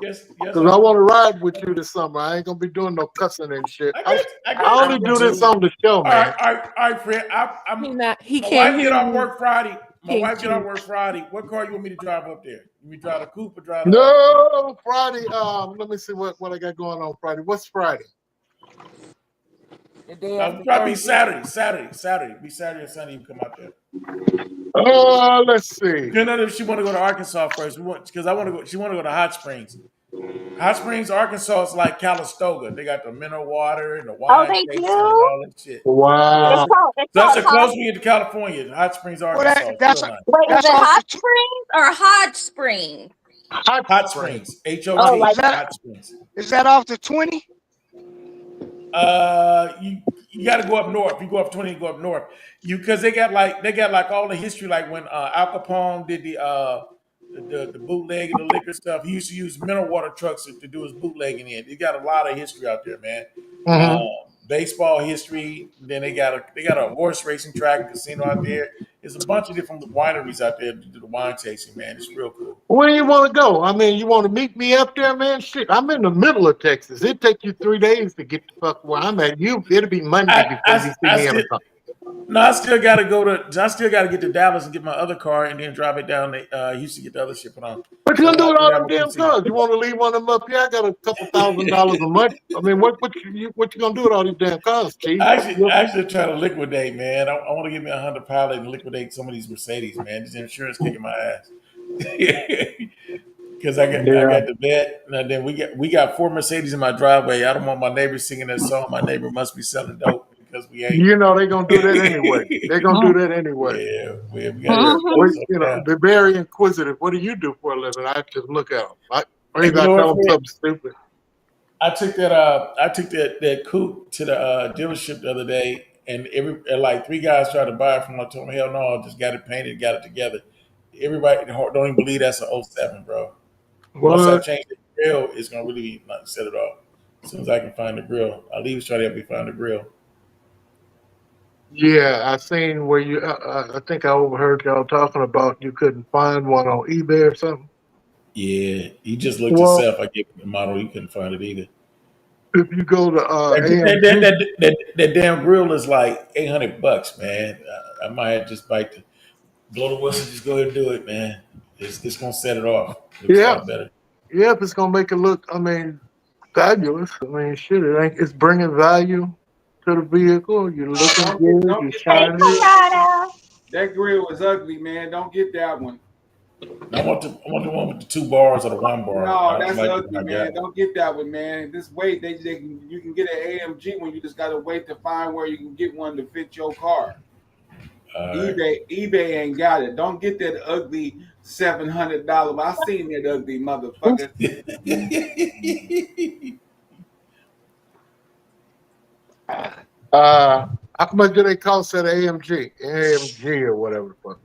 Yes, Because I want to ride with you this summer. I ain't going to be doing no cussing and shit. I only do this on the show, All man. right, Fred. He My can't wife hear get off you. work Friday. My Can't wife get off you? work Friday. What car you want me to drive up there? You want me to drive the coupe or drive the No, Friday. Let me see what I got going on Friday. What's Friday? The day No, after it'll probably be Thursday. Saturday. Be Saturday or Sunday. You come out there. Let's see. You know, if she want to go to Arkansas first, because I want to go. She want to go to Hot Springs. Hot Springs, Arkansas is like Calistoga. They got the mineral water and the Oh, wine they tasting and do? all that shit. Wow. It's That's called the closest hot. we get to California. Hot Springs, Well, Arkansas. that's Real nice. Wait, is that's it off Hot the Springs or Hot Springs? Hot Springs. H-O-T. Oh, like Hot Springs. Is that off the 20? You got to go up north. If you go up 20, you go up north. Because they got like all the history, like when Al Capone did the bootleg and the liquor stuff. He used to use mineral water trucks to do his bootlegging in. They got a lot of history out there, man. Baseball history. Then they got a horse racing track, casino out there. It's a bunch of different wineries out there to do the wine tasting, man. It's real cool. Where you want to go? I mean, you want to meet me up there, man? Shit, I'm in the middle of Texas. It'd take you 3 days to get the fuck where I'm at. It'll be Monday before you see me ever come. No, I still got to get to Dallas and get my other car and then drive it down to Houston to get the other shit put on. What you gonna do with all them damn cars? You want to leave one of them up here? I got a couple $1,000 a month. I mean, what you gonna do with all these damn cars, Chief? I actually try to liquidate, man. I want to give me a Honda Pilot and liquidate some of these Mercedes, man. This insurance kicking my ass. Because I got the bet, and then we got 4 Mercedes in my driveway. I don't want my neighbors singing that song. My neighbor must be selling dope because we ain't. You know they're gonna do that anyway. They're gonna do that anyway. Yeah, we got they're very inquisitive. What do you do for a living? I just look at them. I You know tell them what, something stupid. I took that coupe to the dealership the other day, and like 3 guys tried to buy it from me. I told them, hell no, I just got it painted, got it together. Everybody don't even believe that's an 07, bro. Once I change the grill, it's gonna really be like set it off. As soon as I can find the grill, I'll leave try to help me find the grill. Yeah, I seen where you. I think I overheard y'all talking about you couldn't find one on eBay or something. Yeah, he just looked himself. I gave him the model. He couldn't find it either. If you go to that damn grill is like $800, man. I might just bite the blow the whistle. Just go ahead and do it, man. It's gonna set it off. Looks a lot better. Yeah, if it's gonna make it look, I mean, fabulous. I mean, shit, it's bringing value to the vehicle. You're looking good. You're shining. That grill is ugly, man. Don't get that one. I want the one with the 2 bars or the 1 bar. No, that's ugly, man. Don't get that one, man. This wait, you can get an AMG when you just gotta wait to find where you can get one to fit your car. eBay ain't got it. Don't get that ugly $700. I seen that ugly motherfucker. How much do they cost at AMG or whatever the fuck?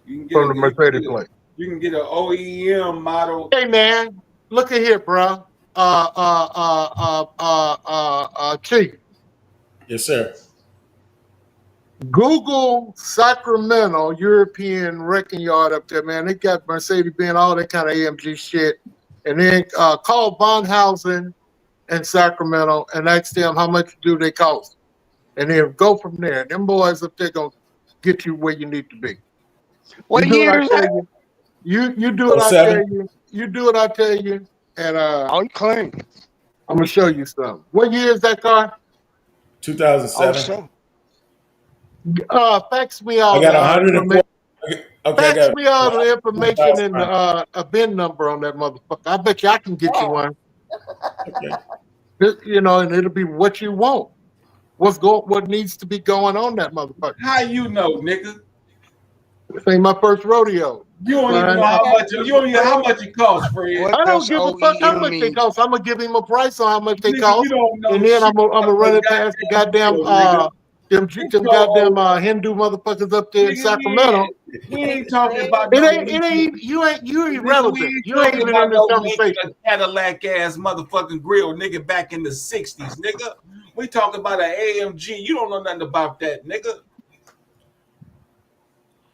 You can From the Mercedes plate. You can get an OEM model. Hey man, look at here, bro. Chief. Yes, sir. Google Sacramento European wrecking yard up there, man. They got Mercedes-Benz, all that kind of AMG shit. And then call Bonhausen in Sacramento and ask them how much do they cost. And then go from there. Them boys up there gonna get you where you need to be. What year is that? You do what I tell you. You do what I tell you. And I'm clean. I'm gonna show you something. What year is that car? 2007. Fax me all. I got 104. Fax me all the information and a VIN number on that motherfucker. I bet you I can get you one. Okay. You know, and it'll be what you want. What needs to be going on that motherfucker? How you know, nigga? This ain't my first rodeo. You don't even know how much. You don't even know how much it costs, Fred. I don't give a fuck how much they cost. I'm gonna give him a price on how much they cost, and then I'm gonna run it past the goddamn them goddamn Hindu motherfuckers up there in Sacramento. We ain't talking about. You irrelevant. You ain't even in this conversation. Cadillac ass motherfucking grill, nigga, back in the '60s, nigga. We talking about an AMG. You don't know nothing about that, nigga.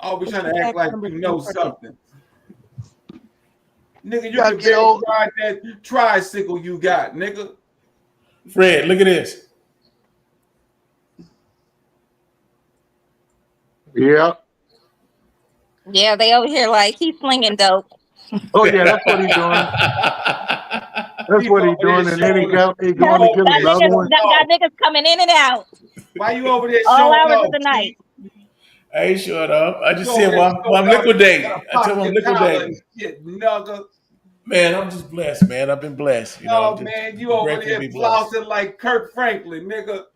Always trying to act like you know something. Nigga, you can barely ride that tricycle you got, nigga. Fred, look at this. Yeah. Yeah, they over here like he's slinging dope. Oh yeah, that's what he's doing. That's what he's doing, and then he going to get another one. That niggas coming in and out. Why you over there? All hours of the night. I ain't showing up. I just said, well, I'm liquidating. I tell him I'm liquidating. Man, I'm just blessed, man. I've been blessed. You know, man, you over there flossing like Kirk Franklin, nigga.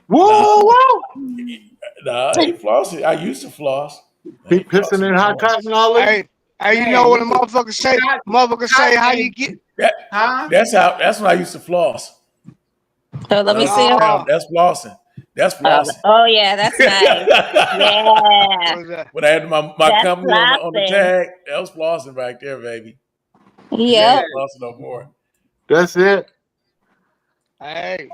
Whoa. Nah, I ain't flossing. I used to floss. Keep pissing in hot cotton all Hey, you know what the motherfuckers say? Motherfuckers say how you get. That's when I used to floss. So let me see. That's flossing. That's flossing. Oh yeah, that's nice. Yeah. When I had my company on the tag, that was flossing right there, baby. Yeah. Flossing no more. That's it. Hey,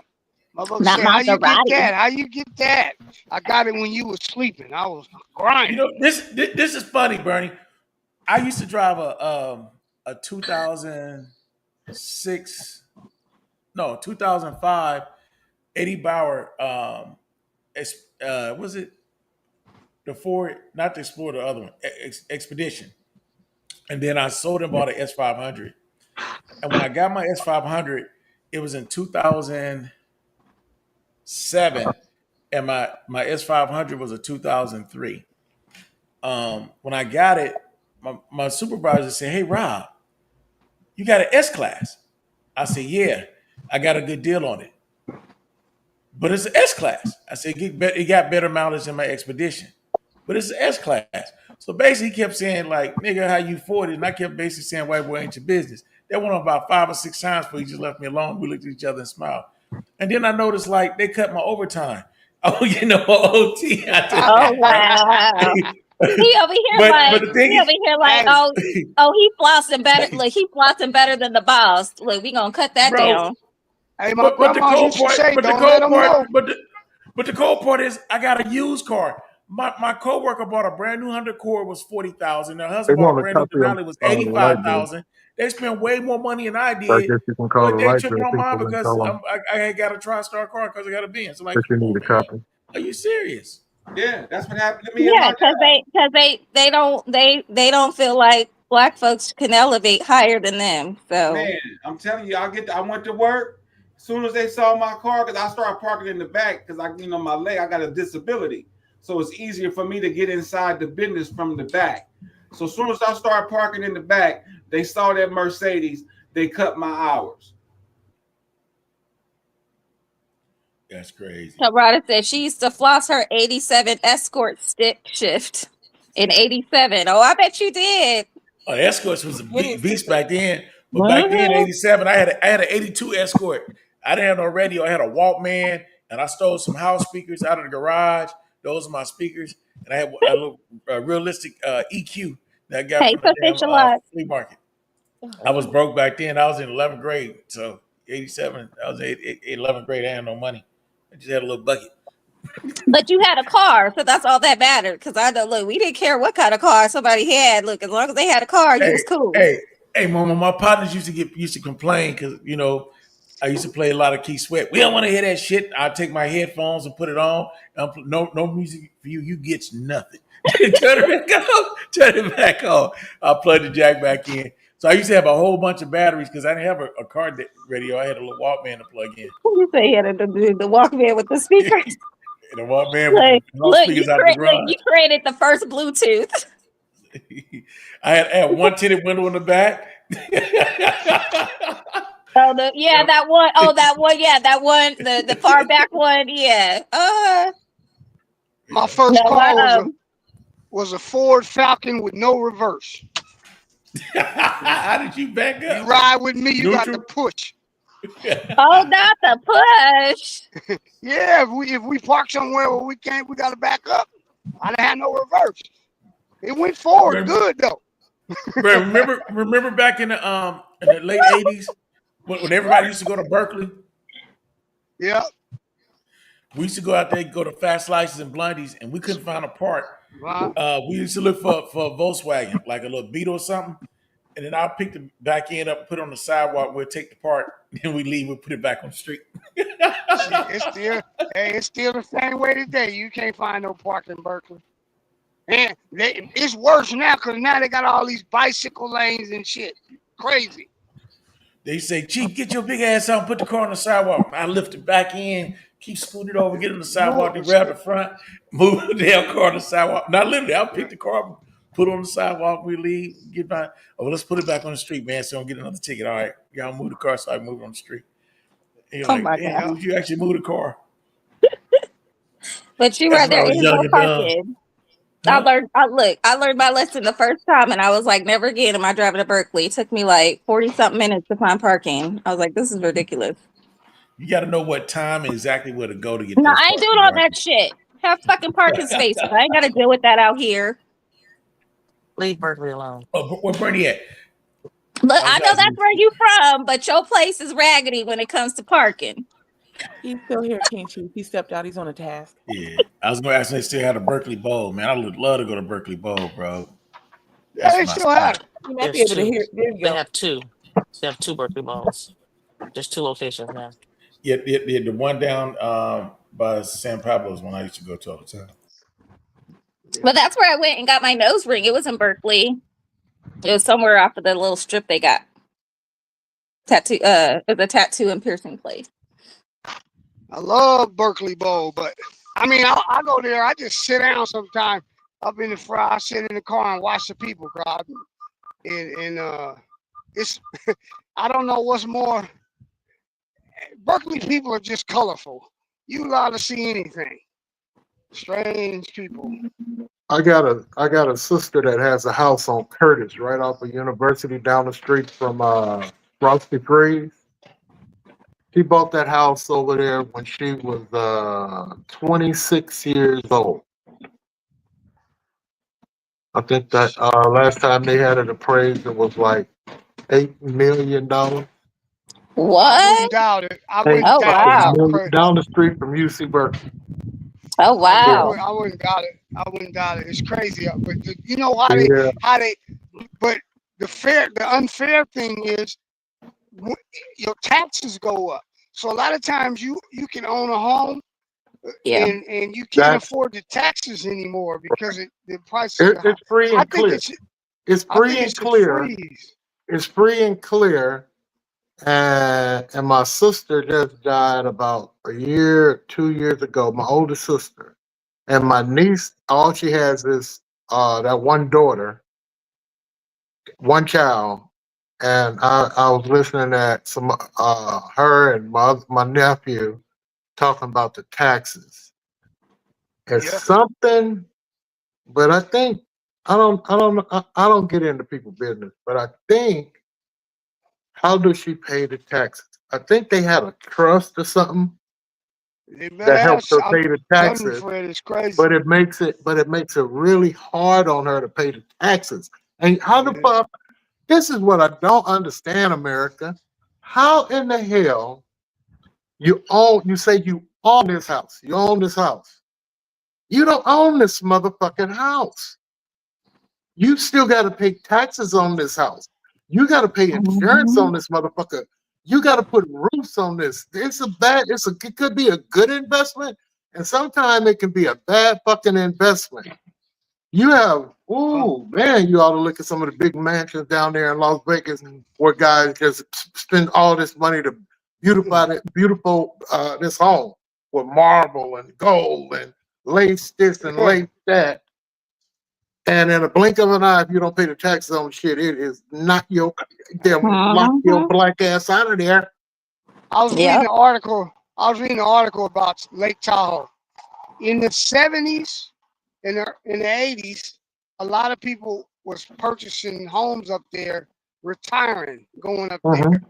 Motherfucker Not said, "How you get Maserati. that? How you get that?" I got it when you was sleeping. I was grinding. You know, this is funny, Bernie. I used to drive a 2006, no 2005 Eddie Bauer. Was it the Ford? Not the Explorer, the other one, Expedition. And then I sold and bought an S500. And when I got my S500, it was in 2007, and my S500 was a 2003. When I got it, my supervisor said, "Hey, Rob, you got an S-Class?" I said, "Yeah, I got a good deal on it. But it's an S-Class." I said, "It got better mileage than my Expedition. But it's an S-Class." So basically he kept saying, like, "Nigga, how you 40?" And I kept basically saying, "White boy, ain't your business." That went on about 5 or 6 times before he just left me alone. We looked at each other and smiled. And then I noticed, like, they cut my overtime. Oh, you know, OT. Oh wow. He over here But the thing is, he flossing better. Look, he flossing better than the boss. Look, we gonna cut that bro, down. Hey, my but the grandma cold used to part, say, but the "Don't let cold them part, know." but the cold part is I got a used car. My coworker bought a brand new Honda Accord, was 40,000. Her They husband bought a want a brand new copy of Denali, was the light bill. 85,000. They spent way more money than I So I did, guess you can call but the they light tripping bill on mine people and because tell them I had got a TriStar car because I got a Benz. I'm like, that you come need on, a man. copy. Are you serious? Yeah, that's what happened to me. Yeah, because they don't feel like black folks can elevate higher than them. So Man, I'm telling you, I went to work. As soon as they saw my car, because I started parking in the back because my leg, I got a disability. So it's easier for me to get inside the business from the back. So as soon as I started parking in the back, they saw that Mercedes, they cut my hours. That's crazy. Rada said she used to floss her 87 Escort stick shift in 87. Oh, I bet you did. Oh, the Escorts was a beast back then. But back then, 87, I had an 82 Escort. I didn't have no radio. I had a Walkman, and I stole some house speakers out of the garage. Those are my speakers. And I had a little realistic EQ that I got from the damn flea market. I was broke back then. I was in 11th grade. So 87, I was in 11th grade. I had no money. I just had a little bucket. But you had a car, so that's all that mattered. Because I know, look, we didn't care what kind of car somebody had. Look, as long as they had a car, you was cool. Hey, mama, my partners used to complain because, you know, I used to play a lot of Keith Sweat. We don't want to hear that shit. I take my headphones and put it on. No music for you. You get nothing. Turn it back on. I'll plug the jack back in. So I used to have a whole bunch of batteries because I didn't have a car radio. I had a little Walkman to plug in. You say you had the Walkman with the speakers. And the Walkman with the speakers out the garage. You created the first Bluetooth. I had one tinted window in the back. That one. The far back one. Yeah. My first car was a Ford Falcon with no reverse. How did you back up? You ride with me, you got to push. Oh, not the push. Yeah, if we park somewhere where we can't, we got to back up. I didn't have no reverse. It went forward good though. remember back in the late 80s when everybody used to go to Berkeley? Yeah. We used to go out there, go to Fast Slices and Blundies, and we couldn't find a part. Wow. We used to look for a Volkswagen, like a little Beetle or something. And then I'll pick the back end up, put it on the sidewalk, we'll take the part, then we leave, we'll put it back on the street. It's still the same way today. You can't find no park in Berkeley. And it's worse now because now they got all these bicycle lanes and shit. Crazy. They say, Chief, get your big ass out, put the car on the sidewalk. I lift it back in, keep scooting it over, get on the sidewalk, and grab the front, move the damn car on the sidewalk. Not literally, I'll pick the car up, put it on the sidewalk, we leave, get back. Oh, let's put it back on the street, man, so I don't get another ticket. All right, y'all move the car so I can move it on the street. And you're like, damn, you actually move the car. But you right there, it's no parking. I learned my lesson the first time, and I was like, never again am I driving to Berkeley. It took me like 40-something minutes to find parking. I was like, this is ridiculous. You got to know what time and exactly where to go to get. No, I ain't doing all that shit. Have fucking parking spaces. I ain't got to deal with that out here. Leave Berkeley alone. Oh, where Bernie at? Look, I know that's where you from, but your place is raggedy when it comes to parking. He's still here, King Chief. He stepped out. He's on a task. Yeah, I was going to ask if they still had a Berkeley Bowl, man. I would love to go to Berkeley Bowl, bro. Yeah, That's they my still have spot. it. You might There's be able to two. hear. There you They go. have two. They have two Berkeley Bowls. There's two locations now. Yeah, the one down by San Pablo's one I used to go to all the time. But that's where I went and got my nose ring. It was in Berkeley. It was somewhere off of the little strip they got. Tattoo, it's a tattoo and piercing place. I love Berkeley Bowl, but I mean, I go there. I just sit down sometimes up in the front. I sit in the car and watch the people crowd, and it's I don't know what's more. Berkeley people are just colorful. You allowed to see anything. Strange people. I got a sister that has a house on Curtis, right off of University, down the street from Frosty Freeze. She bought that house over there when she was 26 years old. I think that last time they had it appraised, it was like $8 million. I What? wouldn't doubt it. I wouldn't Oh doubt wow. it. Down the street from UC Berkeley. Oh wow. I wouldn't doubt it. I wouldn't doubt it. It's crazy, but you know how Yeah. they. But the unfair thing is, your taxes go up. So a lot of times you can own a home, Yeah. and you can't That's afford the taxes anymore because the price of the house. it's free I and think clear. it's It's free and clear. freeze. It's free and clear. And my sister just died about a year, 2 years ago. My older sister, and my niece, all she has is that one daughter, one child. And I was listening at some her and my nephew talking about the taxes. It's Yeah. something, but I think I don't get into people's business, but I think, how does she pay the taxes? I think they had a trust or something They better that have. helps her I'm pay the telling you, taxes, Fred, it's crazy. but it makes it really hard on her to pay the taxes. And how the fuck? This is what I don't understand, America. How in the hell you say you own this house? You own this house. You don't own this motherfucking house. You still got to pay taxes on this house. You got to pay insurance on this motherfucker. You got to put roofs on this. It could be a good investment, and sometimes it can be a bad fucking investment. You have, man, you ought to look at some of the big mansions down there in Las Vegas where guys just spend all this money to beautify this home with marble and gold and lace this and lace that. And in a blink of an eye, if you don't pay the taxes on shit, it is not they'll lock your black ass out of there. I was reading an article. About Lake Tahoe. In the 70s and in the 80s, a lot of people was purchasing homes up there, retiring, going up there.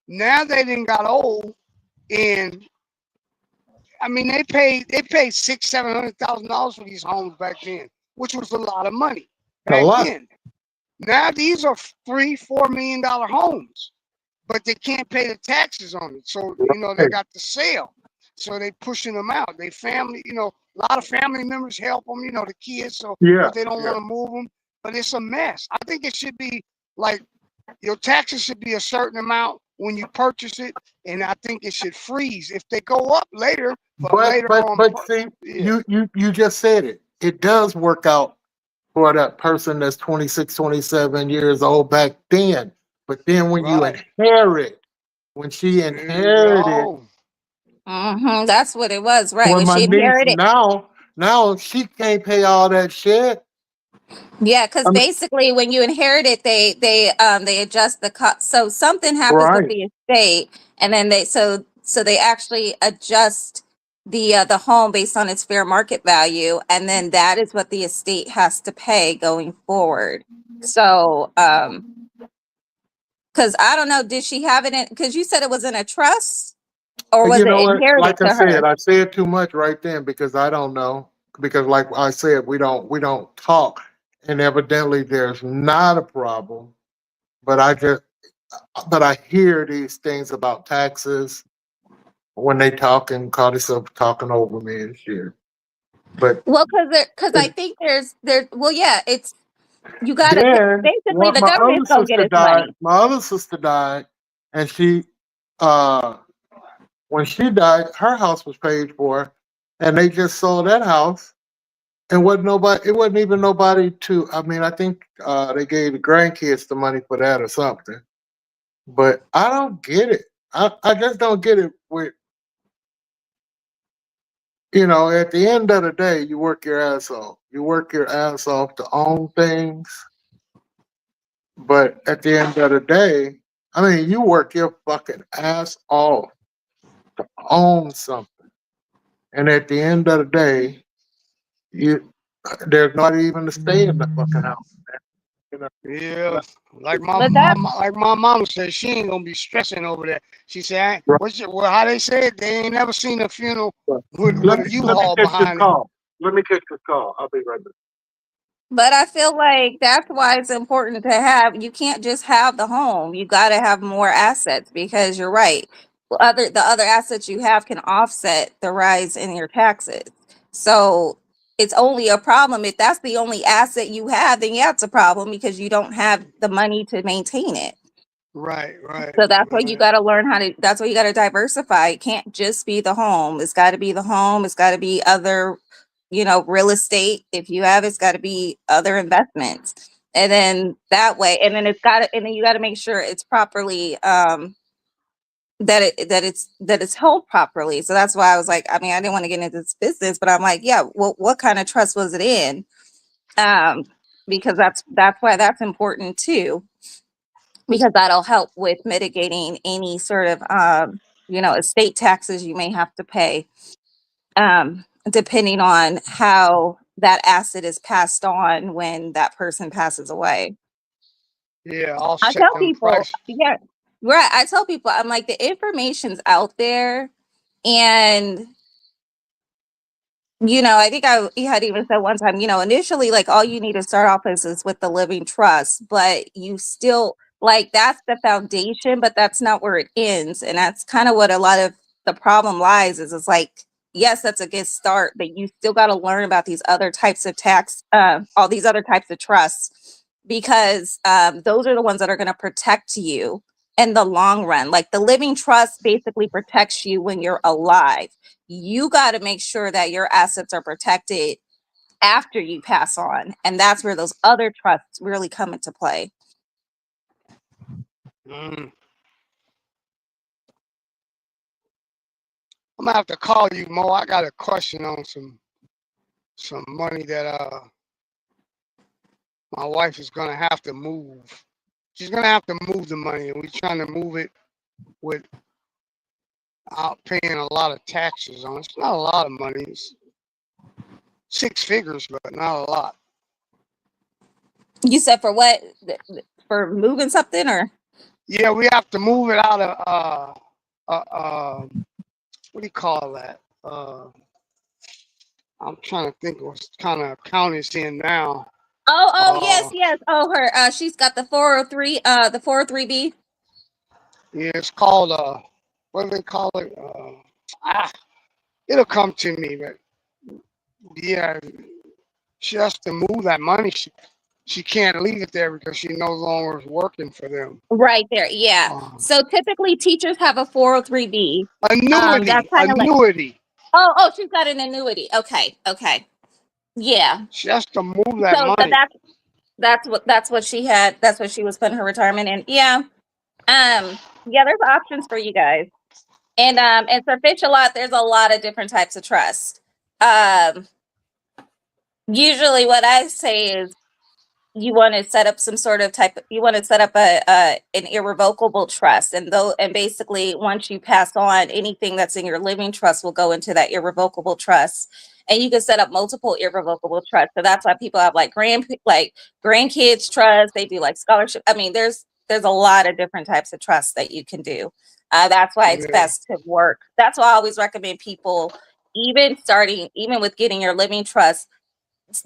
Now they done got old, and I mean they paid $600,000-$700,000 for these homes back then, which was a lot of money back then. Now these are $3-4 million homes, but they can't pay the taxes on it. So they got the sale, so they pushing them out. They family, a lot of family members help them. The kids, so but they don't want to move them. But it's a mess. I think it should be like your taxes should be a certain amount when you purchase it, and I think it should freeze if they go up later. But see, you just said it. It does work out for that person that's 26, 27 years old back then. But then when you inherit, when she inherited, that's what it was, right? when When she inherited. Now she can't pay all that shit. Yeah, because basically when you inherit it, they adjust the cost. So something happens with the estate, and then they actually adjust the home based on its fair market value, and then that is what the estate has to pay going forward. So because I don't know, did she have it in? Because you said it was in a trust, or was it inherited like to I said, her? I said too much right then because I don't know. Because like I said, we don't talk, and evidently there's not a problem. But I hear these things about taxes, when they talking, call themselves talking over me and shit. But Well, because I think well, yeah, it's you gotta then basically the my other government's gonna get sister its died. money. My other sister died, and she, when she died, her house was paid for, and they just sold that house, and wasn't nobody. It wasn't even nobody to. I mean, I think they gave the grandkids the money for that or something. But I don't get it. I just don't get it. With at the end of the day, you work your ass off. You work your ass off to own things. But at the end of the day, I mean, you work your fucking ass off to own something. And at the end of the day, there's not even to stay in the fucking house. Yeah, like But that my mama said, she ain't gonna be stressing over that. She said, how they said they ain't never seen a funeral with Let a me U-Haul catch this behind it. call. Let me catch this call. I'll be right back. But I feel like that's why it's important to have. You can't just have the home. You got to have more assets because you're right. The other assets you have can offset the rise in your taxes. So it's only a problem if that's the only asset you have. Then yeah, it's a problem because you don't have the money to maintain it. Right. So that's why you got to learn how to. That's why you got to diversify. It can't just be the home. It's got to be the home. It's got to be other, real estate. If you have, it's got to be other investments, and then that way, and then you got to make sure it's properly that it's held properly. So that's why I was like, I mean, I didn't want to get into this business, but I'm like, yeah, well, what kind of trust was it in? Because that's why that's important too. Because that'll help with mitigating any sort of estate taxes you may have to pay, depending on how that asset is passed on when that person passes away. Yeah, I offset tell them people, prices. yeah, right. I tell people, I'm like, the information's out there, and I think he had even said one time, initially, like, all you need to start off is with the living trust, but you still, like, that's the foundation, but that's not where it ends. And that's kind of what a lot of the problem lies is. It's like, yes, that's a good start, but you still got to learn about these other types of all these other types of trusts, because those are the ones that are going to protect you in the long run. Like, the living trust basically protects you when you're alive. You got to make sure that your assets are protected after you pass on. And that's where those other trusts really come into play. I'm gonna have to call you, Mo. I got a question on some money that my wife is gonna have to move. She's gonna have to move the money, and we're trying to move it without paying a lot of taxes on it. It's not a lot of money. It's 6 figures, but not a lot. You said for what? For moving something, or? Yeah, we have to move it out of what do you call that? I'm trying to think what kind of account it's in now. Yes. Oh, her. She's got the 403. The 403B. Yeah, it's called what do they call it? It'll come to me, but yeah, she has to move that money. She can't leave it there because she no longer is working for them. Right there, yeah. So typically teachers have a 403B. Annuity. That's kind of Annuity. like. Oh, she's got an annuity. Okay. Yeah. She has to move that So money. that's what she had. That's what she was putting her retirement in. Yeah. Yeah, there's options for you guys. And for Fitch a lot, there's a lot of different types of trust. Usually what I say is you want to set up an irrevocable trust, and basically once you pass on, anything that's in your living trust will go into that irrevocable trust. And you can set up multiple irrevocable trusts. So that's why people have like grandkids trust. They do like scholarship. I mean, there's a lot of different types of trusts that you can do. That's why it's best to work. That's why I always recommend people, even with getting your living trust,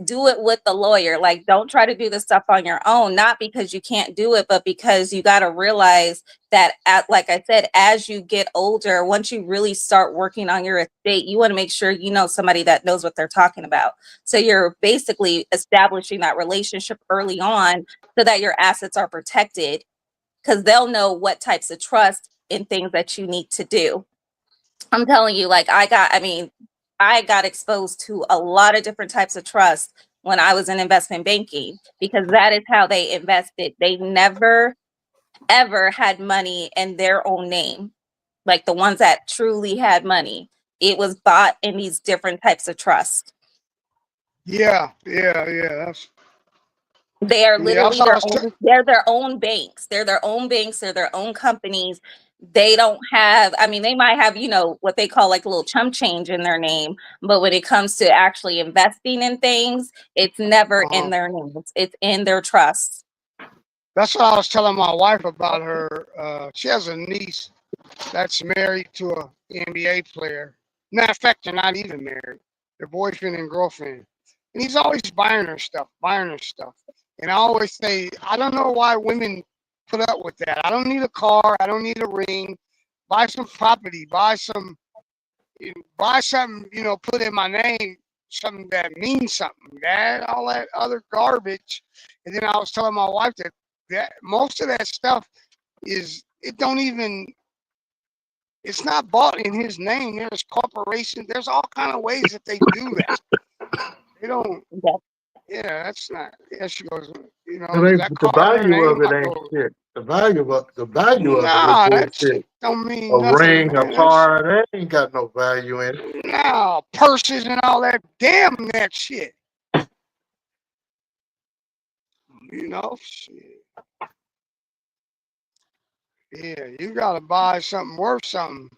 do it with the lawyer. Like, don't try to do this stuff on your own, not because you can't do it, but because you got to realize that, like I said, as you get older, once you really start working on your estate, you want to make sure you know somebody that knows what they're talking about. So you're basically establishing that relationship early on so that your assets are protected, because they'll know what types of trust and things that you need to do. I'm telling you, like, I got exposed to a lot of different types of trust when I was in investment banking, because that is how they invested. They never, ever had money in their own name. Like the ones that truly had money, it was bought in these different types of trust. Yeah. That's They are yeah. literally That's what I was t- they're their own banks. They're their own banks. They're their own companies. They don't have, I mean, they might have, what they call like a little chump change in their name. But when it comes to actually investing in things, it's never in their names. It's in their trust. That's what I was telling my wife about her. She has a niece that's married to a NBA player. Matter of fact, they're not even married. They're boyfriend and girlfriend. And he's always buying her stuff. And I always say, I don't know why women put up with that. I don't need a car. I don't need a ring. Buy some property. Buy something, put in my name, something that means something. That all that other garbage. And then I was telling my wife that most of that stuff it's not bought in his name. There's corporations. There's all kind of ways that they do that. They don't. Yeah, that's not. Yeah, she goes. The value of it ain't shit. The value of it is bullshit. Don't mean A nothing, ring, a man. car, that ain't got no value in it. No, purses and all that. Damn that shit. Shit. Yeah, you gotta buy something worth something.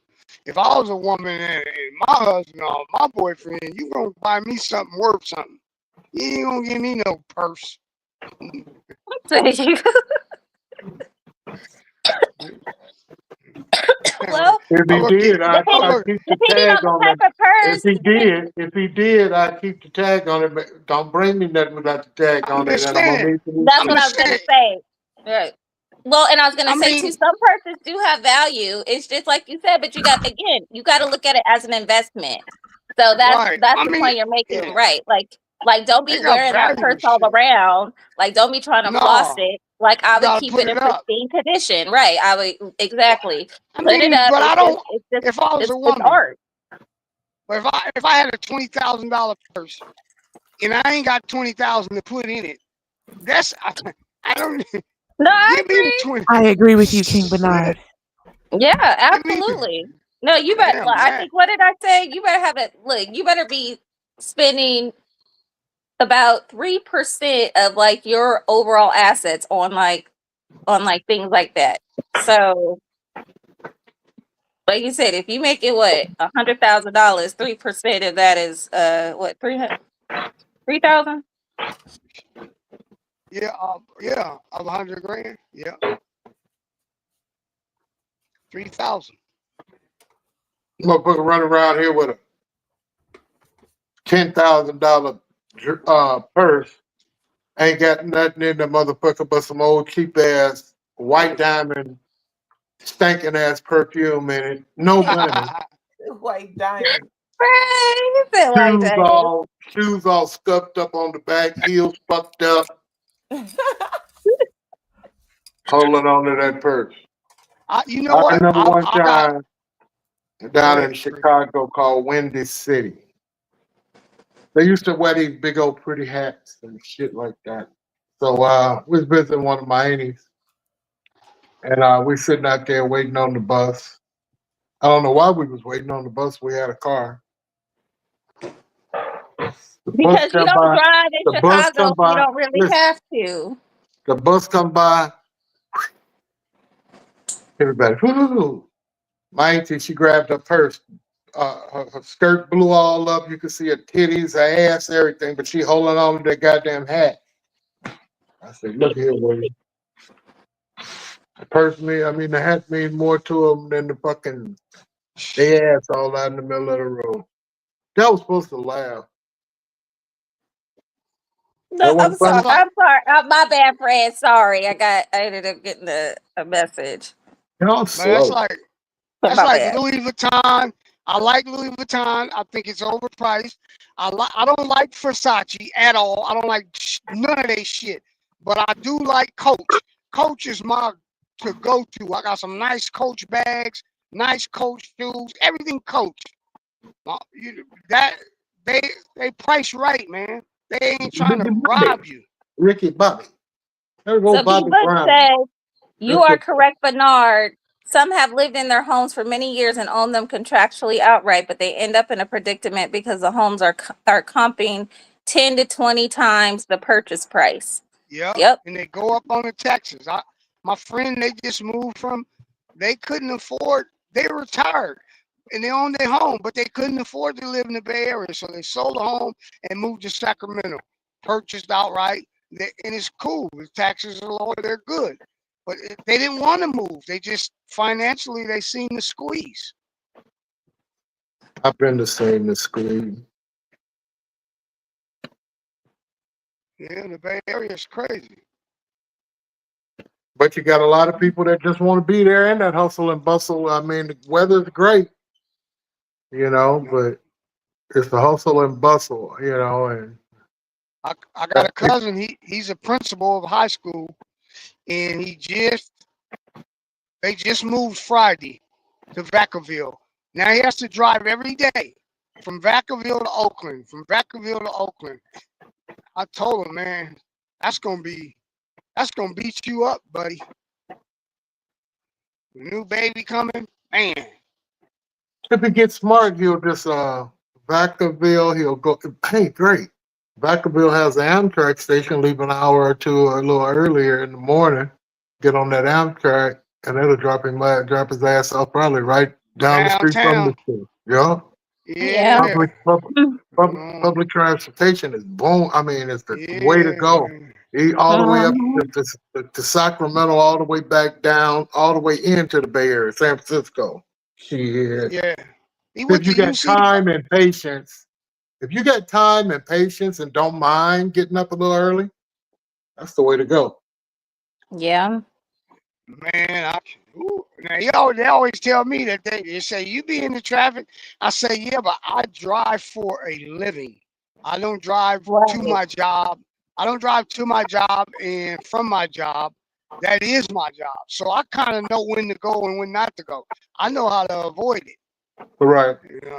If I was a woman and my husband or my boyfriend, you gonna buy me something worth something. You ain't gonna give me no purse. Well, If he did, I'd keep the depending tag on on the it. type of purse. If he did, I'd keep the tag on it. But don't bring me nothing without the tag on it. And I'm gonna need to That's what I was gonna say. Right. Well, and I was gonna say too, some purses do have value. It's just like you said, but you got to look at it as an investment. So that's the point you're making, right? Like don't be wearing that purse all around. Like don't be trying to floss it. Like I would keep it in pristine condition, right? I would exactly put it up. But I don't. It's just, If I was a woman, art. But if I had a $20,000 purse and I ain't got $20,000 to put in it, I don't. No, I give me the 20. I agree with you, King Bernard. Yeah, absolutely. No, you better. Damn, I think. What did I say? You better have it. Look, you better be spending about 3% of like your overall assets on things like that. So, like you said, if you make it $100,000, 3% of that is what 3,000. Yeah, of $100,000. Yeah, 3,000. motherfucker running around here with a $10,000 purse. Ain't got nothing in the motherfucker but some old cheap ass white diamond stinking ass perfume in it. No money. White diamond. Shoes all scuffed up on the back, heels fucked up. Holding on to that purse. You know what? I remember one time down in Chicago called Windy City. They used to wear these big old pretty hats and shit like that. So we was visiting one of my aunties. And we sitting out there waiting on the bus. I don't know why we was waiting on the bus. We had a car. Because you don't drive in Chicago, so you don't really have to. The bus come by. Everybody, whoo. My auntie, she grabbed her purse. Her skirt blew all up. You could see her titties, her ass, everything. But she holding on to that goddamn hat. I said, look here, Willie. The hat means more to them than the fucking they ass all out in the middle of the road. That was supposed to laugh. No, That I'm wasn't sorry. funny. I'm sorry. My bad, Fred. Sorry. I ended up getting a message. Y'all But slow. that's My like bad. Louis Vuitton. I like Louis Vuitton. I think it's overpriced. I don't like Versace at all. I don't like none of that shit. But I do like Coach. Coach is my to go to. I got some nice Coach bags, nice Coach shoes, everything Coach. That they price right, man. They ain't trying to rob you. Ricky Bobby. There we go, So Bobby B-Book Brown. says, you That's are what correct, Bernard. Some have lived in their homes for many years and own them contractually outright, but they end up in a predicament because the homes are comping 10 to 20 times the purchase price. Yep. Yep. And they go up on the taxes. My friend, they just moved from. They couldn't afford. They retired, and they owned their home, but they couldn't afford to live in the Bay Area, so they sold the home and moved to Sacramento. Purchased outright, and it's cool. The taxes are lower. They're good, but they didn't want to move. They just financially they seen the squeeze. I've been the same as squeeze. Yeah, the Bay Area is crazy. But you got a lot of people that just want to be there in that hustle and bustle. I mean, the weather's great, you know, but it's the hustle and bustle, you know, and I got a cousin. He's a principal of high school, and they just moved Friday to Vacaville. Now he has to drive every day from Vacaville to Oakland, I told him, man, that's gonna beat you up, buddy. The new baby coming, man. if he gets smart, he'll just Vacaville. He'll go. Hey, great. Vacaville has an Amtrak station. Leave an hour or two or a little earlier in the morning. Get on that Amtrak, and it'll drop his ass off probably right down the street from the school. Yeah. Yeah. Public transportation is boom. I mean, it's the way to go. All the way up to Sacramento, all the way back down, all the way into the Bay Area, San Francisco. Shit. Yeah. If you got time and patience, and don't mind getting up a little early, that's the way to go. Yeah. Man, now they always tell me that they say you be in the traffic. I say, yeah, but I drive for a living. I don't drive to my job. I don't drive to my job and from my job. That is my job. So I kind of know when to go and when not to go. I know how to avoid it. Right.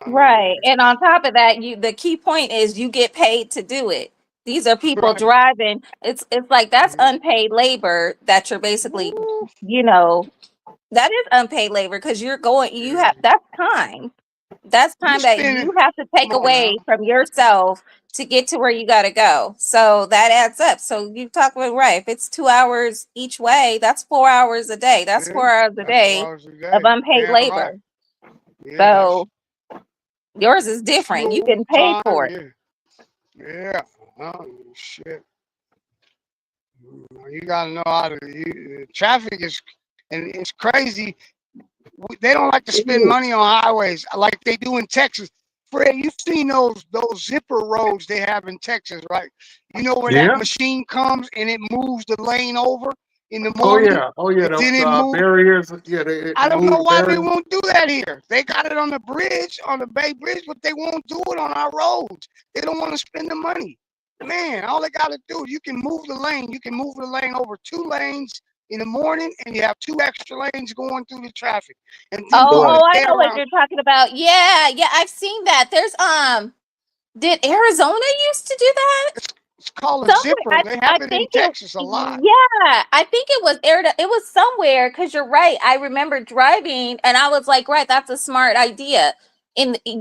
Right. And on top of that, the key point is you get paid to do it. These are people driving. It's like that's unpaid labor that you're basically, that is unpaid labor because that's time. That's time that you have to take away from yourself to get to where you got to go. So that adds up. So you talk about right. If it's 2 hours each way, that's 4 hours a day. That's 4 hours a day of unpaid labor. So yours is different. You getting paid for it. Yeah. Oh shit. You gotta know how to. Traffic is, and it's crazy. They don't like to spend money on highways like they do in Texas. Fred, you've seen those zipper roads they have in Texas, right? You know where that machine comes and it moves the lane over in the morning. Oh yeah. And Those then it moves. barriers. Yeah, I don't know why they won't do that here. They got it on the bridge, on the Bay Bridge, but they won't do it on our roads. They don't want to spend the money. Man, all they got to do is you can move the lane. You can move the lane over 2 lanes in the morning, and you have 2 extra lanes going through the traffic. And I know what you're talking about. Yeah, I've seen that. There's did Arizona used to do that? It's called a zipper. They have it in Texas a lot. Yeah, I think it was somewhere because you're right. I remember driving and I was like, right, that's a smart idea. Maybe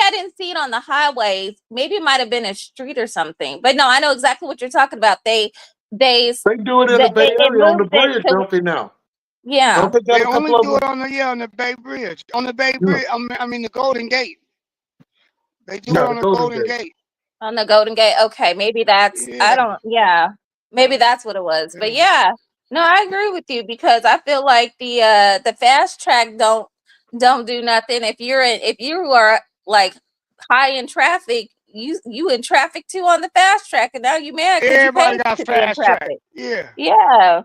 I didn't see it on the highways. Maybe it might have been a street or something. But no, I know exactly what you're talking about. They do it in the Bay Area on the bridge, don't they now? Yeah. They only do it on the Bay Bridge. On the Bay Bridge, I mean the Golden Gate. They do it on the Golden Gate. On the Golden Gate. Okay, maybe that's maybe that's what it was. But yeah, no, I agree with you because I feel like the fast track don't do nothing. If you are like high in traffic, you in traffic too on the fast track, and now you mad because you Everybody paid got to be in fast track. traffic. Yeah. Yeah.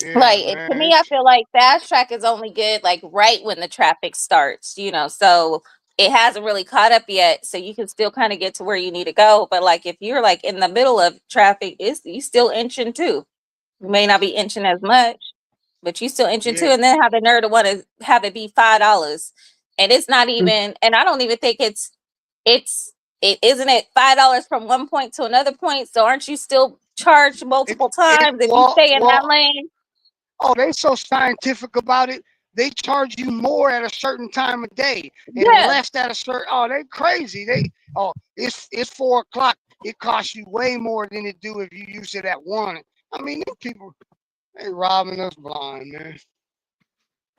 Yeah, Like man. to me, I feel like fast track is only good like right when the traffic starts, so it hasn't really caught up yet. So you can still kind of get to where you need to go. But like if you're like in the middle of traffic, you still inching too. You may not be inching as much, but you still inching too. Yeah. And then have the nerve to want to have it be $5. And it's not even, and I don't even think it isn't it $5 from one point to another point. So aren't you still charged multiple times if you stay in that lane? Oh, they so scientific about it. They charge you more at a certain time of day and Yeah. less at a certain. Oh, they crazy. It's 4 o'clock. It costs you way more than it do if you use it at 1. I mean, these people, they robbing us blind, man.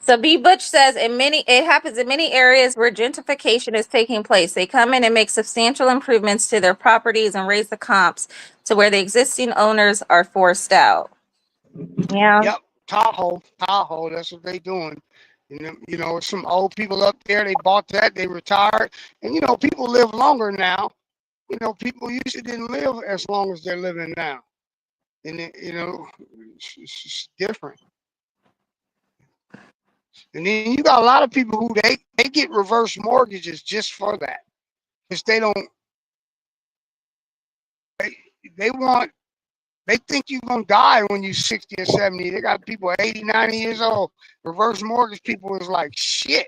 So B Butch says it happens in many areas where gentrification is taking place. They come in and make substantial improvements to their properties and raise the comps to where the existing owners are forced out. Yeah. Yep. Tahoe. That's what they doing. Some old people up there. They bought that. They retired, and people live longer now. People usually didn't live as long as they're living now, and it's just different. And then you got a lot of people who they get reverse mortgages just for that, because they think you're going to die when you're 60 or 70. They got people 80, 90 years old. Reverse mortgage people is like, shit.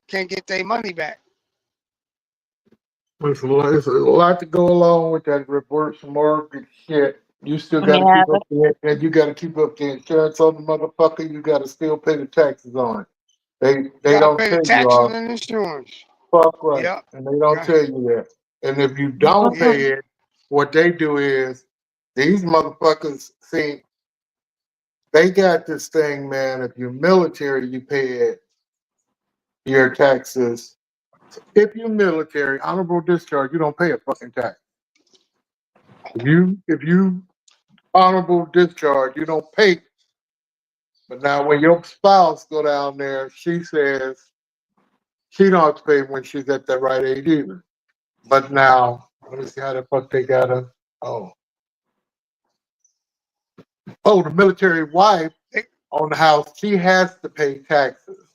Can't get their money back. It's a lot to go along with that reverse mortgage shit. You still got to Yeah, keep up and you got to keep up the insurance on the motherfucker. You got to still pay the taxes on it. They You gotta don't pay the tell you taxes all. and insurance. Fuck right. Yep. And they don't tell you that. And if you don't pay it, what they do is these motherfuckers see they got this thing, man. If you're military, you pay it, your taxes. If you're military, honorable discharge, you don't pay a fucking tax. If you honorable discharge, you don't pay. But now when your spouse go down there, she says she don't have to pay when she's at that right age either. But now, let me see how the fuck they got her. The military wife on the house, she has to pay taxes.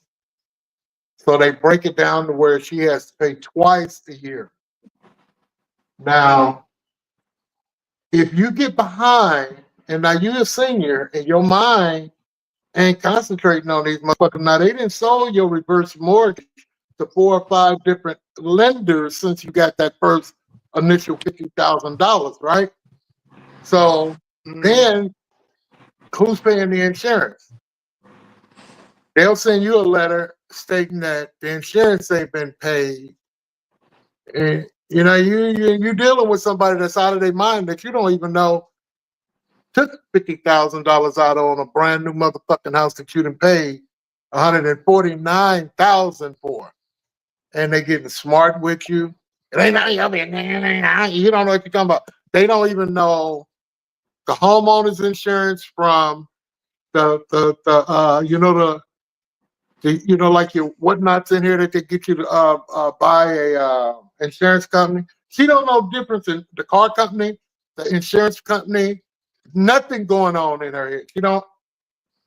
So they break it down to where she has to pay twice a year. Now, if you get behind, and now you're a senior, and your mind ain't concentrating on these motherfuckers. Now, they didn't sold your reverse mortgage to 4 or 5 different lenders since you got that first initial $50,000, right? So then, who's paying the insurance? They'll send you a letter stating that the insurance ain't been paid. And you're dealing with somebody that's out of their mind that you don't even know took $50,000 out on a brand new motherfucking house that you done paid $149,000 for, and they getting smart with you. It ain't nothing. You don't know what you're talking about. They don't even know the homeowner's insurance from like your whatnots in here that they get you to buy a insurance company. She don't know the difference in the car company, the insurance company, nothing going on in her head.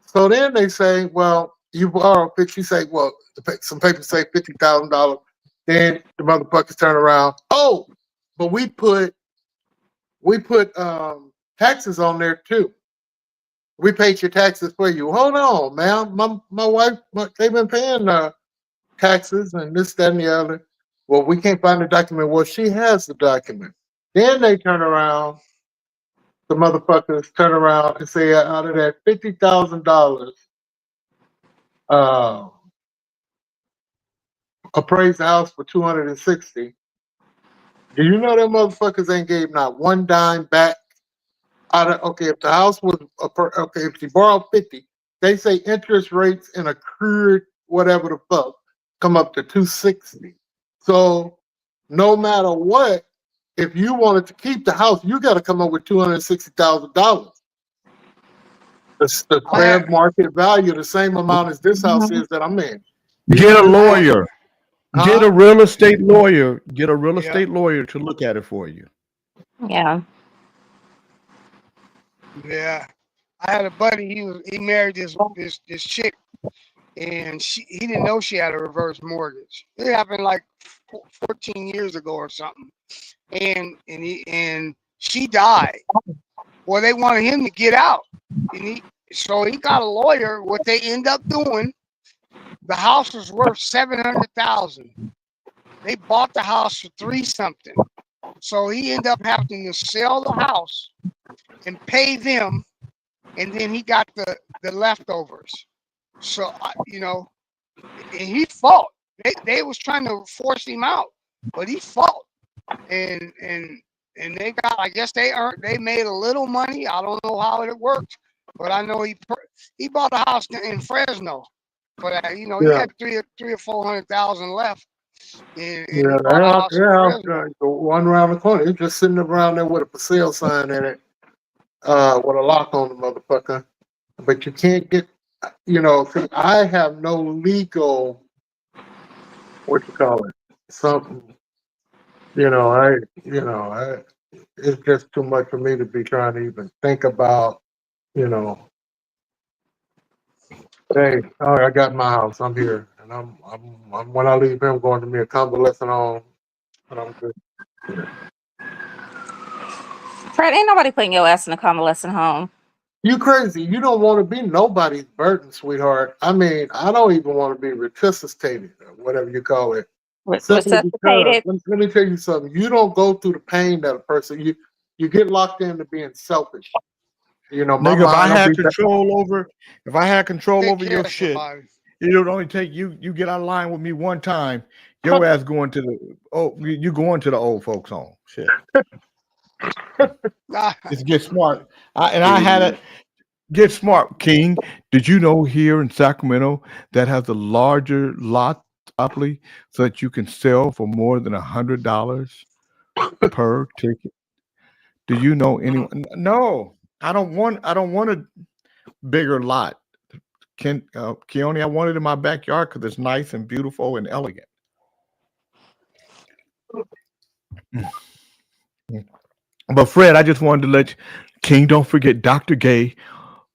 So then they say, well, you borrow $50,000. You say, well, some papers say $50,000. Then the motherfuckers turn around. Oh, but we put taxes on there too. We paid your taxes for you. Hold on, man. My wife, they've been paying taxes and this, that, and the other. Well, we can't find the document. Well, she has the document. Then they turn around. The motherfuckers turn around and say, out of that $50,000, appraised the house for $260,000. Do you know that motherfuckers ain't gave not one dime back? If the house was if she borrowed $50,000, they say interest rates and accrued whatever the fuck come up to $260,000. So no matter what, if you wanted to keep the house, you got to come up with $260,000. The fair market value, the same amount as this house is that I'm in. Get a lawyer. Get Huh? a real estate lawyer. Get a real Yeah. estate lawyer to look at it for you. Yeah. Yeah. I had a buddy. He married this chick, and he didn't know she had a reverse mortgage. It happened like 14 years ago or something, and she died. Well, they wanted him to get out, and so he got a lawyer. What they end up doing, the house was worth $700,000. They bought the house for $3 something. So he ended up having to sell the house and pay them, and then he got the leftovers. So and he fought. They was trying to force him out, but he fought, and they got. I guess they made a little money. I don't know how it worked, but I know he bought a house in Fresno for that. He had three or 400,000 left. And he Yeah, bought a house in Fresno. the one around the corner. It's just sitting around there with a for sale sign in it, with a lock on the motherfucker. But you can't get, see, I have no legal, something. It's just too much for me to be trying to even think about, hey, I got my house. I'm here, and I'm when I leave here, I'm going to be a convalescent home, and I'm good. Fred, ain't nobody putting your ass in a convalescent home. You crazy? You don't want to be nobody's burden, sweetheart. I mean, I don't even want to be resuscitated, or whatever you call it. Simply because, Resuscitated. let me tell you something. You don't go through the pain that a person you get locked into being selfish. My Nigga, if I mind had don't be that. control over Take care your of shit, somebody. it would only take you get out of line with me one time. Your ass going to you going to the old folks home. Shit. Just get smart. I had it. Get smart, King. Did you know here in Sacramento that has a larger lot monopoly so that you can sell for more than $100 per ticket? Do you know anyone? No, I don't want a bigger lot. Keone, I want it in my backyard because it's nice and beautiful and elegant. But Fred, I just wanted to let you, King, don't forget Dr. Gay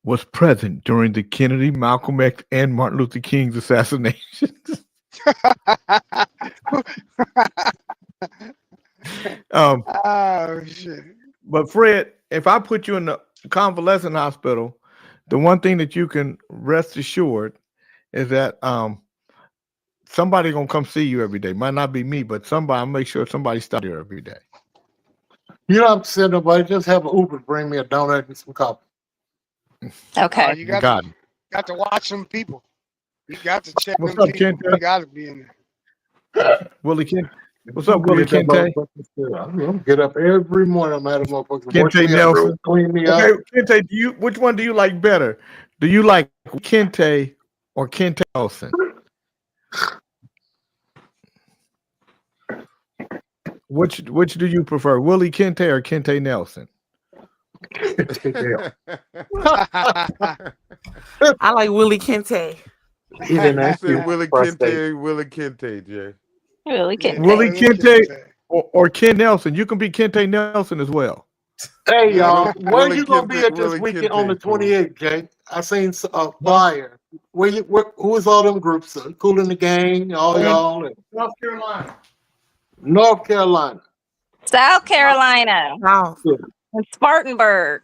was present during the Kennedy, Malcolm X, and Martin Luther King's assassinations. Oh shit. But Fred, if I put you in the convalescent hospital, the one thing that you can rest assured is that somebody gonna come see you every day. Might not be me, but somebody. I'll make sure somebody stops here every day. You don't have to send nobody. Just have an Uber bring me a donut and some coffee. Okay. You got got to watch some people. You got to check What's them up, people. Kente? You got to be in there. Willie Kent. What's up, Willie Kente? I'm get up every morning. I'm at a motherfucker. Wash Kente me up, Nelson. clean me Okay, up. Kente, which one do you like better? Do you like Kente or Kente Nelson? Which do you prefer, Willie Kente or Kente Nelson? I like Willie Kente. He didn't You ask you said Willie prostate. Kente, Willie Kente, Jay. Really Kente. Willie Kente or Ken Nelson. You can be Kente Nelson as well. Hey y'all, where Willie you gonna be Kente- at this Willie weekend on the Kente, cool. 28th, Jay? I seen a flyer. Who is all them groups? Cool in the Gang, all y'all. And North Carolina. North Carolina. South Carolina. Wow. And Spartanburg.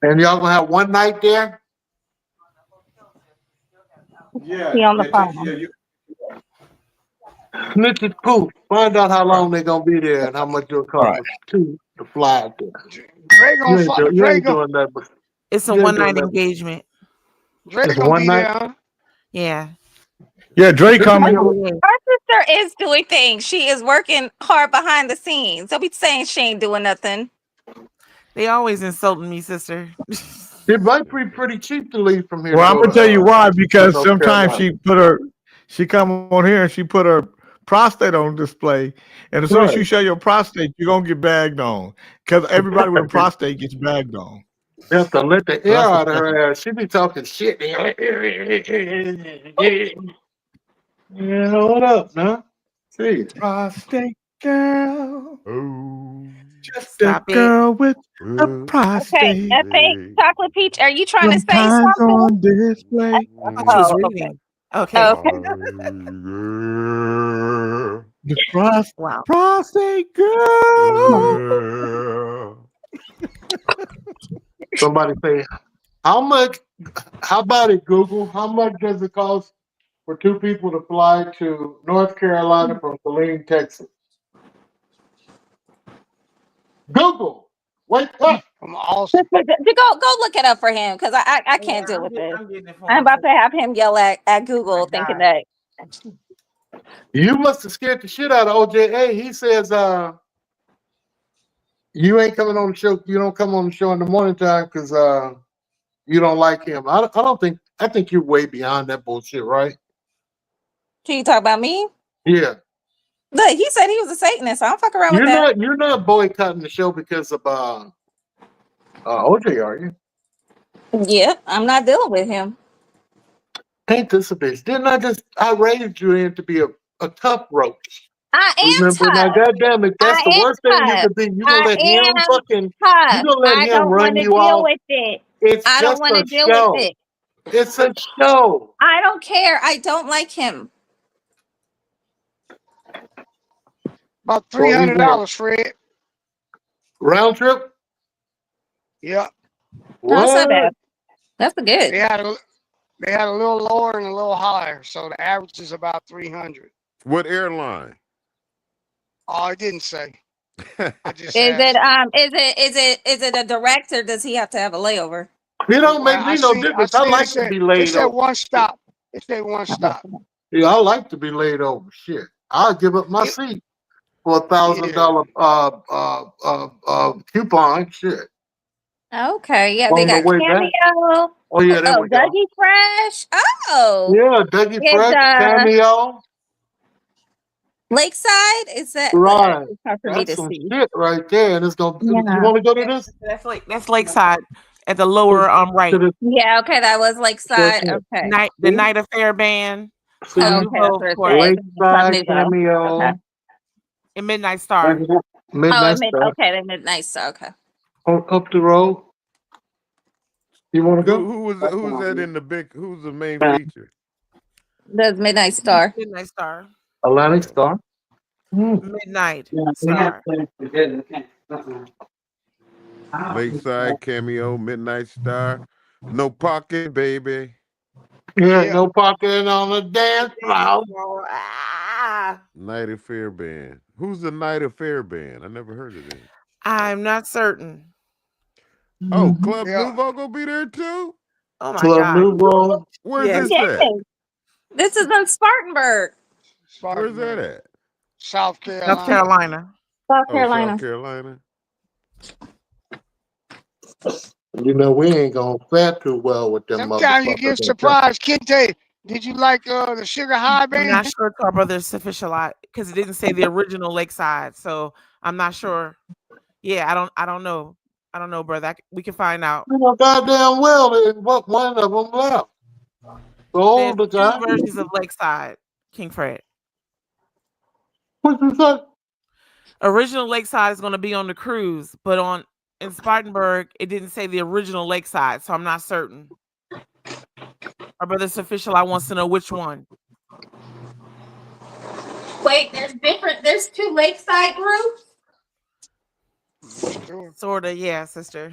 And y'all gonna have one night there? Yeah. He on the phone. Mrs. Pooh, find out how long they're gonna be there and how much it'll cost Right. to fly out there. Dre You gonna ain't, fuck. you Dre ain't gonna doing that, but It's a you ain't one-night doing that. engagement. Dre It's gonna one be night? there. Huh? Yeah. Yeah, Dre coming. Her sister is doing things. She is working hard behind the scenes. Don't be saying she ain't doing nothing. They always insulting me, sister. It might be pretty cheap to leave from here. Well, to I'm go gonna to, tell you why, because North sometimes Carolina. she come on here and she put her prostate on display, and as soon as Right. you show your prostate, you're gonna get bagged on because everybody with a prostate gets bagged on. You have to let the air out of her ass. She be talking shit. Yeah, hold up, man. See. Prostate girl. Oh. Just Stop a it. girl with a Okay, prostate. I think Chocolate Peach, are you trying to say Sometimes something? on display. I thought you was Oh, okay. reading. Okay. Okay. The Wow. prostate girl. Somebody say, how about it, Google? How much does it cost for two people to fly to North Carolina from Saline, Texas? Google, wake up. From Austin. Go look it up for him because I can't deal with this. I'm getting it for I'm him. about to have him yell at Google My thinking God. that You must have scared the shit out of OJA. He says, you ain't coming on the show. You don't come on the show in the morning time because you don't like him. I think you're way beyond that bullshit, right? Can you talk about me? Yeah. Look, he said he was a Satanist. I don't fuck around with that. You're not boycotting the show because of OJ, are you? Yeah, I'm not dealing with him. Ain't this a bitch? Didn't I raised you in to be a tough roach? I am Remember now, tough. goddamn it, that's the I worst am thing you tough. could be. You I gonna let him am fucking tough. you gonna let I him don't run want to you deal off. with it. It's I don't just want a to deal with show. it. It's a show. I don't care. I don't like him. About So he's gonna $300, Fred. round trip? Yeah. No, it's not What? bad. That's the good. They had a little lower and a little higher, so the average is about 300. What airline? Oh, it didn't say. I just Is asked. it a direct or does he have to have a layover? It don't make I me no seen difference. I it like to said be it laid said over. one stop. It said one stop. Yeah, I like to be laid over. Shit, I'll give up my seat for $1,000 coupon. Shit. Okay, yeah, they On the got way back. Cameo. Oh yeah, there we go. Dougie Fresh. Oh, Yeah, Dougie it's Fresh, Cameo. Lakeside. Is that Right. it's hard for me That's to some see? shit right there. And it's gonna. You Yeah. want to go to this? That's Lakeside at the lower right. Yeah. Okay, that was Lakeside. Okay. The Night Affair band. Oh, okay, that's where it's at. Lakeside, Cameo. Okay. And Midnight Star. Midnight Star. Okay, the Midnight Star. Okay. Up the road. You want to go? Who's that in the big? Who's the main feature? That's Midnight Star. Midnight Star. Atlantic Star. Midnight Star. Lakeside, Cameo, Midnight Star. No Pocket, baby. Yeah, no parking on the dance floor. Night Affair band. Who's the Night Affair band? I never heard of them. I'm not certain. Oh, Club Nouveau gonna be there too? Oh my Club God. Nouveau. Where's this Yes. at? This is in Spartanburg. Where's that at? South Carolina. South Carolina. South Oh, Carolina. South Carolina. You know, we ain't gonna fare too well with them Sometimes you get surprised. Kente, did you like the Sugar High I'm band? not sure Car Brothers official lot because it didn't say the original Lakeside, so I'm not sure. Yeah, I don't know. I don't know, brother. We can find out. You know, goddamn well, what one of them left. So There's the guy. two versions of Lakeside, King Fred. What you say? Original Lakeside is going to be on the cruise, but in Spartanburg, it didn't say the original Lakeside, so I'm not certain. Our brother's official, I wants to know which one. Wait, there's two Lakeside groups? Sorta, yeah, sister.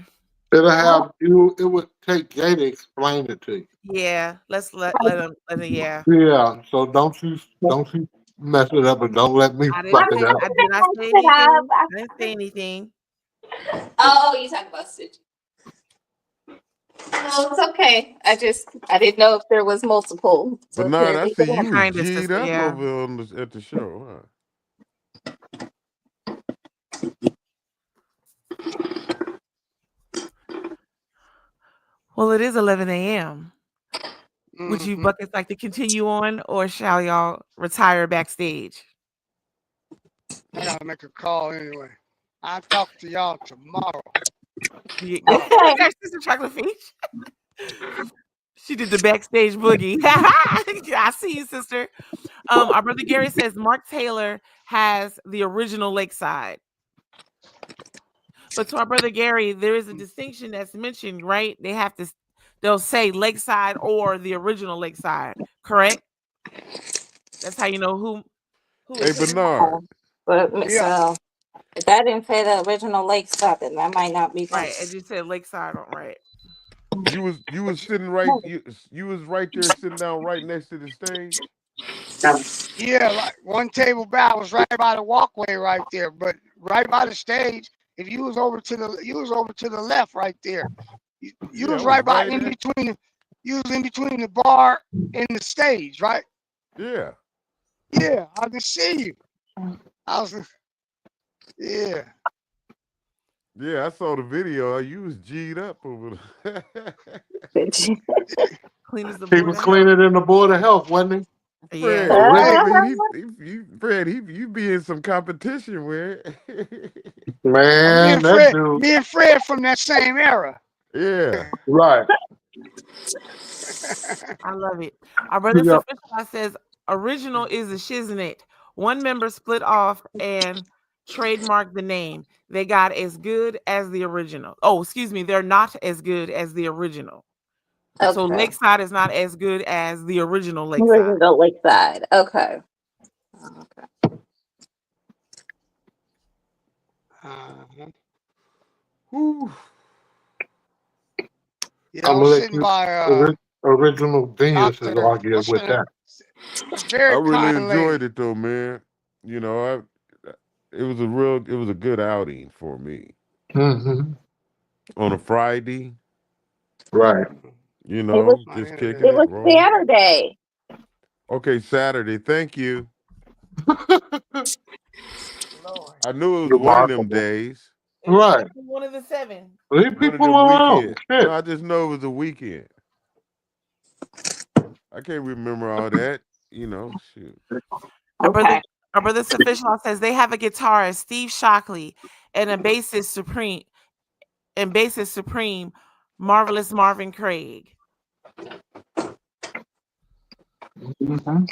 It'll have you. It would take Jay to explain it to you. Yeah, let him. Yeah. Yeah. So don't you mess it up and don't let me I did fuck it up. not say anything. I didn't say anything. Oh, you talking about Stitch? No, it's okay. I didn't know if there was multiple. But no, I see you Kinda, G'd sister, up yeah. over at the show, huh? Well, it is 11 a.m. Would you buckets like to continue on, or shall y'all retire backstage? I gotta make a call anyway. I'll talk to y'all tomorrow. Okay. Sister Chocolate Peach. She did the backstage boogie. I see you, sister. Our brother Gary says Mark Taylor has the original Lakeside. But to our brother Gary, there is a distinction that's mentioned, right? They'll say Lakeside or the original Lakeside, correct? That's how you know who Hey, is who. Bernard. But Yeah. so if that didn't say the original Lakeside, then that might not be Right, as you said, Lakeside, right? You was sitting right. You was right there, sitting down right next to the stage. Yeah, like one table back was right by the walkway right there, but right by the stage. If you was over to the left right there. You Yeah, was I right by right in there. between. You was in between the bar and the stage, right? Yeah. Yeah, I can see you. I was. Yeah. Yeah, I saw the video. You was G'd up over there. Clean as the He board was of health. cleaner than the board of health, wasn't he? Fred, Yeah. I mean, Fred, you be in some competition with. Man, that dude. Me and Fred from that same era. Yeah. Right. I love it. Our brother Yeah. Sufficient says original is a shiznit. One member split off and trademarked the name. They got as good as the original. Oh, excuse me, they're not as good as the original. So Okay. Lakeside is not as good as the original Lakeside. Original Lakeside. Okay. Okay. Whew. Yeah, I I'm was gonna let sitting you by original geniuses Dr. argue What's with her that. name? A very I really kind lady. enjoyed it though, man. You know, it was a good outing for me Mm-hmm. on a Friday. Right. You It know, was just kicking it it, was rolling. Saturday. Okay, Saturday. Thank you. I knew it was one of them Remarkable. days. Right. One of the 7. Leave One of people them alone. weekends. Shit. No, I just know it was a weekend. I can't remember all that. You know, shoot. Our brother Sufficient says they have a guitarist, Steve Shockley, and a bassist supreme, Marvelous Marvin Craig. Mm-hmm.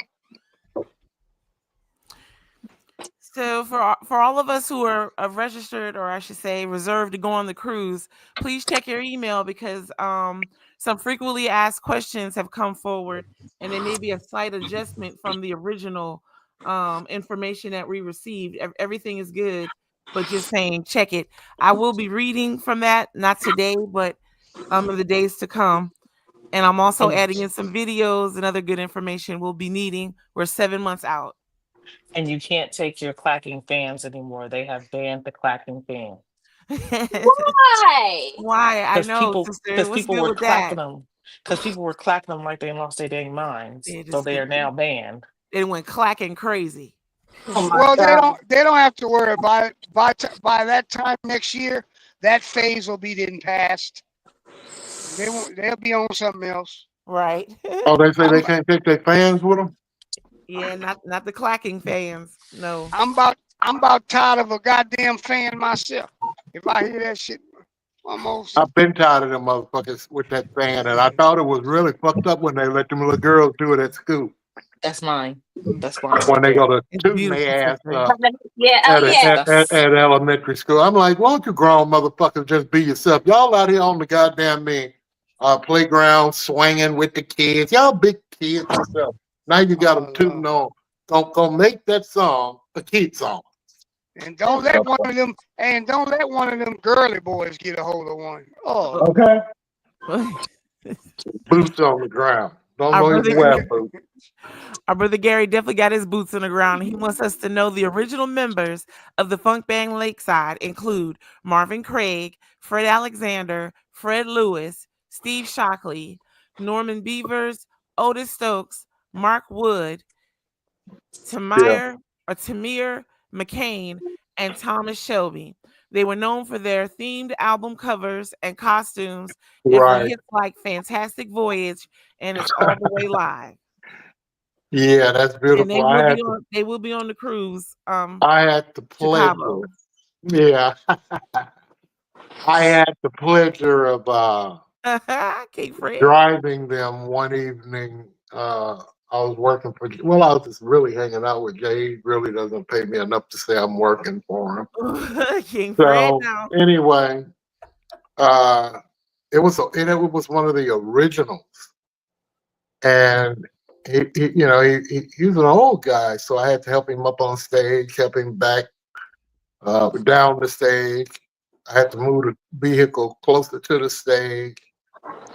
So for all of us who are registered, or I should say reserved to go on the cruise, please check your email because some frequently asked questions have come forward, and there may be a slight adjustment from the original information that we received. Everything is good, but just saying check it. I will be reading from that, not today, but in the days to come. And I'm also adding in some videos and other good information we'll be needing. We're 7 months out. And you can't take your clacking fans anymore. They have banned the clacking fan. Why? Why? I know, sister. Because What's people good were with that? clacking them. Because people were clacking them like they lost their dang minds. So they are now banned. It went clacking crazy. Well, they don't have to worry about it. By that time next year, that phase will be past. They'll be on something else. Right. Oh, they say they can't take their fans with them? Yeah, not the clacking fans. No. I'm about tired of a goddamn fan myself. If I hear that shit, almost. I've been tired of them motherfuckers with that fan, and I thought it was really fucked up when they let them little girls do it at school. That's mine. That's mine. When they go to tooting their ass Yeah. at elementary school. I'm like, why don't you grown motherfuckers just be yourself? Y'all out here on the goddamn playground swinging with the kids. Y'all big kids yourself. Now you got them tooting on. Gonna make that song a kid song. And don't let one of them girly boys get a hold of one. Oh. Okay. Boots on the ground. Don't know his wear boots. Our brother Gary definitely got his boots on the ground. He wants us to know the original members of the funk band Lakeside include Marvin Craig, Fred Alexander, Fred Lewis, Steve Shockley, Norman Beavers, Otis Stokes, Mark Wood, Tamir McCain, and Thomas Shelby. They were known for their themed album covers and costumes, and for Right. hits like Fantastic Voyage and It's All the Way Live. Yeah, that's And beautiful. they will be on the cruise. I had the pleasure. Chicago. Yeah. I had the pleasure of King Fred. driving them one evening. I was working for, well, I was just really hanging out with Jay. He really doesn't pay me enough to say I'm working for him. King Fred So now. anyway, it was one of the originals, and he was an old guy, so I had to help him up on stage, help him back down the stage. I had to move the vehicle closer to the stage,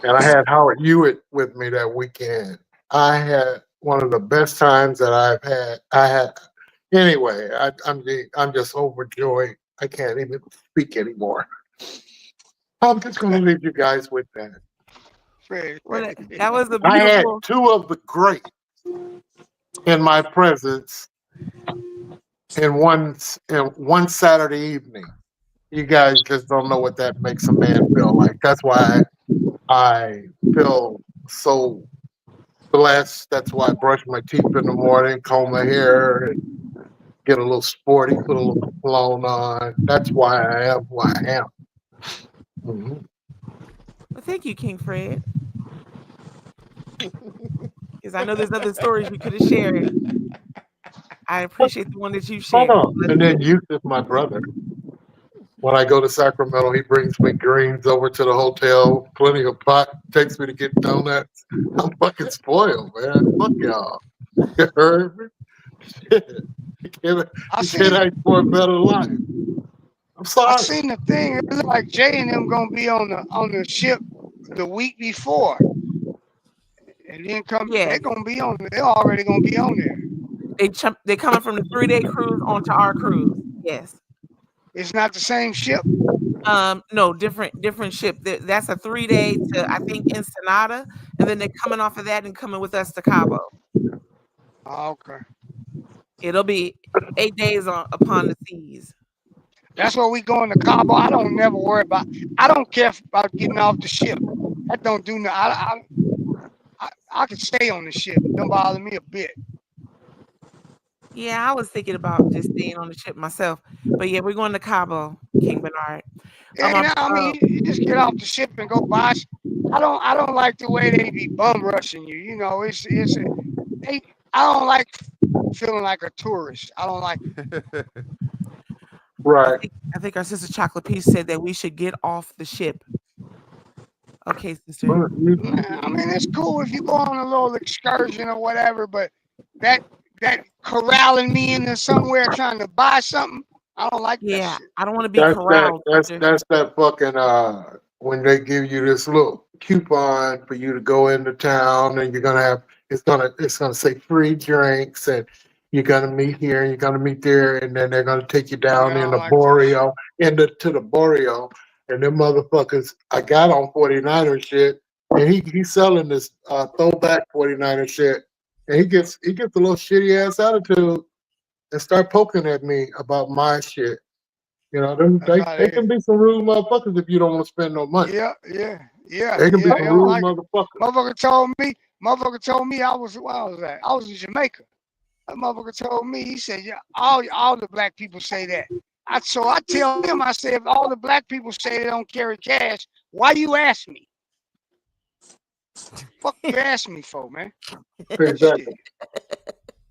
and I had Howard Hewitt with me that weekend. I had one of the best times that I've had. Anyway, I'm just overjoyed. I can't even speak anymore. I'm just going to leave you guys with that. Well, that was a I had beautiful. two of the greats in my presence in one Saturday evening. You guys just don't know what that makes a man feel like. That's why I feel so blessed. That's why I brush my teeth in the morning, comb my hair, and get a little sporty, put a little cologne on. That's why I am who I am. Mhm. Well, thank you, King Fred. Because I know there's other stories we could have shared. I appreciate the one that you Hold shared. on. And then Yusuf, my brother. When I go to Sacramento, he brings me greens over to the hotel, plenty of pot, takes me to get donuts. I'm fucking spoiled, man. Fuck y'all. You heard me? Shit. You can't ask for a better life. I'm I sorry. seen the thing. It looked like Jay and them gonna be on the ship the week before, and then come. Yeah. They're gonna be on. They're already gonna be on there. They're coming from the 3-day cruise onto our cruise. Yes. It's not the same ship. No, different ship. That's a 3-day to, I think, Ensenada, and then they're coming off of that and coming with us to Cabo. Oh, okay. It'll be 8 days upon the seas. That's where we going to Cabo. I don't never worry about. I don't care about getting off the ship. That don't do nothing. I could stay on the ship. It don't bother me a bit. Yeah, I was thinking about just staying on the ship myself, but yeah, we're going to Cabo, King Bernard. Yeah, I mean, you just get off the ship and go buy. I don't like the way they be bum rushing you. You know, I don't like feeling like a tourist. I don't like it. Right. I think our sister Chocolate Peach said that we should get off the ship. Okay, sister. I mean, it's cool if you go on a little excursion or whatever, but that corralling me into somewhere trying to buy something, I don't like that shit. I don't want to be That's corralled. that's that fucking when they give you this little coupon for you to go into town, and it's gonna say free drinks, and you're gonna meet here and you're gonna meet there, and then they're gonna take you down in the Boreal to the Boreal, and them motherfuckers. I got on 49er shit, and he's selling this throwback 49er shit, and he gets a little shitty ass attitude and start poking at me about my shit. You know, they can be some rude motherfuckers if you don't want to spend no money. Yeah. They can be some They rude don't like it. motherfuckers. Motherfucker told me I was that. I was in Jamaica. That motherfucker told me, he said, yeah, all the black people say that. So I tell him, I say, if all the black people say they don't carry cash, why you ask me? Fuck you ask me for, man? Exactly.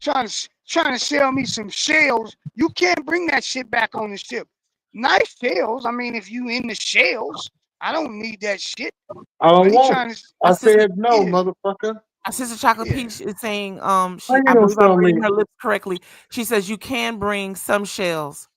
Trying to sell me some shells. You can't bring that shit back on the ship. Nice shells. I mean, if you in the shells, I don't need that shit. I don't But he want trying it. to- I said no, motherfucker. Our sister Chocolate Peach is saying, How you I gonna believe I'm sell reading me? her lips correctly. She says you can bring some shells.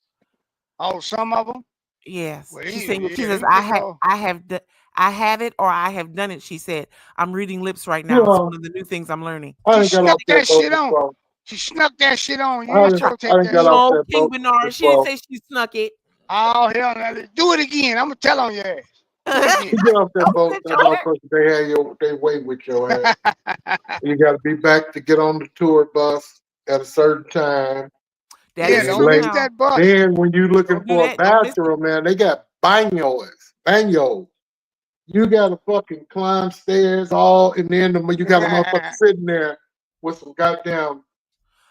Oh, some of them. Yes. Well, She yeah, says you I take all- have it or I have done it. She said I'm reading lips right now. It's Yeah. one of the new things I'm learning. I She done got snuck off that boat shit on. before. She snuck that shit on. You I ain't done supposed to I take done that got shit. off No, that King boat Bernard. She didn't before. say she snuck it. Oh hell no! Do it again. I'm gonna tell on your ass. Do it You again. get off that boat, sit that your ass. motherfucker, they wait with your ass. You got to be back to get on the tour bus at a certain time. That Yeah, is It's true don't miss late. now. that bus. Then when you looking Don't do for a that. Don't miss it. bathroom, man, they got baños. You got to fucking climb stairs and then you got a motherfucker sitting there with some goddamn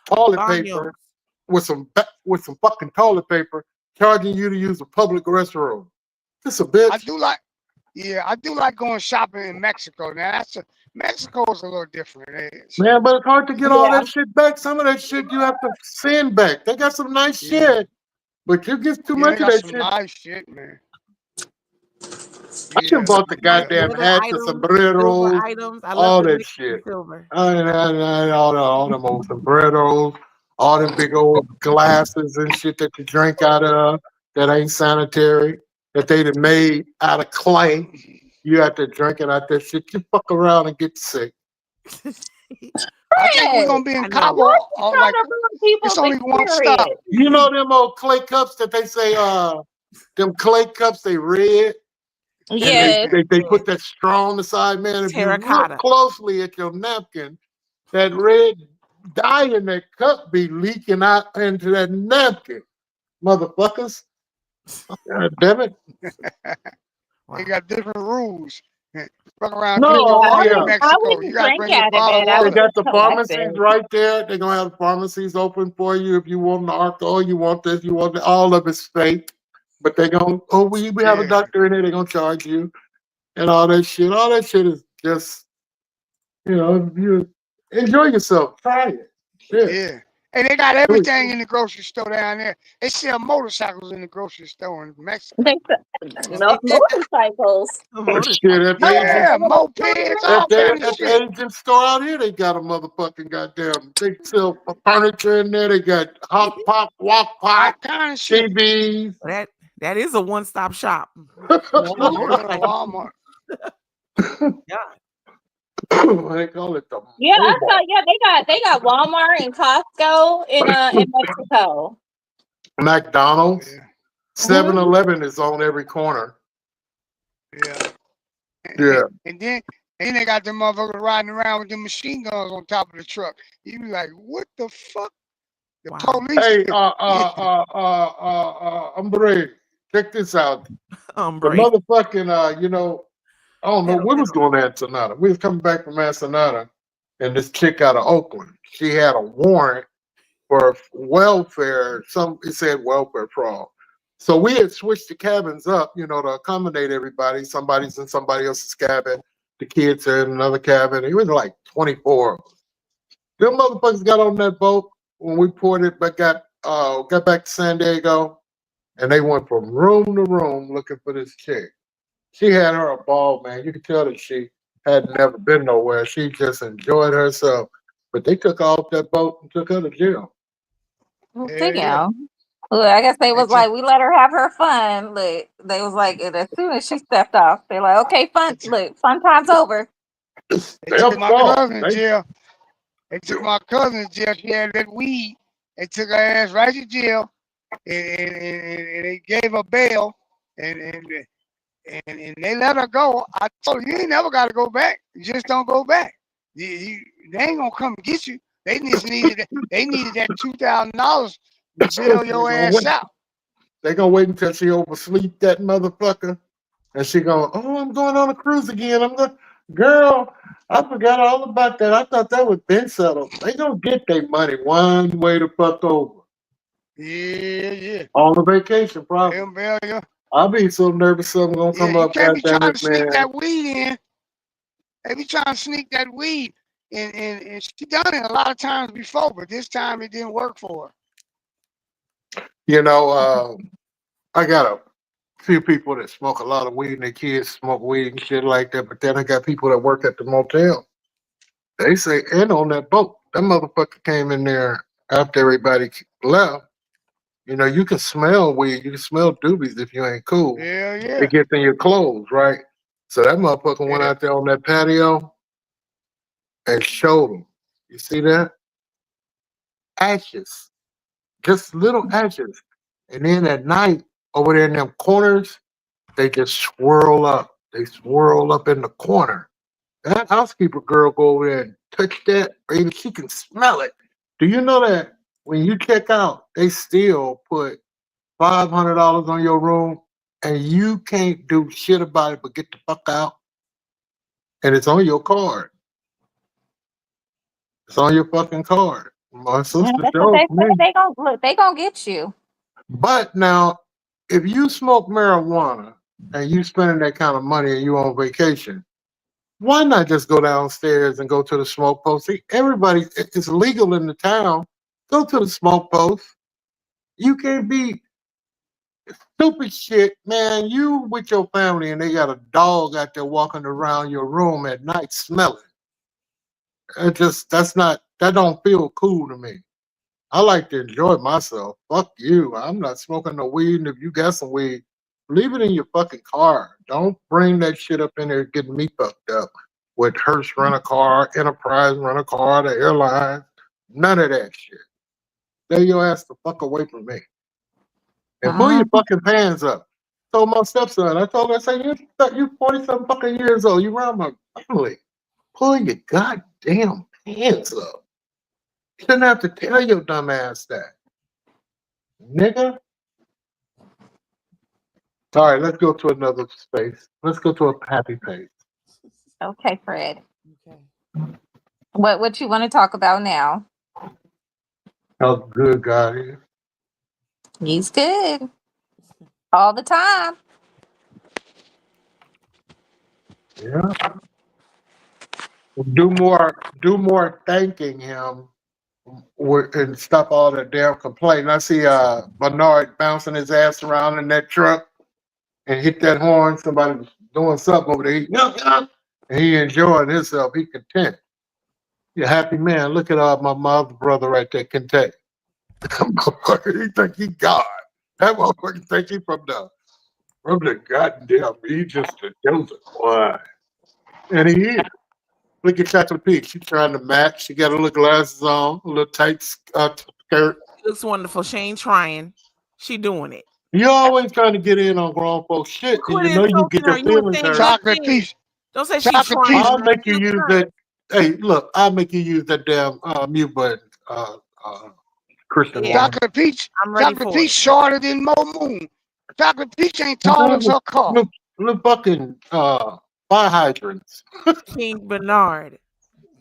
toilet Baños. paper, with some fucking toilet paper, charging you to use a public restroom. Just a bitch. I do like going shopping in Mexico. Now Mexico is a little different. Man, but it's hard to get all that shit back. Some of that shit you have to send back. They got some nice shit, but you get too They much of got that some shit. nice shit, man. I should have bought the goddamn Leather hats, the items, sombreros, silver items. I love all the that mix shit. of silver. All them old sombreros, all them big old glasses and shit that you drink out of that ain't sanitary, that they done made out of clay. You have to drink it out that shit. You fuck around and get sick. I think we're gonna be in Cabo. Like it's only one stop. You know them old clay cups that they say, them clay cups they red. And Yes. they put that straw on the side, man. If you Terracotta. look closely at your napkin, that red dye in that cup be leaking out into that napkin, motherfuckers. God damn it. They got different rules. Fuck around No, drinking water in yeah. Mexico. You gotta bring a bottle of They water. got the pharmacies right there. They're gonna have the pharmacies open for you if you want alcohol, you want this, you want that. All of it's fake. But they gonna we have a doctor in there, they're gonna charge you and all that shit. All that shit is just, you enjoy yourself. Try it. Shit. Yeah. And they got everything in the grocery store down there. They sell motorcycles in the grocery store in Mexico. Motorcycles. Shit, at the Yeah, Asian, mopeds, all at the, kind of at the shit. Asian store out here, they got a motherfucking goddamn. They sell furniture in there. They got hot pot, walk pot, kind of shit. TVs. That is a one-stop shop. Walmart. They call it the Yeah, I saw. They got Walmart and Costco in Mexico. McDonald's, 7-Eleven is on every corner. Yeah. Yeah. And then they got them motherfuckers riding around with the machine guns on top of the truck. You be like, what the fuck? The police. Hey, hombre, check this out. The motherfucking, I don't know what was going on in Sonata. We was coming back from Sonata, and this chick out of Oakland, she had a warrant for welfare. It said welfare fraud. So we had switched the cabins up, to accommodate everybody. Somebody's in somebody else's cabin. The kids are in another cabin. It was like 24 of us. Them motherfuckers got on that boat when we ported, but got back to San Diego, and they went from room to room looking for this chick. She had her a ball, man. You could tell that she had never been nowhere. She just enjoyed herself. But they took her off that boat and took her to jail. Look, I guess they was like, we let her have her fun. Look, they was like, and as soon as she stepped off, they're like, okay, fun time's over. They took my cousin to jail. They took my cousin to jail. She had that weed. They took her ass right to jail, and they gave her bail, and they let her go. I told her, you ain't never got to go back. You just don't go back. They ain't gonna come get you. They just needed that $2,000 to bail your ass out. They gonna wait until she oversleep that motherfucker, and she going, oh, I'm going on a cruise again. Girl, I forgot all about that. I thought that was been settled. They gonna get their money one way to fuck over. Yeah. On the vacation, probably. I'll be so nervous something's gonna come up. You can't be trying to it, sneak man. that weed in. They be trying to sneak that weed, and she done it a lot of times before, but this time it didn't work for her. I got a few people that smoke a lot of weed and their kids smoke weed and shit like that, but then I got people that work at the motel. They say, and on that boat, that motherfucker came in there after everybody left. You can smell weed, you can smell doobies if you ain't cool. Yeah. It gets in your clothes, right? So that motherfucker went out there on that patio and showed them. You see that? Ashes. Just little ashes. And then at night, over there in them corners, they just swirl up. They swirl up in the corner. That housekeeper girl go over there and touch that, baby, she can smell it. Do you know that when you check out, they still put $500 on your room and you can't do shit about it but get the fuck out? And it's on your card. It's on your fucking card. My sister That's showed what me. they gonna get you. But now, if you smoke marijuana and you spending that kind of money and you on vacation, why not just go downstairs and go to the smoke post? See, everybody, it's legal in the town. Go to the smoke post. You can't be stupid shit, man. You with your family and they got a dog out there walking around your room at night smelling. That don't feel cool to me. I like to enjoy myself. Fuck you. I'm not smoking no weed, and if you got some weed, leave it in your fucking car. Don't bring that shit up in there getting me fucked up with Hearst rent a car, Enterprise rent a car, the airline. None of that shit. Stay your ass the fuck away from me. And pull your fucking pants up. Told my stepson, I told him, I said, you 40-something fucking years old. You around my family. Pull your goddamn pants up. You shouldn't have to tell your dumb ass that. Nigga. All right, let's go to another space. Let's go to a happy place. Okay, Fred. What you want to talk about now? How good God is. He's good. All the time. Yeah. Do more thanking him and stop all that damn complaining. I see Bernard bouncing his ass around in that truck and hit that horn. Somebody was doing something over there. And he enjoying himself. He content. You're a happy man. Look at my mother brother right there, content. He think he God. That motherfucker think he from the goddamn Egypt to Joseph. Why? And he is. Look at Chocolate Peach. She's trying to match. She got her little glasses on, a little tight skirt. She looks wonderful. She ain't trying. She doing it. You always trying to get in on grown folks shit, and you know you get your feelings hurt. Chocolate Peach. Don't say she's Chocolate trying. I'll make you use that. Hey, look, I'll make you use that damn mute button, Christian. Yeah. Chocolate Peach. I'm ready Chocolate for Peach it. shorter than Mo Moon. Chocolate Peach ain't tall as her car. Little fucking fire hydrants. King Bernard.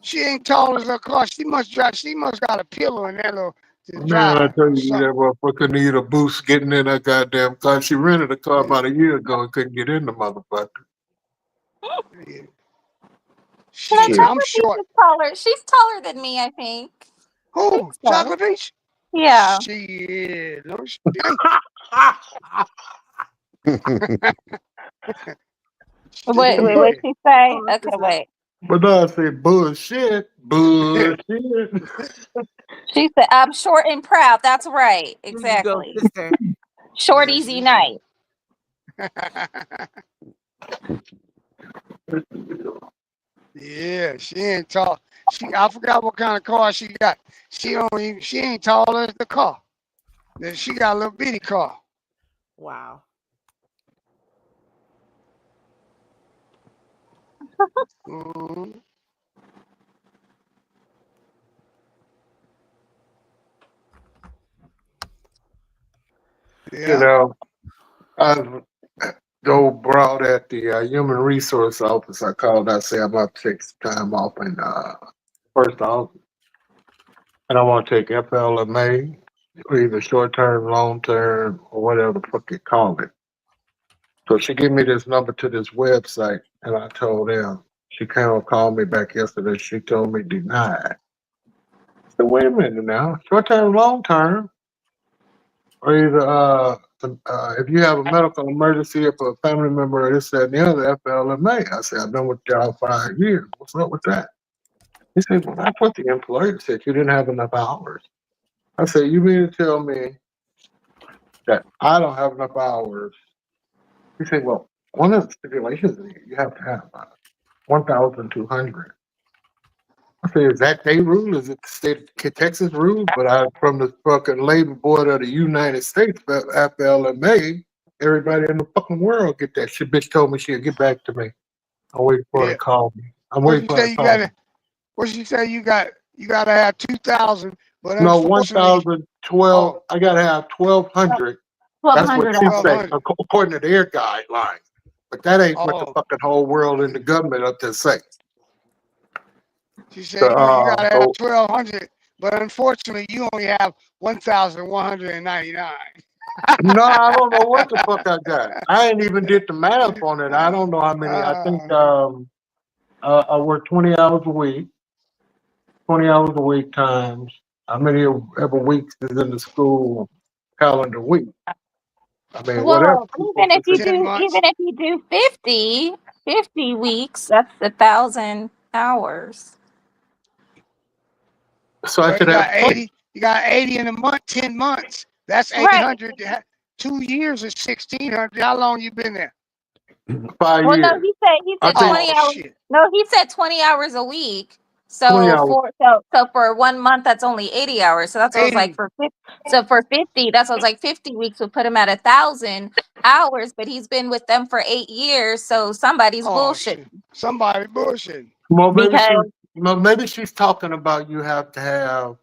She ain't tall as her car. She must got a pillow in that little to Man, drive. I tell you, that motherfucker need a boost getting in that goddamn car. She rented a car about a year ago and couldn't get in the motherfucker. Shit, I'm short. She's taller than me, I think. Who? Chocolate Peach? Yeah. Shit. No, she What she say? Okay, wait. But no, I said bullshit. Bullshit. She said, I'm short and proud. That's right. Exactly. Short, easy night. Yeah, she ain't tall. I forgot what kind of car she got. She ain't tall as the car. Then she got a little bitty car. Wow. Mhm. You know, I go broad at the human resource office. I called. I say I'm about to take some time off in first off, and I want to take FLMA, or either short term, long term, or whatever the fuck you call it. So she gave me this number to this website, and I told them. She came and called me back yesterday. She told me denied. I said, wait a minute now, short term, long term, or either if you have a medical emergency or for a family member or this, that, and the other, FLMA. I said, I've been with y'all 5 years. What's up with that? He said, well, that's what the employer said. You didn't have enough hours. I said, you mean to tell me that I don't have enough hours? He said, well, one of the stipulations is you have to have 1,200. I said, is that their rule? Is it the state of Texas rule? But from the fucking labor board of the United States, FLMA, everybody in the fucking world get that shit. Bitch told me she'll get back to me. I'm waiting for her to call me. I'm waiting for her to call me. What she say? You got to have 2,000. But No, unfortunately, 1,012. I gotta have 1,200. That's what she said, according to their guidelines. But that ain't what the fucking whole world and the government up there say. She said you gotta have 1,200, but unfortunately, you only have 1,199. No, I don't know what the fuck I got. I ain't even did the math on it. I don't know how many. I think I work 20 hours a week. 20 hours a week times how many ever weeks is in the school calendar week. I mean, whatever. Well, even if you 10 do, months. even if you do 50 weeks, that's 1,000 hours. So I So could you have got 80. You got 80 in a month. 10 months. That's Right. 800. 2 years is 1,600. How long you been there? 5 Well, no, years. he I said think 20 hours. shit. No, he said 20 hours a week. 20 So hours. for 1 month, that's only 80 hours. So that's what I was like 80. for 50. So for 50, that's what I was like 50 weeks would put him at 1,000 hours. But he's been with them for 8 years. So somebody's Oh bullshit. shit. Somebody bullshitting. Well, Because maybe she's talking about you have to have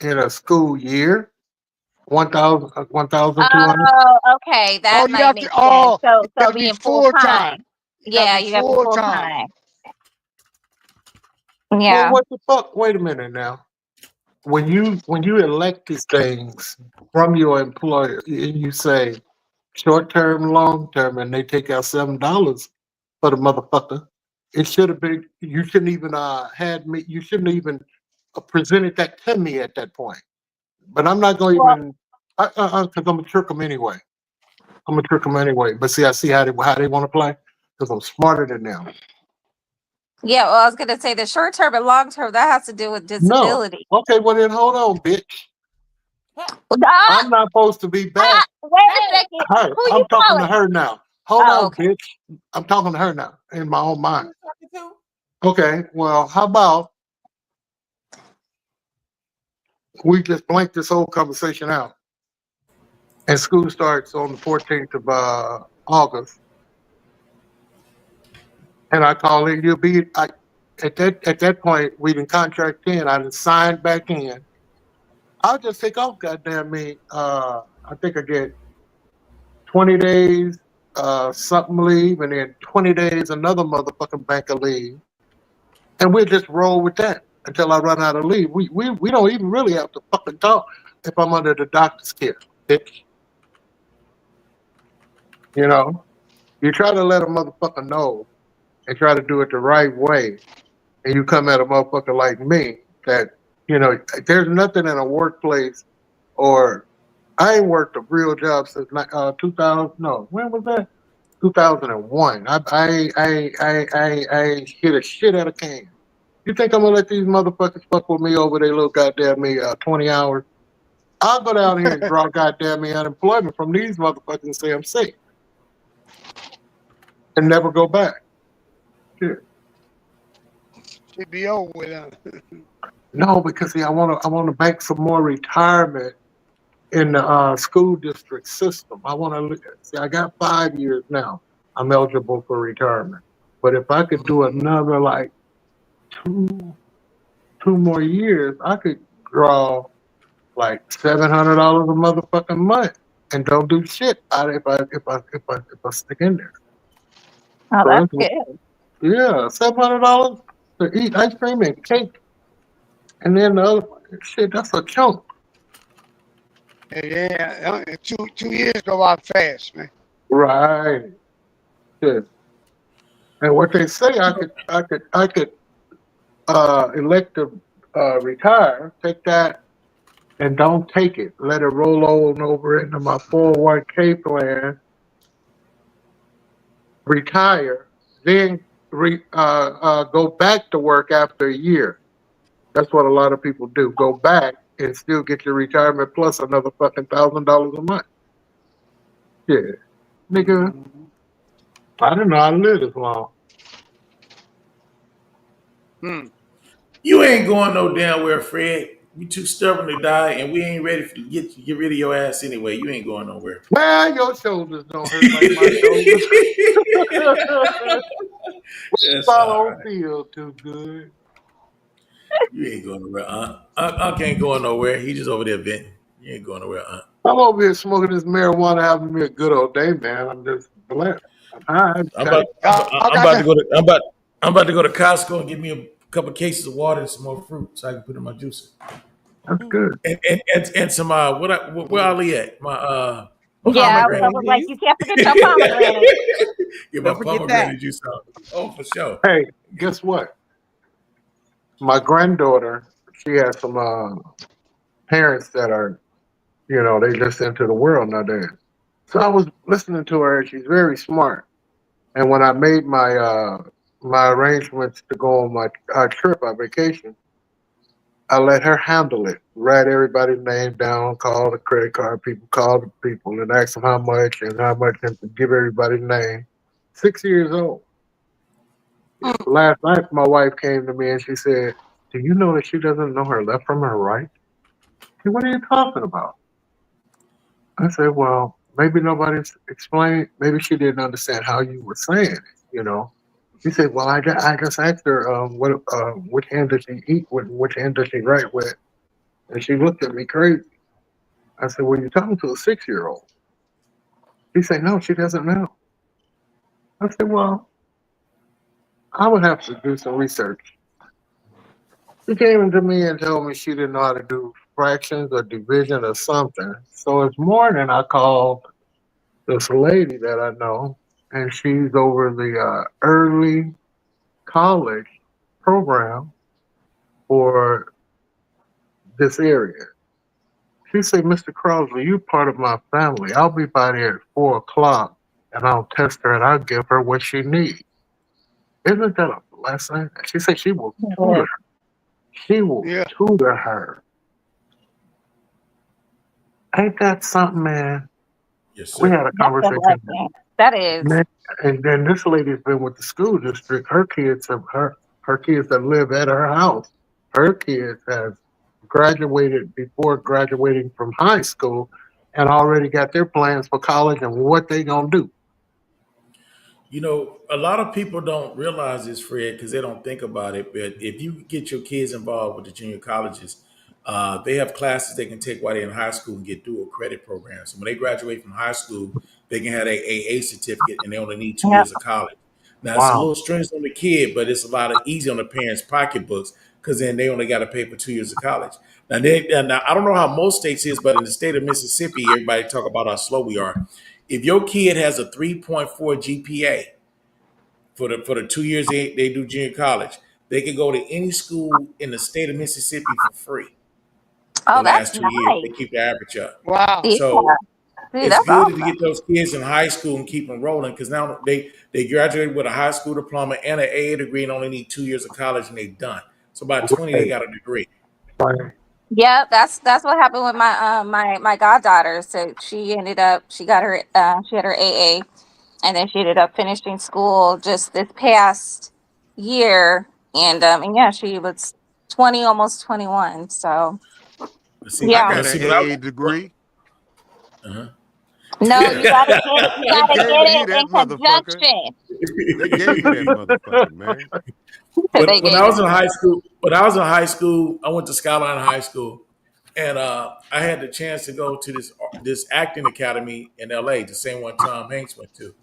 in a school year 1,200. oh, okay, that Oh, you might have make to. sense. Oh, So you got to be being full full time. time. You got to Yeah, be you got to be full full time. time. Well, Yeah. what the fuck? Wait a minute now. When you elect these things from your employer, and you say short term, long term, and they take out $7 for the motherfucker, it should have been. You shouldn't even had me. You shouldn't even presented that to me at that point. But I'm not going to Well, even because I'm gonna trick them anyway. I'm gonna trick them anyway. But see, I see how they want to play because I'm smarter than them. yeah, well, I was gonna say the short term and long term that has to do with No. disability. Okay. Well then, hold on, bitch. Ah, I'm not supposed to be back. wait a second. Her. Who I'm you talking to calling? her now. Hold Oh, on, okay. bitch. I'm talking to her now in my own mind. Okay. Well, how about we just blank this whole conversation out, and school starts on the 14th of August, and I call in. You'll be at that point. We didn't contract in. I didn't sign back in. I'll just take off. Goddamn me. I think I get 20 days something leave, and then 20 days another motherfucking bank of leave, and we'll just roll with that until I run out of leave. We don't even really have to fucking talk if I'm under the doctor's care, bitch. You know, you try to let a motherfucker know and try to do it the right way, and you come at a motherfucker like me that, you know, there's nothing in a workplace or I ain't worked a real job since 2000. No, when was that? 2001. I hit a shit out of can. You think I'm gonna let these motherfuckers fuck with me over their little goddamn me 20 hours? I'll go down here and draw goddamn me unemployment from these motherfuckers and say I'm sick and never go back. Shit. Should be over with. No, because see, I want to bank some more retirement in the school district system. I want to see. I got 5 years now. I'm eligible for retirement, but if I could do another like two more years, I could draw like $700 a motherfucking month and don't do shit out if I stick in there. Oh, So that's it's- good. yeah, $700 to eat ice cream and cake, and then the other shit. That's a chunk. Yeah, 2 years go by fast, man. Right. Yeah. And what they say, I could elect to retire, take that, and don't take it. Let it roll on over into my 401k plan, retire, then go back to work after a year. That's what a lot of people do. Go back and still get your retirement plus another fucking $1,000 a month. Yeah. Nigga, I didn't know I lived this long. You ain't going no damn where, Fred. You too stubborn to die, and we ain't ready to get rid of your ass anyway. You ain't going nowhere. Well, your shoulders don't hurt like my shoulders. That's I all don't right. feel too good. You ain't going nowhere, Unc ain't going nowhere. He just over there venting. You ain't going nowhere, Unc. I'm over here smoking this marijuana, having me a good old day, man. I'm just blessed. I'm about to go to Costco and get me a couple cases of water and some more fruit so I can put in my juicer. That's good. And some where Ali at? My Yeah, I Pomegranate was like, juice. you can't forget your pomegranate. Get my Don't forget that. pomegranate juice out. Oh, for sure. Hey, guess what? My granddaughter, she has some parents that are, they just into the world nowadays. So I was listening to her, and she's very smart. And when I made my arrangements to go on my trip, my vacation, I let her handle it. Write everybody's name down, call the credit card people, call the people, and ask them how much, and give everybody's name. 6 years old. Last night, my wife came to me and she said, "Do you know that she doesn't know her left from her right?" I said, "What are you talking about?" I said, "Well, maybe nobody's explained. Maybe she didn't understand how you were saying it." He said, "Well, I just asked her which hand does she eat with, which hand does she write with," and she looked at me crazy. I said, "Well, you're talking to a 6-year-old." He said, "No, she doesn't know." I said, "Well, I would have to do some research." She came to me and told me she didn't know how to do fractions or division or something. So this morning I called this lady that I know, and she's over the early college program for this area. She said, "Mr. Crosby, you're part of my family. I'll be by there at 4 o'clock, and I'll test her and I'll give her what she needs." Isn't that a blessing? She said she will tutor her. She will tutor her. Ain't that something, man? Yes, We sir. had a That's a conversation. blessing. That is. Man, and then this lady's been with the school district. Her kids that live at her house. Her kids have graduated before graduating from high school and already got their plans for college and what they gonna do. A lot of people don't realize this, Fred, because they don't think about it. But if you get your kids involved with the junior colleges, they have classes they can take while they're in high school and get dual credit programs. So when they graduate from high school, they can have their AA certificate and they only need 2 years of college. Now, it's a Wow. little stringent on the kid, but it's a lot of easy on the parents' pocketbooks because then they only got to pay for 2 years of college. Now, I don't know how most states is, but in the state of Mississippi, everybody talk about how slow we are. If your kid has a 3.4 GPA for the 2 years they do junior college, they can go to any school in the state of Mississippi for free Oh, the that's last 2 years. They nice. keep the average up. Wow. Yeah. So See, it's that's good to awesome. get those kids in high school and keep them rolling because now they graduate with a high school diploma and an AA degree and only need 2 years of college and they're done. So by 20, they got a degree. Yeah, that's what happened with my goddaughter. So she got her she had her AA, and then she ended up finishing school just this past year, and yeah, she was 20, almost 21. So See, yeah. I got an when I AA degree. No, you gotta get it. You They gotta gave get me it that in motherfucker. conjunction. They gave me that motherfucker, man. They when gave I was it. in high school, I went to Skyline High School, and I had the chance to go to this acting academy in LA, the same one Tom Hanks went to.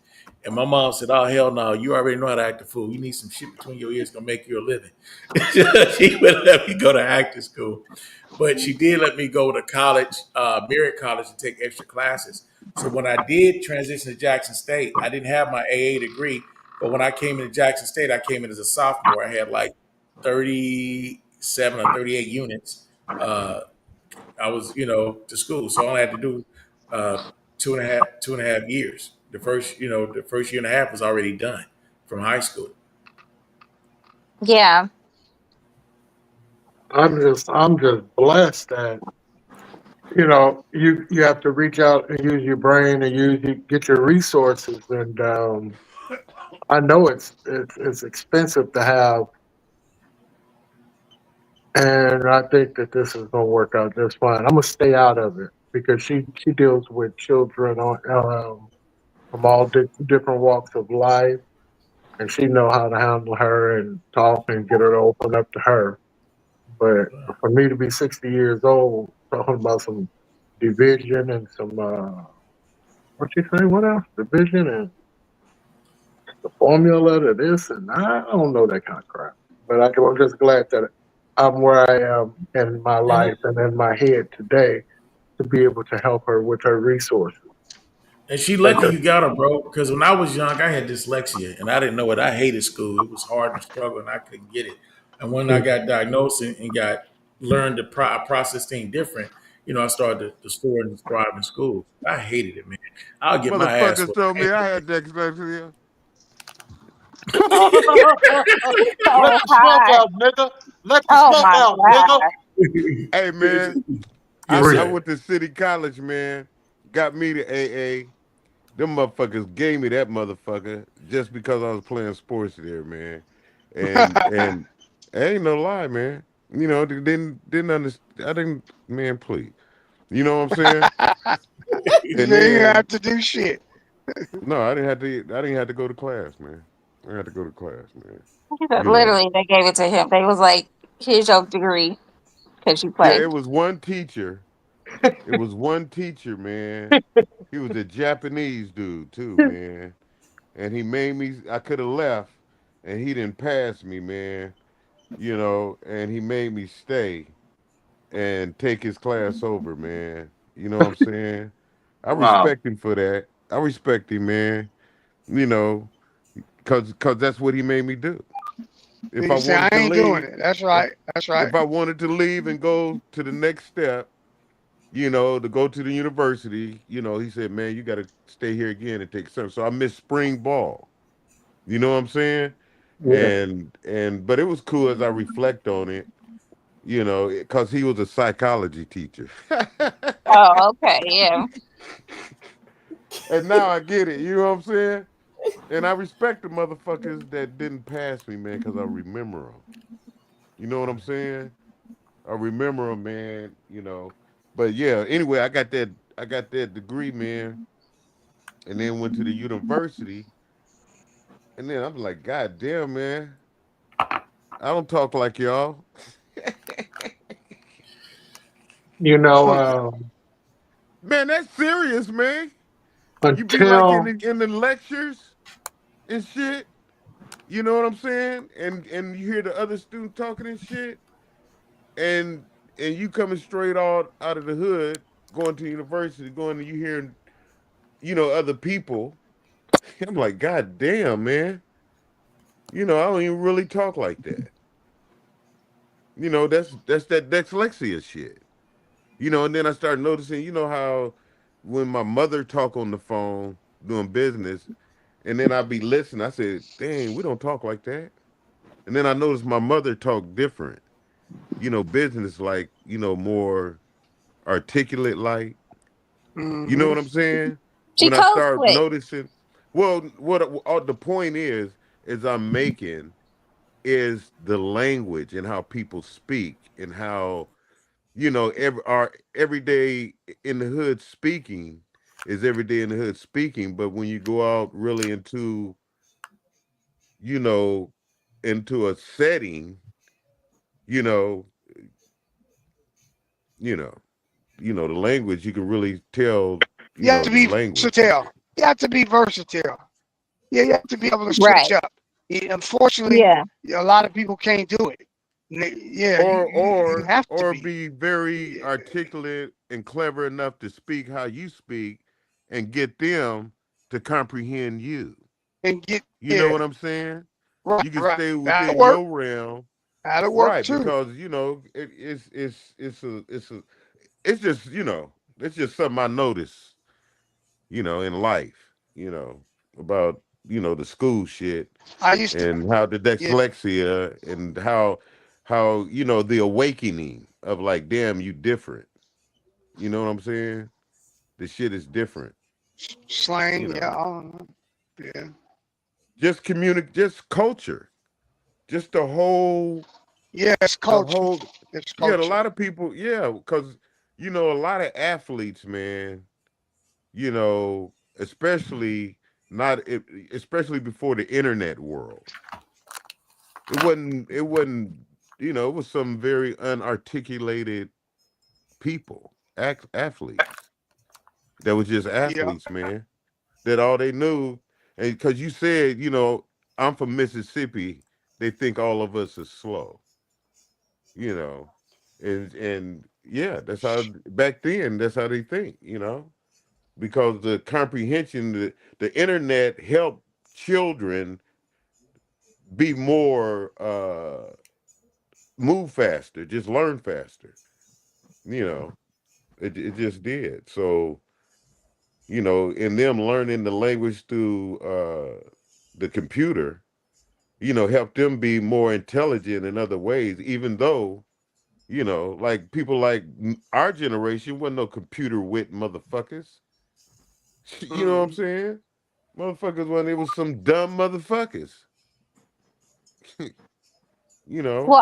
And my mom said, "Oh hell no, you already know how to act a fool. You need some shit between your ears gonna make you a living." She wouldn't let me go to acting school, but she did let me go to college, Merritt College, and take extra classes. So when I did transition to Jackson State, I didn't have my AA degree, but when I came into Jackson State, I came in as a sophomore. I had like 37 or 38 units. I was, to school, so I only had to do 2.5 years. The first year and a half was already done from high school. Yeah. I'm just blessed that you have to reach out and use your brain and get your resources, and I know it's expensive to have, and I think that this is gonna work out just fine. I'm gonna stay out of it because she deals with children from all different walks of life, and she know how to handle her and talk and get her to open up to her. But for me to be 60 years old talking about some division and some what you say? What else? Division and the formula to this, and I don't know that kind of crap. But I'm just glad that I'm where I am in my life and in my head today to be able to help her with her resources. And she lucky you got her, bro. Because when I was young, I had dyslexia, and I didn't know it. I hated school. It was hard and struggle, and I couldn't get it. And when I got diagnosed and got learned to process things different, I started to store and thrive in school. I hated it, man. I'll get my ass Motherfuckers whooped. told me I had dyslexia. Let the smoke out, nigga. Let the Oh smoke my out, God. nigga. Hey man, Yes, I sir. went to City College, man. Got me to AA. Them motherfuckers gave me that motherfucker just because I was playing sports there, man. And ain't no lie, man. They didn't understand. I didn't, man. Please, you know what I'm saying? You And ain't have then to do shit. no, I didn't have to. I didn't have to go to class, man. I had to go to class, man. He said You know. literally they gave it to him. They was like, here's your degree because you Yeah, played. it was one teacher. It was one teacher, man. He was a Japanese dude too, man. And he made me. I could have left, and he didn't pass me, man. And he made me stay and take his class over, man. You know what I'm saying? I Wow. respect him for that. I respect him, man. You know, cause that's what he made me do. If I He said, I wanted to ain't doing leave, it. That's if right. That's right. if I wanted to leave and go to the next step, to go to the university, he said, man, you got to stay here again and take some. So I missed spring ball. You know what I'm saying? Yeah. But it was cool as I reflect on it, because he was a psychology teacher. Oh, okay, yeah. And now I get it. You know what I'm saying? And I respect the motherfuckers that didn't pass me, man, because I remember them. You know what I'm saying? I remember them, man. But yeah. Anyway, I got that degree, man, and then went to the university, and then I'm like, God damn, man, I don't talk like y'all. You know, Man, that's serious, man. You be like in until the lectures and shit. You know what I'm saying? And you hear the other student talking and shit, and you coming straight out of the hood, going to university, going to you hearing, other people. I'm like, God damn, man. I don't even really talk like that. That's that dyslexia shit. And then I started noticing, how when my mother talk on the phone doing business, and then I'd be listening, I said, dang, we don't talk like that. And then I noticed my mother talk different, business like, more articulate like, you know Mm-hmm. what I'm saying? She When I code start switch. noticing, well, what the point is I'm making is the language and how people speak and how our everyday in the hood speaking is every day in the hood speaking, but when you go out really you know into a setting, you know you know the language, you can really tell You have to the be language. versatile. You have to be versatile. Yeah, you have to be able to switch Right. up. Yeah, unfortunately, Yeah. a lot of people can't do it. Yeah, or you or have to or be. be very articulate and clever enough to speak how you speak and get them to comprehend you. And get, You know yeah, what I'm saying? right, You can right. stay That'll within work. your realm, That'll work right? too. Because it's just it's just something I notice, in life, about the school shit I used to, and how the yeah, dyslexia and how the awakening of like, damn, you different. You know what I'm saying? The shit is different. You slang, yeah, know, I don't know. Yeah. just just culture, just Yeah, it's the culture. whole. It's Yeah, a culture. lot of people. Yeah, because a lot of athletes, man. Especially not, especially before the internet world. It wasn't. It wasn't. It was some very unarticulated people, athletes that was just Yeah. athletes, man. That all they knew, and because you said, I'm from Mississippi, they think all of us are slow, you know, and yeah, that's how back then. That's how they think. because the comprehension, the internet helped children be more move faster, just learn faster. You know, it just did. So, you know, in them learning the language through the computer, you know, helped them be more intelligent in other ways, even though, you know, like people like our generation wasn't no computer wit motherfuckers. You know what I'm saying? Motherfuckers when it was some dumb motherfuckers. You know, Well,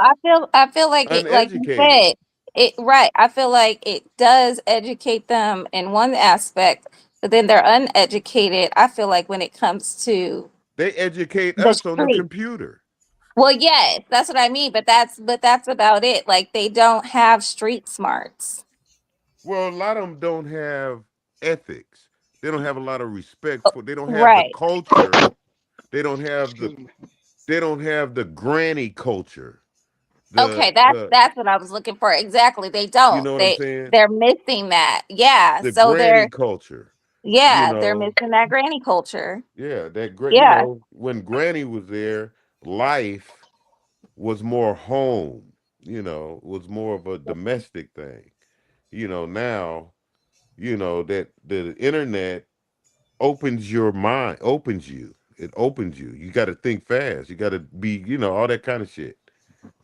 I feel like it, like you uneducated. said, it right. I feel like it does educate them in one aspect, but then they're uneducated. I feel like when it comes to They educate the us on the street. computer. Well, yes, that's what I mean, but that's about it. Like they don't have street smarts. Well, a lot of them don't have ethics. They don't have a lot of respect for. They don't have the Right. culture. They don't have the. Excuse me. They don't have the granny culture. Okay, The that's what I was looking for. Exactly. They you don't. know what I'm saying? They're missing that. Yeah. The So granny culture. You they're know, missing that granny culture. yeah, that great. You Yeah. know, when granny was there, life was more home. You know, was more of a domestic thing. You know, now, you know that the internet opens your mind, opens you. It opens you. You got to think fast. You got to be, you know, all that kind of shit.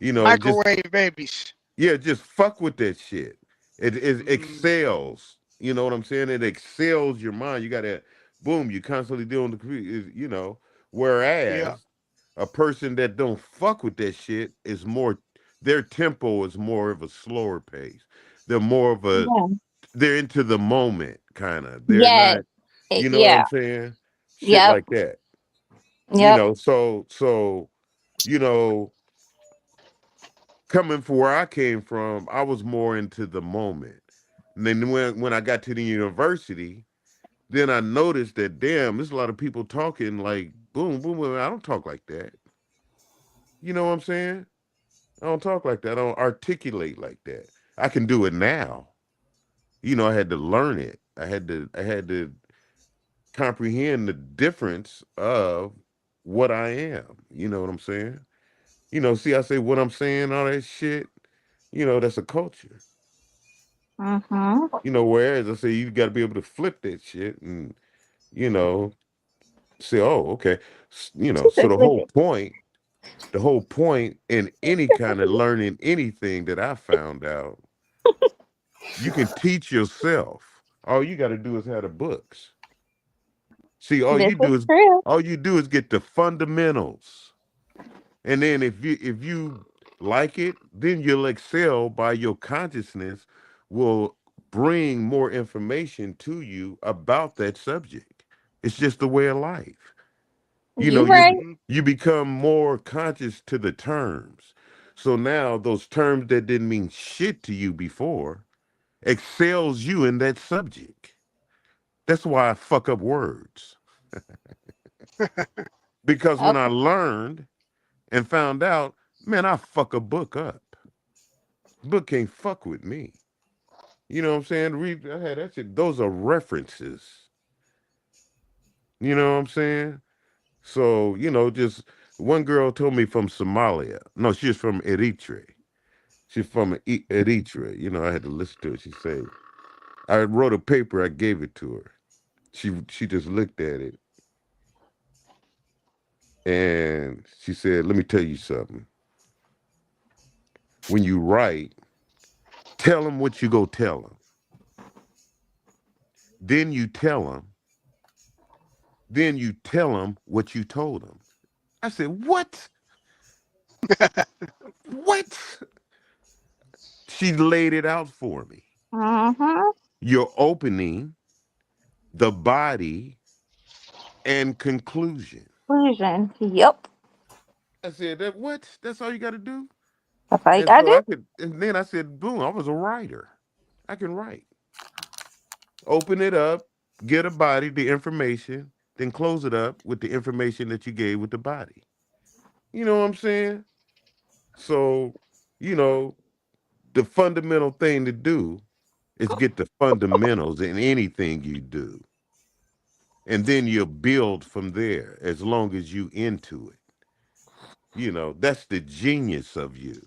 You know, just Microwave babies. yeah, just fuck with that shit. It Mm-hmm. excels. You know what I'm saying? It excels your mind. You got to, boom. You constantly dealing with the computer. You know, Yeah. whereas a person that don't fuck with that shit is more. Their tempo is more of a slower pace. They're more of a. Yeah. They're into the moment, kind of. They're Yes. not. You know what Yeah. I'm saying? Shit Yep. like that. You Yep. know, so you know, coming from where I came from, I was more into the moment. And then when I got to the university, then I noticed that damn, there's a lot of people talking like boom, boom, boom. I don't talk like that. You know what I'm saying? I don't talk like that. I don't articulate like that. I can do it now. You know, I had to learn it. I had to comprehend the difference of what I am. You know what I'm saying? You know, see, I say what I'm saying, all that shit. You know, that's a culture. Mm-hmm. You know, whereas I say you got to be able to flip that shit and, you know, say, oh, okay. You know, so the whole point in any kind of learning anything that I found out, you can teach yourself. All you got to do is have the books. See, This is true. all you do is get the fundamentals. And then if you like it, then you'll excel by your consciousness will bring more information to you about that subject. It's just the way of life. You know, You right. you become more conscious to the terms. So now those terms that didn't mean shit to you before excels you in that subject. That's why I fuck up words. Because when I Okay. learned and found out, man, I fuck a book up. Book can't fuck with me. You know what I'm saying? Read I had that shit. Those are references. You know what I'm saying? So, you know, just one girl told me from Somalia. No, she's from Eritrea. She's from Eritrea. You know, I had to listen to it. She said, I wrote a paper, I gave it to her. She just looked at it and she said, let me tell you something. When you write, tell them what you go tell them. Then you tell them. Then you tell them what you told them. I said, what? What? She laid it out for me. Mm-hmm. You're opening the body and conclusion. Conclusion. Yep. I said, that what? That's all you got to do? That's all you And gotta so do. I could, and then I said, boom, I was a writer. I can write. Open it up, get a body, the information, then close it up with the information that you gave with the body. You know what I'm saying? So, you know, the fundamental thing to do is get the fundamentals in anything you do. And then you'll build from there as long as you into it. You know, that's the genius of you.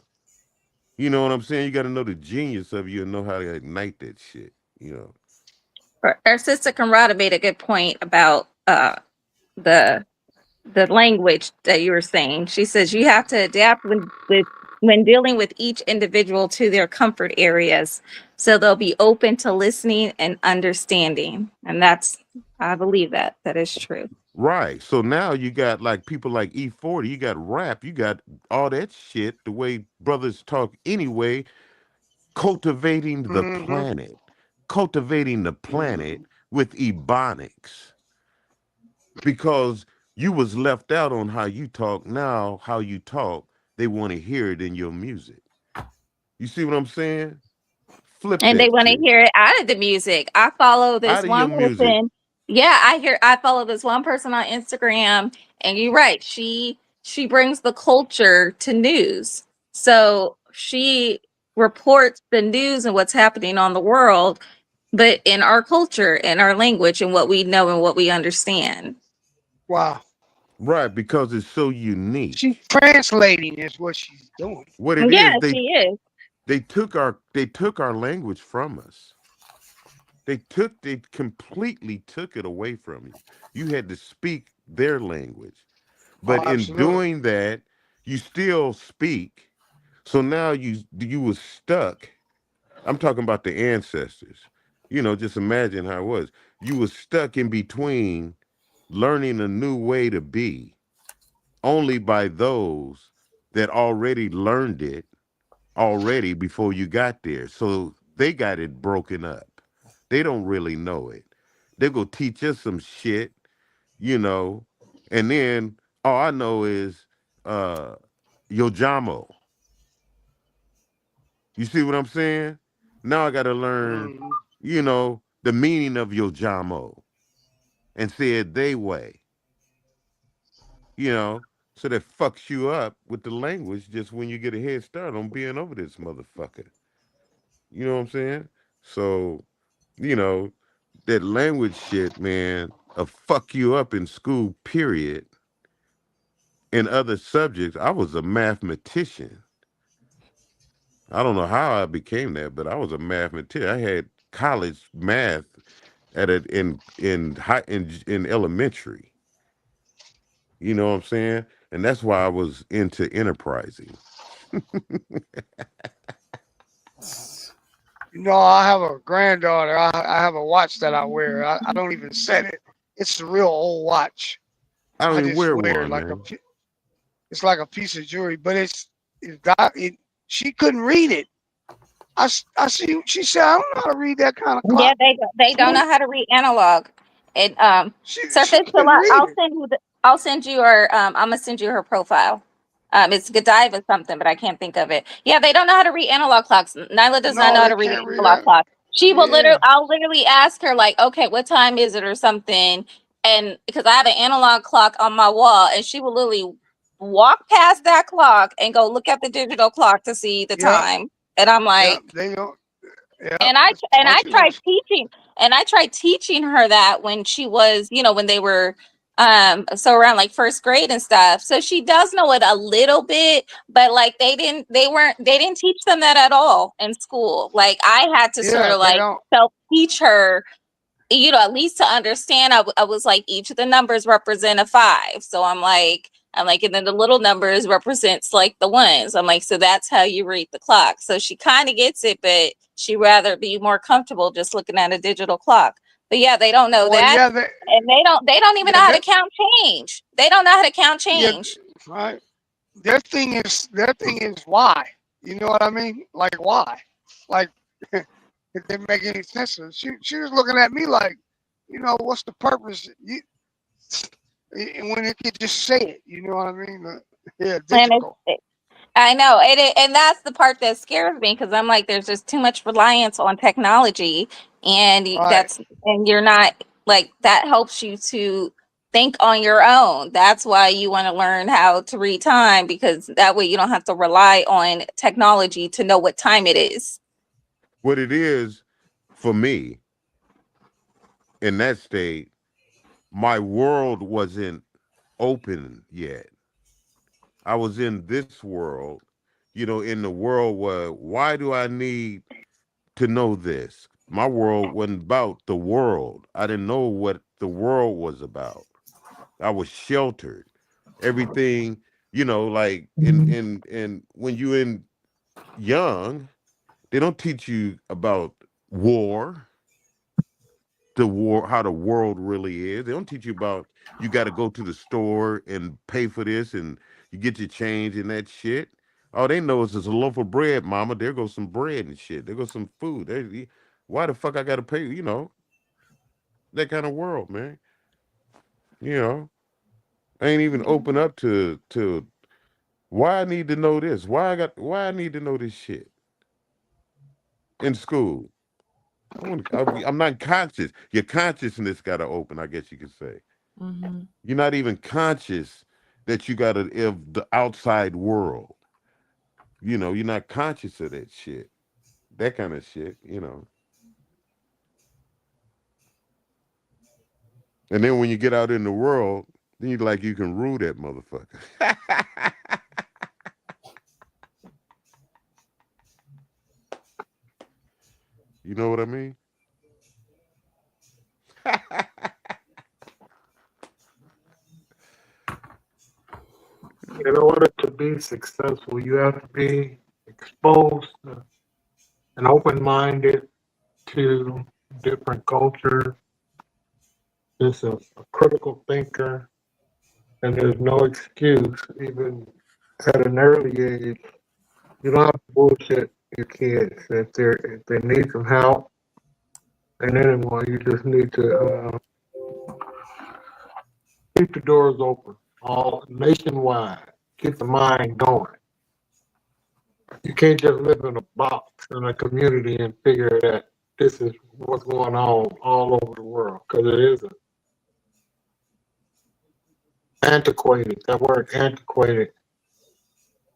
You know what I'm saying? You got to know the genius of you and know how to ignite that shit, you know. Our sister Conrada made a good point about the language that you were saying. She says you have to adapt when dealing with each individual to their comfort areas, so they'll be open to listening and understanding. And I believe that is true. Right. So now you got like people like E40, you got rap, you got all that shit, the way brothers talk anyway, cultivating the planet with ebonics. Because you was left out on how you talk. Now how you talk, they want to hear it in your music. You see what I'm saying? Flip And that they want to shit. hear it out of the music. I follow this Out of your one music. person. Yeah, I follow this one person on Instagram, and you're right. She brings the culture to news. So she reports the news and what's happening on the world, but in our culture and our language and what we know and what we understand. Wow. Right, because it's so unique. She's translating is what she's doing. What it Yeah, is, she is. they took our language from us. They completely took it away from you. You had to speak their language. But in absolutely. doing that, you still speak. So now you was stuck. I'm talking about the ancestors. You know, just imagine how it was. You was stuck in between learning a new way to be only by those that already learned it already before you got there. So they got it broken up. They don't really know it. They go teach us some shit, you know, and then all I know is Yojamo. You see what I'm saying? Now I got to learn, you know, the meaning of Yojamo and say it they way, you know, so that fucks you up with the language just when you get a head start on being over this motherfucker. You know what I'm saying? So, you know, that language shit, man, fuck you up in school, period. In other subjects, I was a mathematician. I don't know how I became that, but I was a mathematician. I had college math in elementary. You know what I'm saying? And that's why I was into enterprising. You know, I have a granddaughter. I have a watch that I wear. I don't even set it. It's a real old watch. I don't even just wear wear it one, like man. it's like a piece of jewelry, but she couldn't read it. I see. She said, I don't know how to read that kind of clock. Yeah, they don't know how to read analog. And Surface couldn't Phila, read it. I'm gonna send you her profile. It's Godiva something, but I can't think of it. Yeah, they don't know how to read analog clocks. Nyla does not No, know how they to read an can't read analog that. clock. Yeah. I'll literally ask her like, okay, what time is it or something? And because I have an analog clock on my wall, and she will literally walk past that clock and go look at the digital clock to see the time. And I'm like, They don't. Yeah. and I tried teaching her that when she was, when they were so around like first grade and stuff. So she does know it a little bit, but like they didn't teach them that at all in school. Like I had to sort of like self teach her, at least to understand. I was like, each of the numbers represent a 5. So I'm like, and then the little numbers represents like the ones. I'm like, so that's how you read the clock. So she kind of gets it, but she rather be more comfortable just looking at a digital clock. But yeah, they don't know that, and they don't even know how to count change. They don't know how to count change. Yeah, right. Their thing is why. You know what I mean? Like why? Like it didn't make any sense. She was looking at me like, what's the purpose? When it could just say it, you know what I mean? Yeah, digital. I know, and that's the part that scares me, because I'm like, there's just too much reliance on technology, and and you're not like, that helps you to think on your own. That's why you want to learn how to read time, because that way you don't have to rely on technology to know what time it is. What it is, for me, in that state, my world wasn't open yet. I was in this world, in the world where, why do I need to know this? My world wasn't about the world. I didn't know what the world was about. I was sheltered. Everything, like in when you in young, they don't teach you about war, how the world really is. They don't teach you about you got to go to the store and pay for this and you get your change and that shit. All they know is it's a loaf of bread, mama. There goes some bread and shit. There goes some food. Why the fuck I got to pay? That kind of world, man. I ain't even open up to why I need to know this. Why I need to know this shit in school. I'm not conscious. Your consciousness got to open, I guess you could say. Mhm. You're not even conscious that you got to live the outside world. You're not conscious of that shit. That kind of shit, And then when you get out in the world, then you can rule that motherfucker. You know what I mean? In order to be successful, you have to be exposed and open-minded to different cultures. Just a critical thinker, and there's no excuse, even at an early age. You don't have to bullshit your kids if they need some help. And anyone, you just need to keep the doors open, all nationwide. Keep the mind going. You can't just live in a box in a community and figure that this is what's going on all over the world, because it isn't. Antiquated. That word antiquated.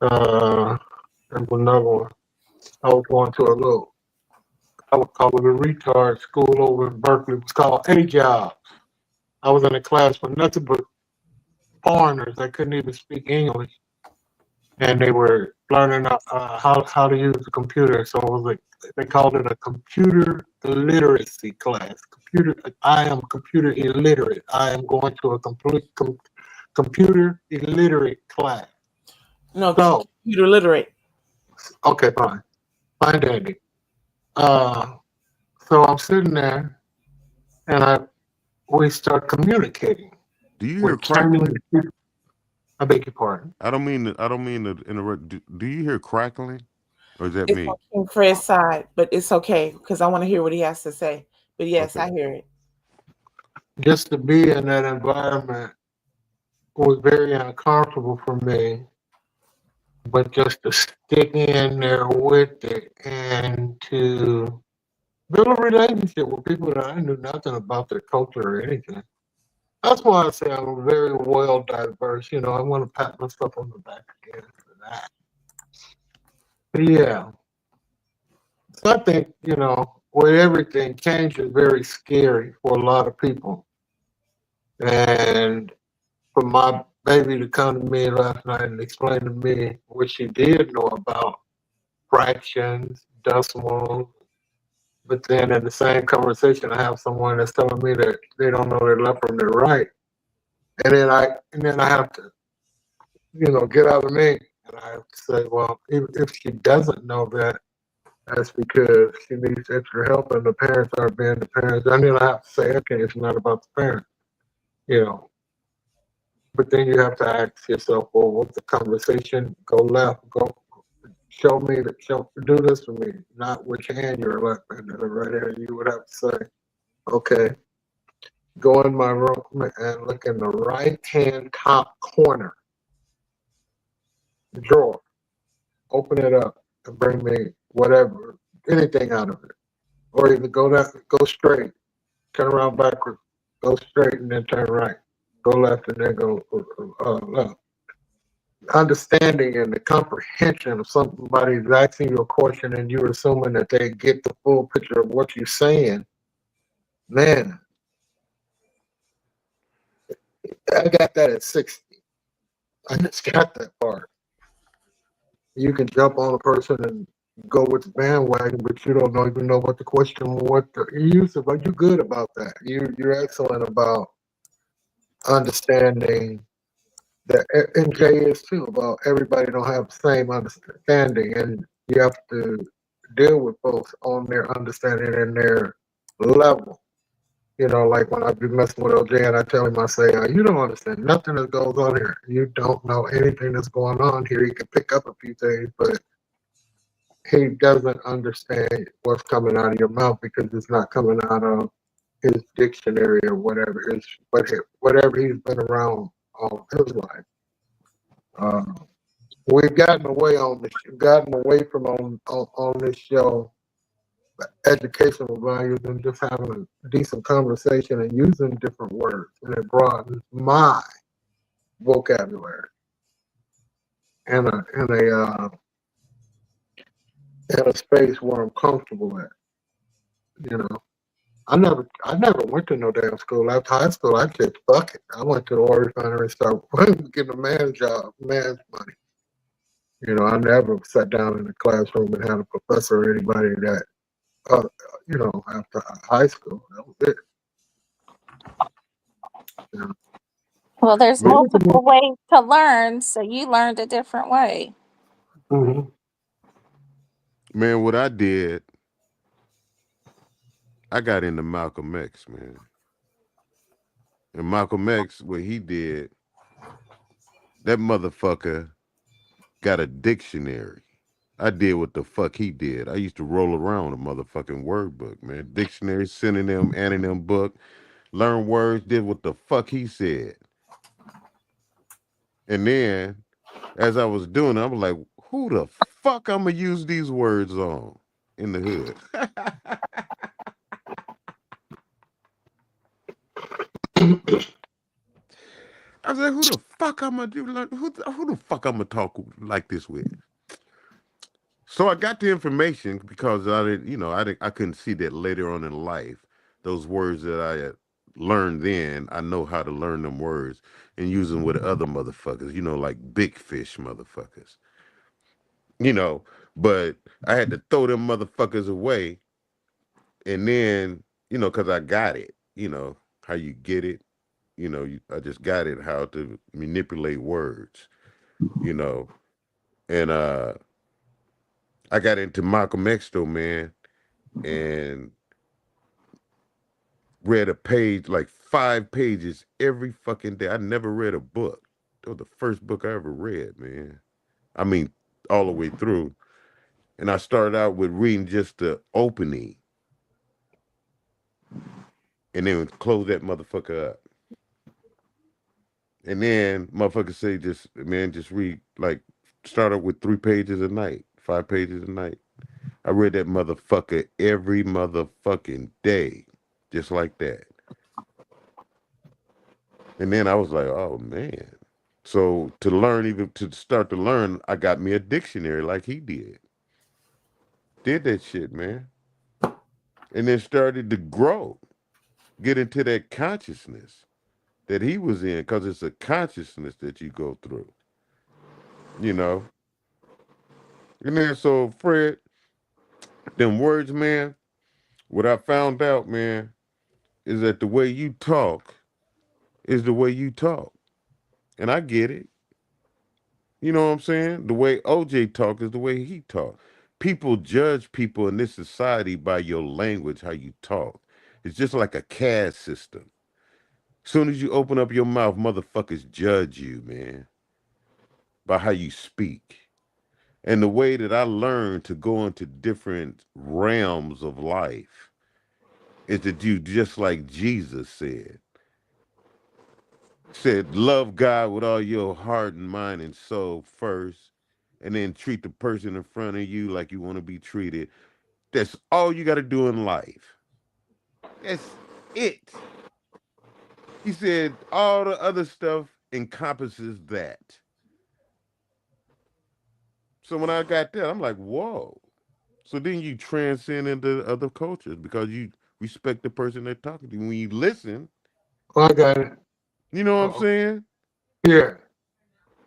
There's another one. I was going to I would call it a retard school over in Berkeley. It was called A Jobs. I was in a class with nothing but foreigners that couldn't even speak English, and they were learning how to use the computer. So it was like they called it a computer literacy class. I am computer illiterate. I am going to a complete computer illiterate class. No, computer literate. Okay, fine. Fine, dandy. So I'm sitting there, and we start communicating. Do you hear crackling? I beg your pardon. I don't mean to interrupt. Do you hear crackling, or is that It's me? on King Fred's side, but it's okay because I want to hear what he has to say. But yes, I hear it. Just to be in that environment was very uncomfortable for me, but just to stick in there with it and to build a relationship with people that I knew nothing about their culture or anything. That's why I say I'm very well diverse. I want to pat myself on the back again for that. But yeah. So I think, with everything, change is very scary for a lot of people. And for my baby to come to me last night and explain to me what she did know about fractions, decimals, but then in the same conversation, I have someone that's telling me that they don't know their left from their right, and then I have to, get out of me, and I have to say, well, if she doesn't know that, that's because she needs extra help, and the parents aren't being the parents. And then I have to say, okay, it's not about the parents, But then you have to ask yourself, well, what's the conversation? Go left, show me do this for me, not which hand you're left and the right hand. You would have to say, okay, go in my room and look in the right hand top corner drawer, open it up and bring me whatever, anything out of it. Or either go straight, turn around backwards, go straight and then turn right, go left and then go left. understanding and the comprehension of somebody's asking you a question and you're assuming that they get the full picture of what you're saying, man, I got that at 60. I just got that part. You can jump on a person and go with the bandwagon, but you don't even know what the question, but you're good about that. You're excellent about understanding that, and Jay is too, about everybody don't have the same understanding, and you have to deal with folks on their understanding and their level. You know, like when I be messing with OJ and I tell him, I say, you don't understand nothing that goes on here. You don't know anything that's going on here. He can pick up a few things, but he doesn't understand what's coming out of your mouth because it's not coming out of his dictionary or whatever he's been around all his life. We've gotten away from on this show educational values and just having a decent conversation and using different words, and it broadens my vocabulary and a space where I'm comfortable at. You know, I never went to no damn school. After high school, I said, fuck it. I went to the oil refinery and started getting a man's job, man's money. You know, I never sat down in a classroom and had a professor or anybody that, you know, after high school. That was it. Yeah. Well, there's multiple ways to learn, so you learned a different way. Mm-hmm. Man, what I did, I got into Malcolm X, man. And Malcolm X, what he did, that motherfucker got a dictionary. I did what the fuck he did. I used to roll around a motherfucking word book, man. Dictionary, synonym, anonym book, learn words, did what the fuck he said. And then, as I was doing it, I was like, who the fuck I'm gonna use these words on in the hood? I was like, who the fuck I'm gonna do? Who the fuck I'm gonna talk like this with? So I got the information because I couldn't see that later on in life. Those words that I had learned then, I know how to learn them words and use them with other motherfuckers, you know, like big fish motherfuckers. You know, but I had to throw them motherfuckers away. And then, you know, because I got it, you know, how you get it. You know, I just got it, how to manipulate words, you know. And I got into Malcolm X though, man, and read a page, like 5 pages every fucking day. I never read a book. That was the first book I ever read, man. I mean, all the way through. And I started out with reading just the opening. And then close that motherfucker up. And then motherfuckers say just read, like, start up with 3 pages a night, 5 pages a night. I read that motherfucker every motherfucking day, just like that. And then I was like, oh, man. So to start to learn, I got me a dictionary like he did. Did that shit, man. And then started to grow, get into that consciousness that he was in, because it's a consciousness that you go through, you know. And then so, Fred, them words, man, what I found out, man, is that the way you talk is the way you talk. And I get it. You know what I'm saying? The way OJ talk is the way he talk. People judge people in this society by your language, how you talk. It's just like a caste system. Soon as you open up your mouth, motherfuckers judge you, man, by how you speak. And the way that I learned to go into different realms of life is to do just like Jesus said, love God with all your heart and mind and soul first, and then treat the person in front of you like you want to be treated. That's all you got to do in life. That's it. He said all the other stuff encompasses that. So when I got that, I'm like, whoa. So then you transcend into other cultures because you respect the person they're talking to. When you listen, I got it. you know what I'm saying? Yeah.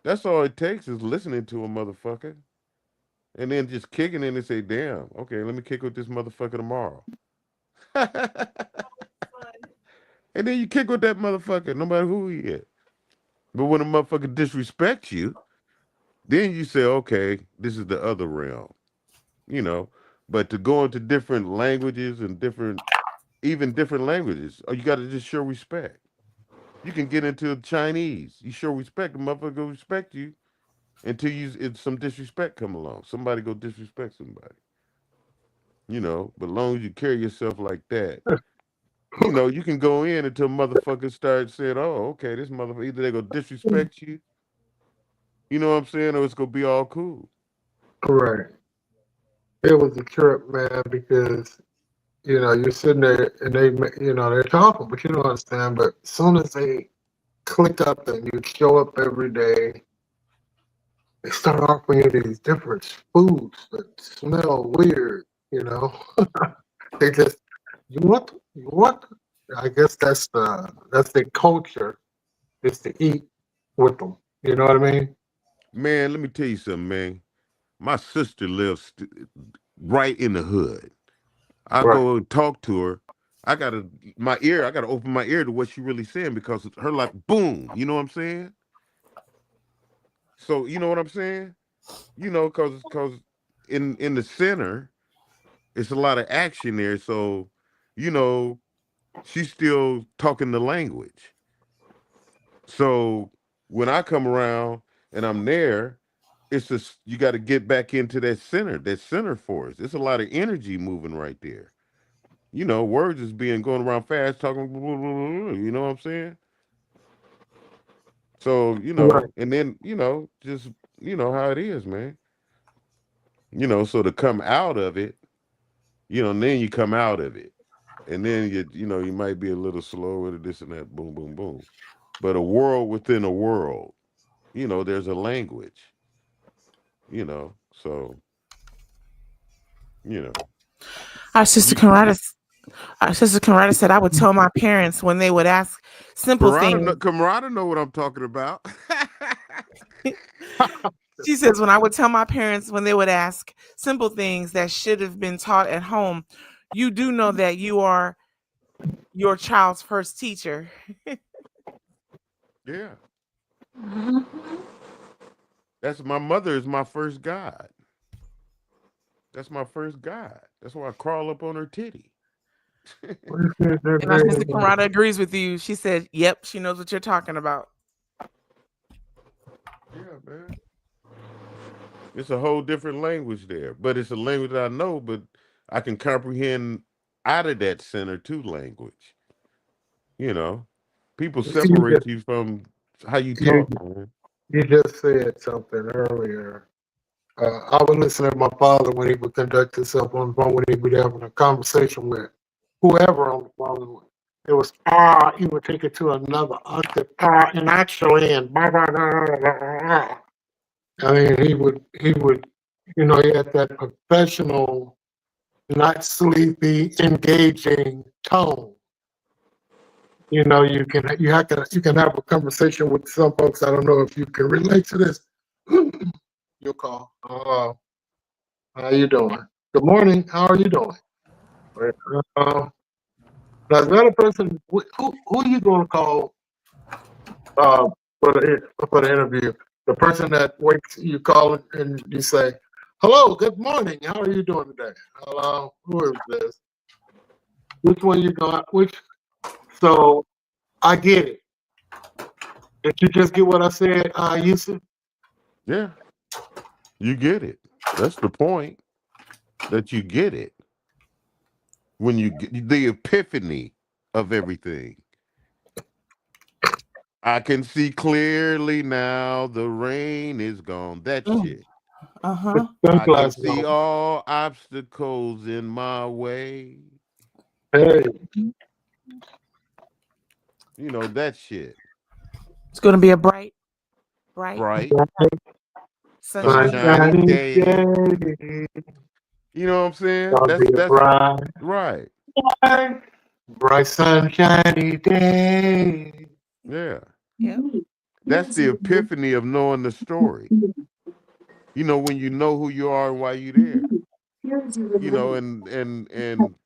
That's all it takes is listening to a motherfucker. And then just kicking in and say, damn, okay, let me kick with this motherfucker tomorrow. And then you kick with that motherfucker, no matter who he is. But when a motherfucker disrespects you, then you say, okay, this is the other realm. You know, but to go into different languages and even different languages, you got to just show respect. You can get into Chinese. You show respect, the motherfucker will respect you until some disrespect come along. Somebody go disrespect somebody. You know, but as long as you carry yourself like that, you know, you can go in until motherfuckers start saying, oh, okay, this motherfucker, either they go disrespect you, you know what I'm saying, or it's going to be all cool. Correct. It was a trip, man, because, you know, you're sitting there and they're talking, but you don't understand. But as soon as they click up and you show up every day, they start offering you these different foods that smell weird, you know. They just, you want? I guess that's their culture, is to eat with them. You know what I mean? Man, let me tell you something, man. My sister lives right in the hood. I go and talk to her. I gotta open my ear to what she really saying because her like boom, you know what I'm saying? So you know what I'm saying? You know, cause in the center, it's a lot of action there. So, you know, she's still talking the language. So when I come around and I'm there, it's just you got to get back into that center force. It's a lot of energy moving right there. You know, words is being going around fast, talking, you know what I'm saying? So, you know, and then, you know, just, you know how it is, man. You know, so to come out of it, you know, and then you come out of it. And then, you know, you might be a little slow with this and that, boom, boom, boom. But a world within a world, you know, there's a language, you know, so, you know. Our sister Karada said, I would tell my parents when they would ask simple things. Camarada know what I'm talking about. She says, when I would tell my parents when they would ask simple things that should have been taught at home, you do know that you are your child's first teacher. Yeah. That's my mother is my first God. That's my first God. That's why I crawl up on her titty. And our sister Karada agrees with you. She said, yep, she knows what you're talking about. Yeah, man. It's a whole different language there, but it's a language that I know, but I can comprehend out of that center to language. You know, people separate you from how you talk, man. You just said something earlier. I was listening to my father when he would conduct himself on the phone, when he would be having a conversation with whoever on the phone. It was he would take it to another octave, and actually, and blah, blah, blah, blah, blah. I mean, he would, you know, he had that professional, not sleepy, engaging tone. You know, you can have a conversation with some folks. I don't know if you can relate to this. Your call. How you doing? Good morning. How are you doing? Now, is that a person? Who are you going to call for the interview? The person that you call and you say, "Hello, good morning. How are you doing today?" Hello, who is this? Which one you got? So I get it. Did you just get what I said, Yusuf? Yeah, you get it. That's the point. That you get it. When you get the epiphany of everything. I can see clearly now the rain is gone. That shit. Uh-huh. I can see all obstacles in my way. Hey. You know, that shit. It's going to be a bright. Bright. Sunshine. Sunshiny day. day. You know what I'm saying? Gonna be a bright, right. bright sunshiny day. Yeah. Yep. That's the epiphany of knowing the story. You know, when you know who you are and why you're there. You know, and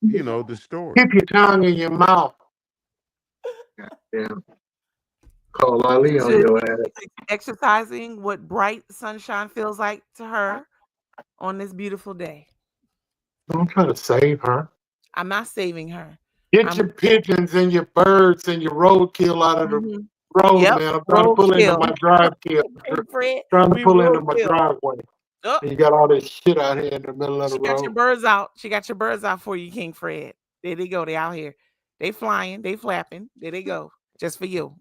you know the story. Keep your tongue in your mouth. Goddamn. Call Ali on your ass. Exercising what bright sunshine feels like to her on this beautiful day. Don't try to save her. I'm not saving her. Get your pigeons and your birds and your roadkill out of the road, Yep, man. I'm trying to pull into my Fred, trying to we pull into my roadkill. driveway. Oh. And you got all this shit out here in the middle of the She got your road. birds out. She got your birds out for you, King Fred. There they go. They out here. They flying. They flapping. There they go. Just for you.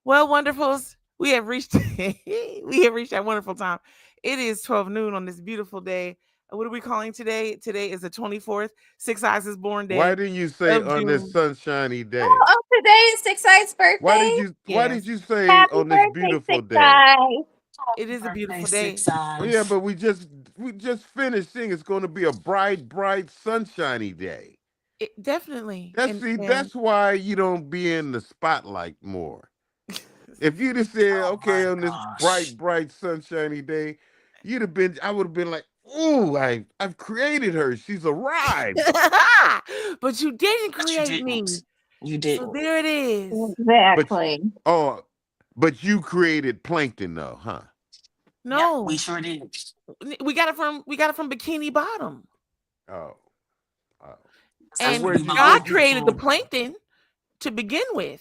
Well, wonderfuls, we have reached that wonderful time. It is 12 noon on this beautiful day. What are we calling today? Today is the 24th. Six Eyes is born day. Why didn't you say of on this June. sunshiny day? Oh, today is Six Eyes' birthday. Why did you say Happy on this birthday, beautiful Six day? Eyes. It is a beautiful day. Oh, yeah, but we just finished saying it's going to be a bright, sunshiny day. Definitely. That's why you don't be in the spotlight more. If you'd have said, okay, on this bright, sunshiny day, I would have been like, ooh, I've created her. She's arrived. But you didn't create me. You didn't. So there it is. Exactly. But you created Plankton though, huh? No, we sure did. We got it from Bikini Bottom. Oh. And where'd God you created the plankton to begin with.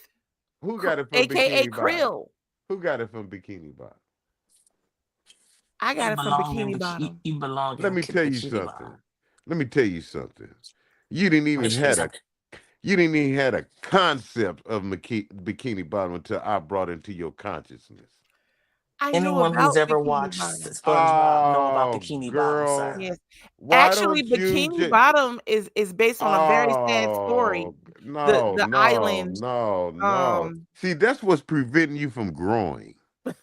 Who got it from AKA Bikini krill. Bottom? Who got it from Bikini Bottom? I got it from Bikini Bottom. You belong. Let me tell you something. You didn't even had a concept of Bikini Bottom until I brought it into your consciousness. Anyone who's ever watched SpongeBob know about Bikini Bottom, sir. Yes. Why Actually, don't you Bikini Bottom is based on a very sad story. The island. No. See, that's what's preventing you from growing. But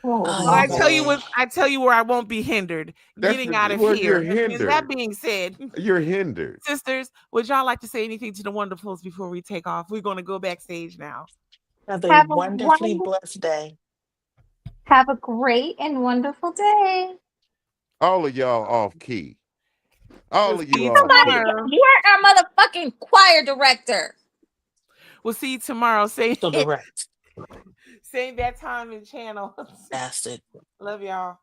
I tell you where I won't be hindered. Getting out of here. You're hindered. And that being said, You're hindered. sisters, would y'all like to say anything to the wonderfuls before we take off? We're going to go backstage now. Have a wonderfully blessed day. Have a great and wonderful day. All of y'all off key. All of you off Somebody, key. you heard our motherfucking choir director. We'll see you tomorrow. Same direct. Same that time and channel. Bastard. Love y'all.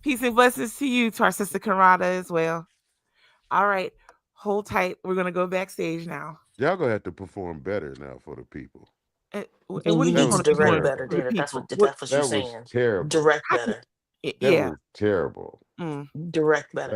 Peace and blessings to you, to our sister Karada as well. All right. Hold tight. We're going to go backstage now. Y'all gonna have to perform better now for the people. And you need to direct better, Dana. That's what you're saying. Terrible. Direct better. That was terrible. Direct better.